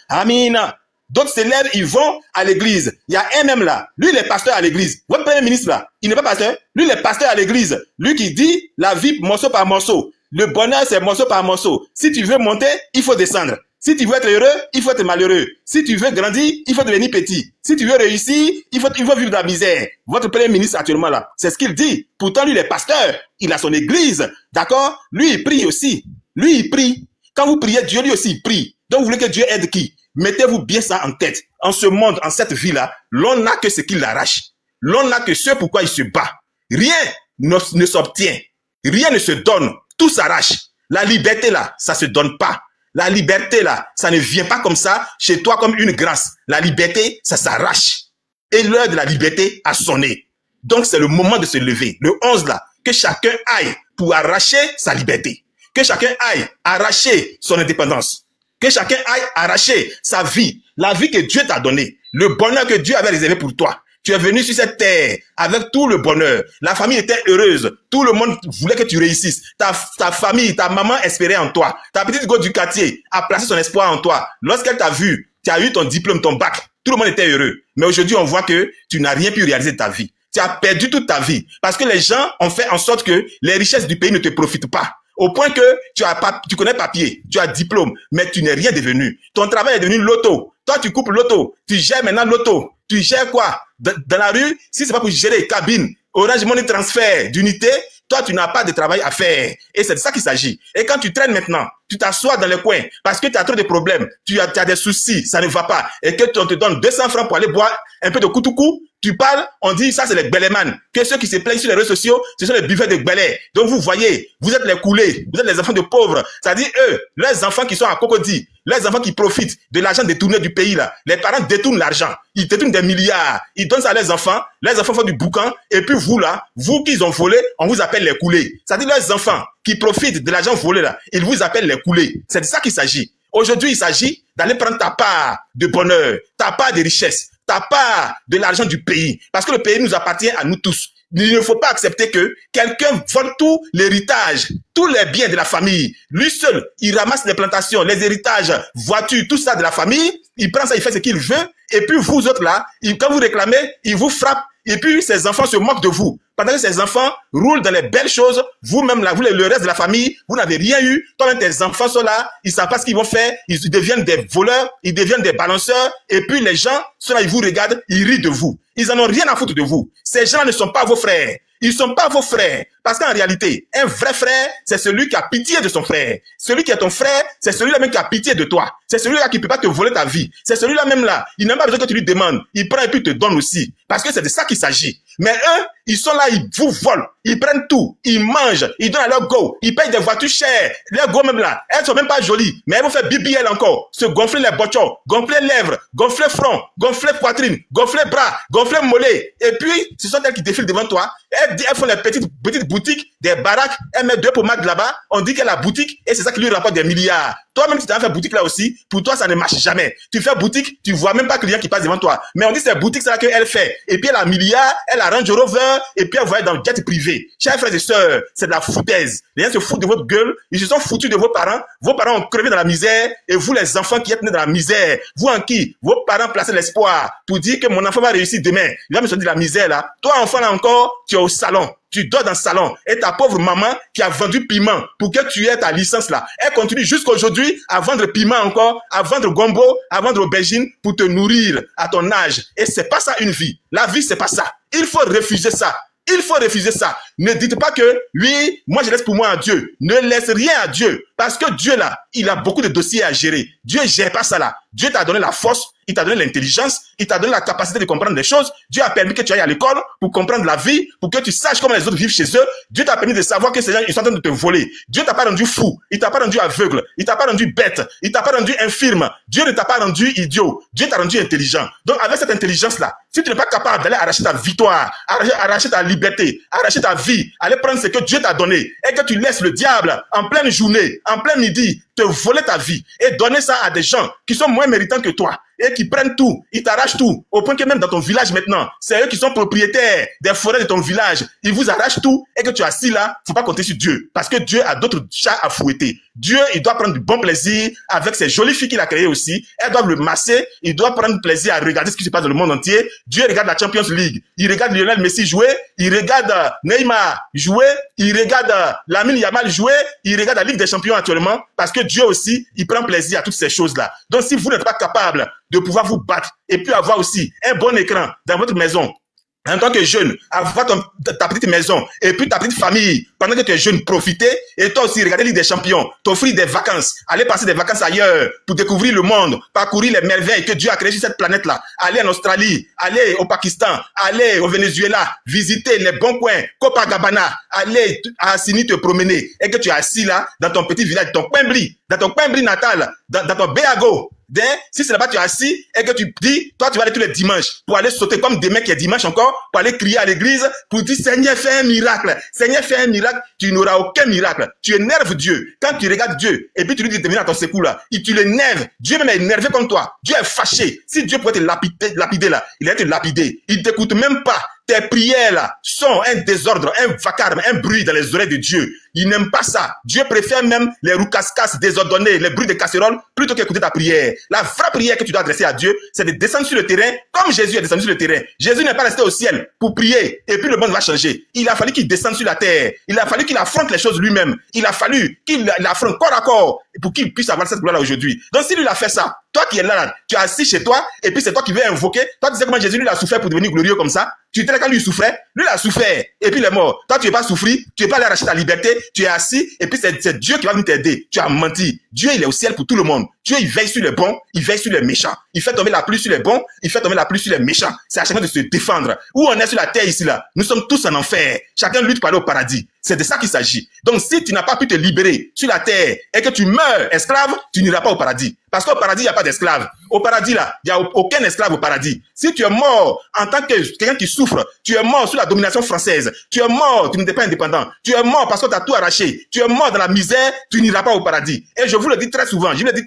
Amina. D'autres se lèvent, ils vont à l'église. Il y a un même là, lui il est pasteur à l'église. Votre premier ministre là, il n'est pas pasteur. Lui il est pasteur à l'église. Lui qui dit la vie morceau par morceau. Le bonheur, c'est morceau par morceau. Si tu veux monter, il faut descendre. Si tu veux être heureux, il faut être malheureux. Si tu veux grandir, il faut devenir petit. Si tu veux réussir, il faut vivre de la misère. Votre premier ministre actuellement là, c'est ce qu'il dit. Pourtant, lui, il est pasteur. Il a son église. D'accord? Lui, il prie aussi. Lui, il prie. Quand vous priez, Dieu lui aussi il prie. Donc, vous voulez que Dieu aide qui? Mettez-vous bien ça en tête. En ce monde, en cette vie-là, l'on n'a que ce qu'il arrache. L'on n'a que ce pourquoi il se bat. Rien ne s'obtient. Rien ne se donne. Tout s'arrache. La liberté là, ça se donne pas. La liberté là, ça ne vient pas comme ça chez toi comme une grâce. La liberté, ça s'arrache. Et l'heure de la liberté a sonné. Donc c'est le moment de se lever. Le 11 là, que chacun aille pour arracher sa liberté. Que chacun aille arracher son indépendance. Que chacun aille arracher sa vie. La vie que Dieu t'a donnée. Le bonheur que Dieu avait réservé pour toi. Tu es venu sur cette terre avec tout le bonheur. La famille était heureuse. Tout le monde voulait que tu réussisses. Ta famille, ta maman espérait en toi. Ta petite go du quartier a placé son espoir en toi. Lorsqu'elle t'a vu, tu as eu ton diplôme, ton bac. Tout le monde était heureux. Mais aujourd'hui, on voit que tu n'as rien pu réaliser de ta vie. Tu as perdu toute ta vie. Parce que les gens ont fait en sorte que les richesses du pays ne te profitent pas. Au point que tu connais papier, tu as diplôme, mais tu n'es rien devenu. Ton travail est devenu loto. Toi, tu coupes loto. Tu gères maintenant loto. Tu gères quoi? Dans la rue, si c'est pas pour gérer cabine, Orange Money transfert d'unité, toi, tu n'as pas de travail à faire. Et c'est de ça qu'il s'agit. Et quand tu traînes maintenant, tu t'assois dans le coin parce que tu as trop de problèmes, tu as des soucis, ça ne va pas, et que on te donne 200 francs pour aller boire un peu de koutoukou, tu parles, on dit ça c'est les gbéléman. Que ceux qui se plaignent sur les réseaux sociaux, ce sont les buveurs de gbélé. Donc vous voyez, vous êtes les coulés, vous êtes les enfants de pauvres. C'est-à-dire eux, les enfants qui sont à Cocody, les enfants qui profitent de l'argent détourné du pays là. Les parents détournent l'argent, ils détournent des milliards, ils donnent ça à les enfants font du boucan, et puis vous là, vous qui ont volé, on vous appelle les coulés. C'est-à-dire les enfants qui profitent de l'argent volé là, ils vous appellent les coulés. C'est de ça qu'il s'agit. Aujourd'hui, il s'agit d'aller prendre ta part de bonheur, ta part de richesse, ta part de l'argent du pays. Parce que le pays nous appartient à nous tous. Il ne faut pas accepter que quelqu'un vole tout l'héritage, tous les biens de la famille. Lui seul, il ramasse les plantations, les héritages, voitures, tout ça de la famille. Il prend ça, il fait ce qu'il veut. Et puis vous autres là, quand vous réclamez, il vous frappe. Et puis ses enfants se moquent de vous. Pendant que ces enfants roulent dans les belles choses, vous-même là, vous le reste de la famille, vous n'avez rien eu. Toi-même, tes enfants sont là, ils savent pas ce qu'ils vont faire, ils deviennent des voleurs, ils deviennent des balanceurs. Et puis les gens sont là, ils vous regardent, ils rient de vous. Ils en ont rien à foutre de vous. Ces gens ne sont pas vos frères. Ils sont pas vos frères. Parce qu'en réalité, un vrai frère, c'est celui qui a pitié de son frère. Celui qui est ton frère, c'est celui-là même qui a pitié de toi. C'est celui-là qui peut pas te voler ta vie. C'est celui-là même là. Il n'a pas besoin que tu lui demandes. Il prend et puis te donne aussi. Parce que c'est de ça qu'il s'agit. Mais eux, ils sont là, ils vous volent. Ils prennent tout. Ils mangent. Ils donnent à leur go. Ils payent des voitures chères. Leurs go même là, elles sont même pas jolies. Mais elles vont faire BBL encore. Se gonfler les bochons, gonfler les lèvres, gonfler front, gonfler poitrine, gonfler bras, gonfler mollet. Et puis, ce sont elles qui défilent devant toi. Elles font les petites boutiques, des baraques. Elles mettent 2 pommades là-bas. On dit qu'elle a boutique et c'est ça qui lui rapporte des milliards. Toi-même, si tu as fait boutique là aussi, pour toi, ça ne marche jamais. Tu fais boutique, tu vois même pas client qui passe devant toi. Mais on dit c'est boutique, c'est là qu'elle fait. Et puis elle a milliards, elle a Range Rover, et puis elle voyage dans le jet privé. Chers frères et sœurs, c'est de la foutaise. Les gens se foutent de votre gueule, ils se sont foutus de vos parents ont crevé dans la misère, et vous les enfants qui êtes nés dans la misère, vous en qui vos parents plaçaient l'espoir pour dire que mon enfant va réussir demain. Il va me sortir de la misère là. Toi, enfant là encore, tu es au salon. Tu dors dans le salon et ta pauvre maman qui a vendu piment pour que tu aies ta licence là, elle continue jusqu'à aujourd'hui à vendre piment encore, à vendre gombo, à vendre aubergine pour te nourrir à ton âge. Et c'est pas ça une vie. La vie, c'est pas ça. Il faut refuser ça. Il faut refuser ça. Ne dites pas que, lui, moi je laisse pour moi à Dieu. Ne laisse rien à Dieu. Parce que Dieu là, il a beaucoup de dossiers à gérer. Dieu ne gère pas ça là. Dieu t'a donné la force, il t'a donné l'intelligence, il t'a donné la capacité de comprendre les choses. Dieu a permis que tu ailles à l'école pour comprendre la vie, pour que tu saches comment les autres vivent chez eux. Dieu t'a permis de savoir que ces gens, ils sont en train de te voler. Dieu t'a pas rendu fou, il t'a pas rendu aveugle, il t'a pas rendu bête, il t'a pas rendu infirme. Dieu ne t'a pas rendu idiot. Dieu t'a rendu intelligent. Donc avec cette intelligence-là, si tu n'es pas capable d'aller arracher ta victoire, arracher ta liberté, arracher ta vie, aller prendre ce que Dieu t'a donné, et que tu laisses le diable en pleine journée, en plein midi, te voler ta vie et donner ça à des gens qui sont moins méritants que toi et qui prennent tout, ils t'arrachent tout, au point que même dans ton village maintenant, c'est eux qui sont propriétaires des forêts de ton village. Ils vous arrachent tout et que tu es assis là, faut pas compter sur Dieu. Parce que Dieu a d'autres chats à fouetter. Dieu, il doit prendre du bon plaisir avec ces jolies filles qu'il a créées aussi. Elles doivent le masser. Il doit prendre plaisir à regarder ce qui se passe dans le monde entier. Dieu regarde la Champions League. Il regarde Lionel Messi jouer. Il regarde Neymar jouer. Il regarde Lamine Yamal jouer. Il regarde la Ligue des Champions actuellement. Parce que Dieu aussi, il prend plaisir à toutes ces choses-là. Donc si vous n'êtes pas capable de pouvoir vous battre et puis avoir aussi un bon écran dans votre maison, en tant que jeune, avoir ta petite maison et puis ta petite famille, pendant que tu es jeune, profiter et toi aussi regarder la Ligue des Champions, t'offrir des vacances, aller passer des vacances ailleurs pour découvrir le monde, parcourir les merveilles que Dieu a créées sur cette planète-là, aller en Australie, aller au Pakistan, aller au Venezuela, visiter les bons coins, Copacabana, aller à Assini te promener et que tu es assis là dans ton petit village, dans ton coin brie natal, dans ton Béago. Si c'est là-bas tu es assis et que tu dis, toi tu vas aller tous les dimanches pour aller sauter comme des mecs qui est dimanche encore, pour aller crier à l'église, pour dire Seigneur fais un miracle, Seigneur fais un miracle, tu n'auras aucun miracle. Tu énerves Dieu. Quand tu regardes Dieu et puis tu lui dis de venir à ton secours là, et tu l'énerves. Dieu même est énervé comme toi. Dieu est fâché. Si Dieu pouvait te lapider là, il va te lapider. Il t'écoute même pas. Tes prières là sont un désordre, un vacarme, un bruit dans les oreilles de Dieu. Il n'aime pas ça. Dieu préfère même les roucascas désordonnés, les bruits de casseroles, plutôt qu'écouter ta prière. La vraie prière que tu dois adresser à Dieu, c'est de descendre sur le terrain comme Jésus est descendu sur le terrain. Jésus n'est pas resté au ciel pour prier et puis le monde va changer. Il a fallu qu'il descende sur la terre. Il a fallu qu'il affronte les choses lui-même. Il a fallu qu'il affronte corps à corps pour qu'il puisse avoir cette gloire-là aujourd'hui. Donc si lui a fait ça, toi qui es là, tu es assis chez toi et puis c'est toi qui veux invoquer. Toi tu sais comment Jésus lui a souffert pour devenir glorieux comme ça. Tu étais là quand lui souffrait, lui il a souffert et puis il est mort. Toi tu n'es pas souffri, tu n'es pas allé arracher ta liberté, tu es assis et puis c'est Dieu qui va venir t'aider. Tu as menti. Dieu il est au ciel pour tout le monde. Dieu il veille sur les bons, il veille sur les méchants. Il fait tomber la pluie sur les bons, il fait tomber la pluie sur les méchants. C'est à chacun de se défendre. Où on est sur la terre ici là, nous sommes tous en enfer. Chacun lutte pour aller au paradis. C'est de ça qu'il s'agit. Donc si tu n'as pas pu te libérer sur la terre et que tu meurs esclave, tu n'iras pas au paradis. Parce qu'au paradis, il n'y a pas d'esclaves. Au paradis, là, il n'y a aucun esclave au paradis. Si tu es mort en tant que quelqu'un qui souffre, tu es mort sous la domination française, tu es mort, tu n'étais pas indépendant, tu es mort parce que tu as tout arraché, tu es mort dans la misère, tu n'iras pas au paradis. Et je vous le dis très souvent, je vous le dis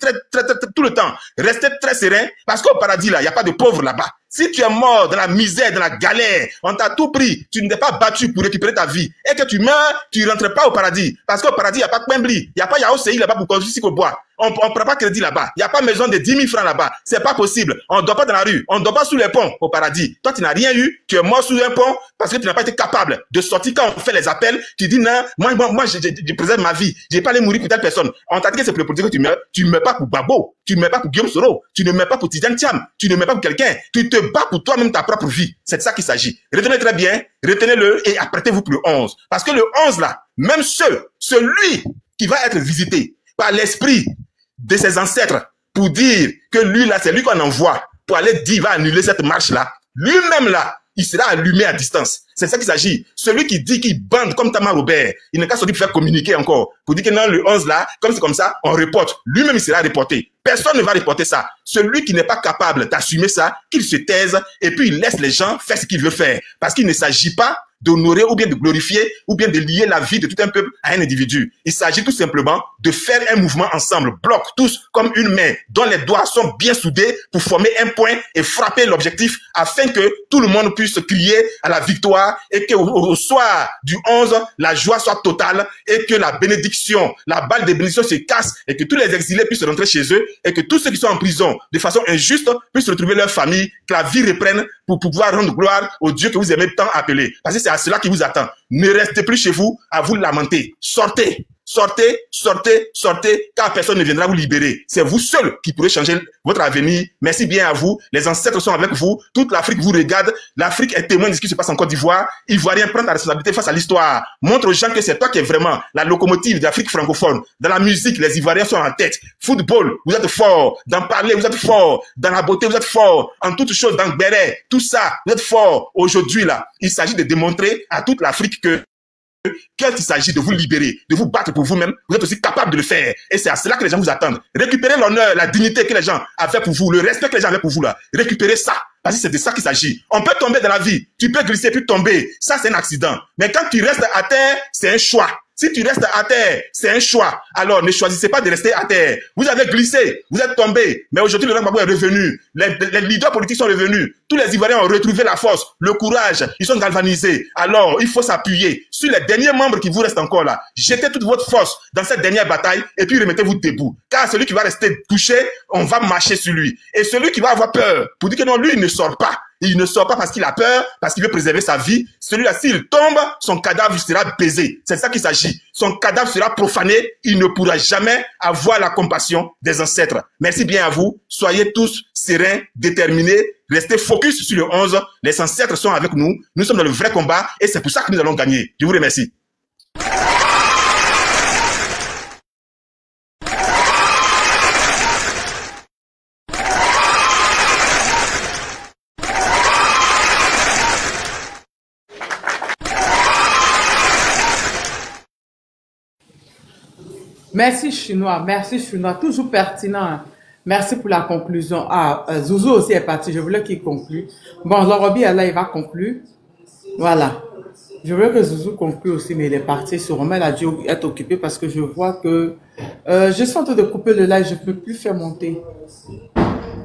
tout le temps, restez très serein parce qu'au paradis, là, il n'y a pas de pauvres là-bas. Si tu es mort dans la misère, dans la galère, on t'a tout pris, tu ne t'es pas battu pour récupérer ta vie, et que tu meurs, tu ne rentres pas au paradis. Parce qu'au paradis, il n'y a pas Quembli, il n'y a pas Yaoséi là-bas pour construire ce qu'on boit. On ne prend pas crédit là-bas. Il n'y a pas maison de 10 000 francs là-bas. C'est pas possible. On ne dort pas dans la rue. On ne dort pas sous les ponts au paradis. Toi, tu n'as rien eu. Tu es mort sous un pont parce que tu n'as pas été capable de sortir quand on fait les appels. Tu dis non, moi, je préserve ma vie. Je vais pas aller mourir pour telle personne. On t'a dit que c'est pour le politique que tu meurs. Tu ne meurs pas pour Babo. Tu ne meurs pas pour Guillaume Soro. Tu ne meurs pas pour Tidiane Thiam. Tu ne meurs pas pour quelqu'un. Tu te bats pour toi-même ta propre vie. C'est de ça qu'il s'agit. Retenez très bien. Retenez-le et apprêtez-vous pour le 11. Parce que le 11 là, même celui qui va être visité par l'esprit de ses ancêtres pour dire que lui là, c'est lui qu'on envoie pour aller dire, il va annuler cette marche là. Lui-même là, il sera allumé à distance. C'est ça qu'il s'agit. Celui qui dit qu'il bande comme Tamar Robert, il n'est qu'à sortir pour faire communiquer encore. Pour dire que non, le 11 là, comme c'est comme ça, on reporte. Lui-même, il sera reporté. Personne ne va reporter ça. Celui qui n'est pas capable d'assumer ça, qu'il se taise et puis il laisse les gens faire ce qu'ils veulent faire. Parce qu'il ne s'agit pas d'honorer ou bien de glorifier ou bien de lier la vie de tout un peuple à un individu. Il s'agit tout simplement de faire un mouvement ensemble, bloc tous comme une main dont les doigts sont bien soudés pour former un point et frapper l'objectif afin que tout le monde puisse crier à la victoire et qu'au soir du 11, la joie soit totale et que la bénédiction, la balle de bénédiction se casse et que tous les exilés puissent rentrer chez eux et que tous ceux qui sont en prison de façon injuste puissent retrouver leur famille, que la vie reprenne pour pouvoir rendre gloire au Dieu que vous aimez tant appeler. Parce que c'est à cela qui vous attend. Ne restez plus chez vous à vous lamenter. Sortez. Sortez, sortez, sortez, car personne ne viendra vous libérer. C'est vous seul qui pourrez changer votre avenir. Merci bien à vous. Les ancêtres sont avec vous. Toute l'Afrique vous regarde. L'Afrique est témoin de ce qui se passe en Côte d'Ivoire. Ivoirien, prends ta responsabilité face à l'histoire. Montre aux gens que c'est toi qui es vraiment la locomotive de l'Afrique francophone. Dans la musique, les Ivoiriens sont en tête. Football, vous êtes forts. Dans parler, vous êtes forts. Dans la beauté, vous êtes forts. En toutes choses, dans le béret, tout ça, vous êtes forts. Aujourd'hui, là, il s'agit de démontrer à toute l'Afrique que quand il s'agit de vous libérer, de vous battre pour vous-même, vous êtes aussi capable de le faire. Et c'est à cela que les gens vous attendent. Récupérez l'honneur, la dignité que les gens avaient pour vous, le respect que les gens avaient pour vous là. Récupérez ça. Parce que c'est de ça qu'il s'agit. On peut tomber dans la vie. Tu peux glisser puis tomber. Ça, c'est un accident. Mais quand tu restes à terre, c'est un choix. Si tu restes à terre, c'est un choix. Alors, ne choisissez pas de rester à terre. Vous avez glissé, vous êtes tombé. Mais aujourd'hui, le Laurent Gbagbo est revenu. Les leaders politiques sont revenus. Tous les Ivoiriens ont retrouvé la force, le courage. Ils sont galvanisés. Alors, il faut s'appuyer sur les derniers membres qui vous restent encore là. Jetez toute votre force dans cette dernière bataille et puis remettez-vous debout. Car celui qui va rester touché, on va marcher sur lui. Et celui qui va avoir peur, pour dire que non, lui, il ne sort pas. Il ne sort pas parce qu'il a peur, parce qu'il veut préserver sa vie. Celui-là, s'il tombe, son cadavre sera baisé. C'est ça qu'il s'agit. Son cadavre sera profané. Il ne pourra jamais avoir la compassion des ancêtres. Merci bien à vous. Soyez tous sereins, déterminés. Restez focus sur le 11. Les ancêtres sont avec nous. Nous sommes dans le vrai combat et c'est pour ça que nous allons gagner. Je vous remercie. Merci Chinois, toujours pertinent. Merci pour la conclusion. Ah, Zouzou aussi est parti, je voulais qu'il conclue. Bon, Lorobi est là, il va conclure. Voilà. Je voulais que Zouzou conclue aussi, mais il est parti. Sûrement, il a dû être occupé parce que je vois que... je suis en train de couper le live, je ne peux plus faire monter.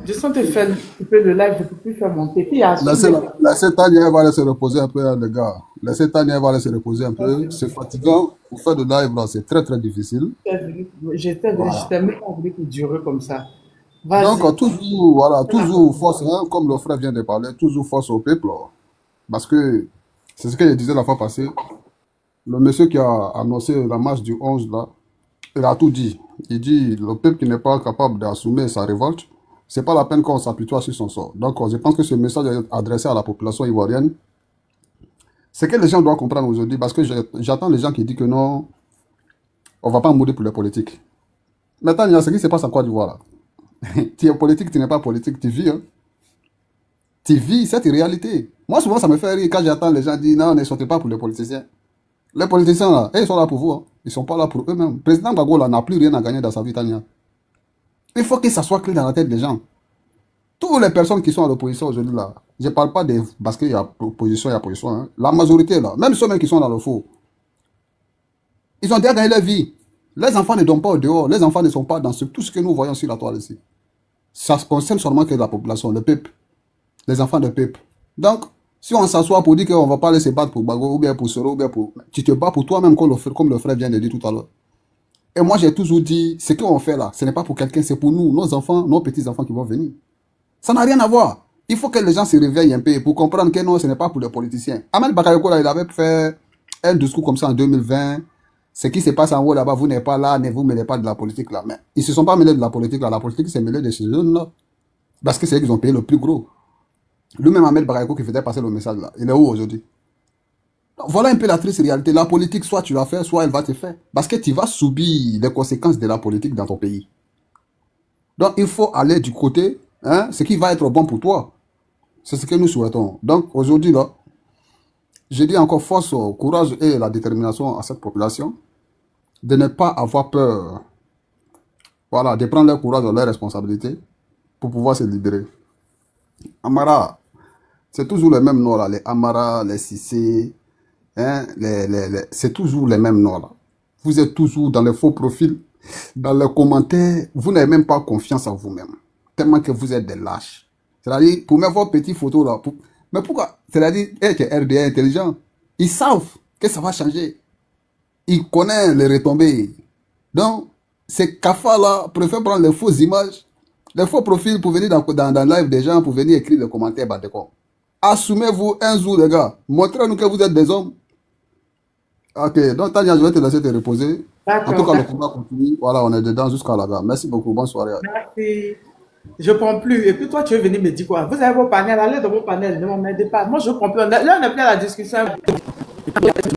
Je suis en train de faire couper le live, je ne peux plus faire monter. Puis, laissez Tania, va aller se reposer un peu, les gars. Laissez Tania, va aller se reposer un peu. C'est fatigant. Pour faire de live, là, c'est très, très difficile. J'étais même pas voulu qu'il dure comme ça. Donc, toujours, voilà, toujours force, hein, comme le frère vient de parler, toujours force au peuple. Parce que, c'est ce que je disais la fois passée. Le monsieur qui a annoncé la marche du 11, là, il a tout dit. Il dit, le peuple qui n'est pas capable d'assumer sa révolte, c'est pas la peine qu'on s'apitoie sur son sort. Donc, je pense que ce message est adressé à la population ivoirienne. C'est que les gens doivent comprendre aujourd'hui, parce que j'attends les gens qui disent que non, on va pas mourir pour les politiques. Maintenant, il y a ce qui se passe en Côte d'Ivoire, là. Tu es politique, tu n'es pas politique, tu vis. Hein? Tu vis cette réalité. Moi, souvent, ça me fait rire quand j'entends les gens dire non, ne sortez pas pour les politiciens. Les politiciens, là, ils sont là pour vous. Hein. Ils ne sont pas là pour eux-mêmes. Le président Gbagbo, là, n'a plus rien à gagner dans sa vie, Tania. Il faut que ça soit clair dans la tête des gens. Toutes les personnes qui sont à l'opposition aujourd'hui, là, je ne parle pas des... Parce qu'il y a opposition, il y a opposition. Hein. La majorité, là, même ceux qui sont dans le faux, ils ont déjà gagné leur vie. Les enfants ne dorment pas au dehors. Les enfants ne sont pas dans tout ce que nous voyons sur la toile ici. Ça concerne seulement que la population, le peuple. Les enfants de peuple. Donc, si on s'assoit pour dire qu'on ne va pas aller se battre pour Gbagbo, ou bien pour Soro, ou bien pour... Tu te bats pour toi-même, comme le frère vient de dire tout à l'heure. Et moi, j'ai toujours dit, ce qu'on fait là, ce n'est pas pour quelqu'un, c'est pour nous, nos enfants, nos petits-enfants qui vont venir. Ça n'a rien à voir. Il faut que les gens se réveillent un peu pour comprendre que non, ce n'est pas pour les politiciens. Ahmed Bakayoko, là, il avait fait un discours comme ça en 2020. Ce qui se passe en haut là-bas, vous n'êtes pas là, ne vous mêlez pas de la politique là. Mais ils ne se sont pas mêlés de la politique là. La politique s'est mêlée de ces jeunes-là. Parce que c'est eux qui ont payé le plus gros. Lui-même, Ahmed Bakayoko, qui faisait passer le message là, il est où aujourd'hui? Voilà un peu la triste réalité. La politique, soit tu la fais, soit elle va te faire. Parce que tu vas subir les conséquences de la politique dans ton pays. Donc, il faut aller du côté, hein, ce qui va être bon pour toi. C'est ce que nous souhaitons. Donc, aujourd'hui, là, je dis encore force, courage et la détermination à cette population de ne pas avoir peur. Voilà, de prendre leur courage et leurs responsabilités pour pouvoir se libérer. Amara, c'est toujours les mêmes noms là. Les Amara, les Cissé, hein, c'est toujours les mêmes noms là. Vous êtes toujours dans les faux profils, dans les commentaires. Vous n'avez même pas confiance en vous-même. Tellement que vous êtes des lâches. C'est-à-dire, pour mettre vos petites photos là. Mais pourquoi? C'est-à-dire, que RDA est intelligent. Ils savent que ça va changer. Ils connaissent les retombées. Donc, ces cafards-là préfèrent prendre les fausses images, les faux profils pour venir dans le live des gens, pour venir écrire les commentaires. Assumez-vous un jour, les gars. Montrez-nous que vous êtes des hommes. Ok, donc Tania, je vais te laisser te reposer. En tout cas, le combat continue. Voilà, on est dedans jusqu'à là-bas. Merci beaucoup. Bonne soirée. Merci. Je ne comprends plus. Et puis toi, tu veux venir me dire quoi? Vous avez vos panels, allez dans vos panels, ne m'emmerdez pas. Moi, je ne comprends plus. Là, on a plus à la discussion.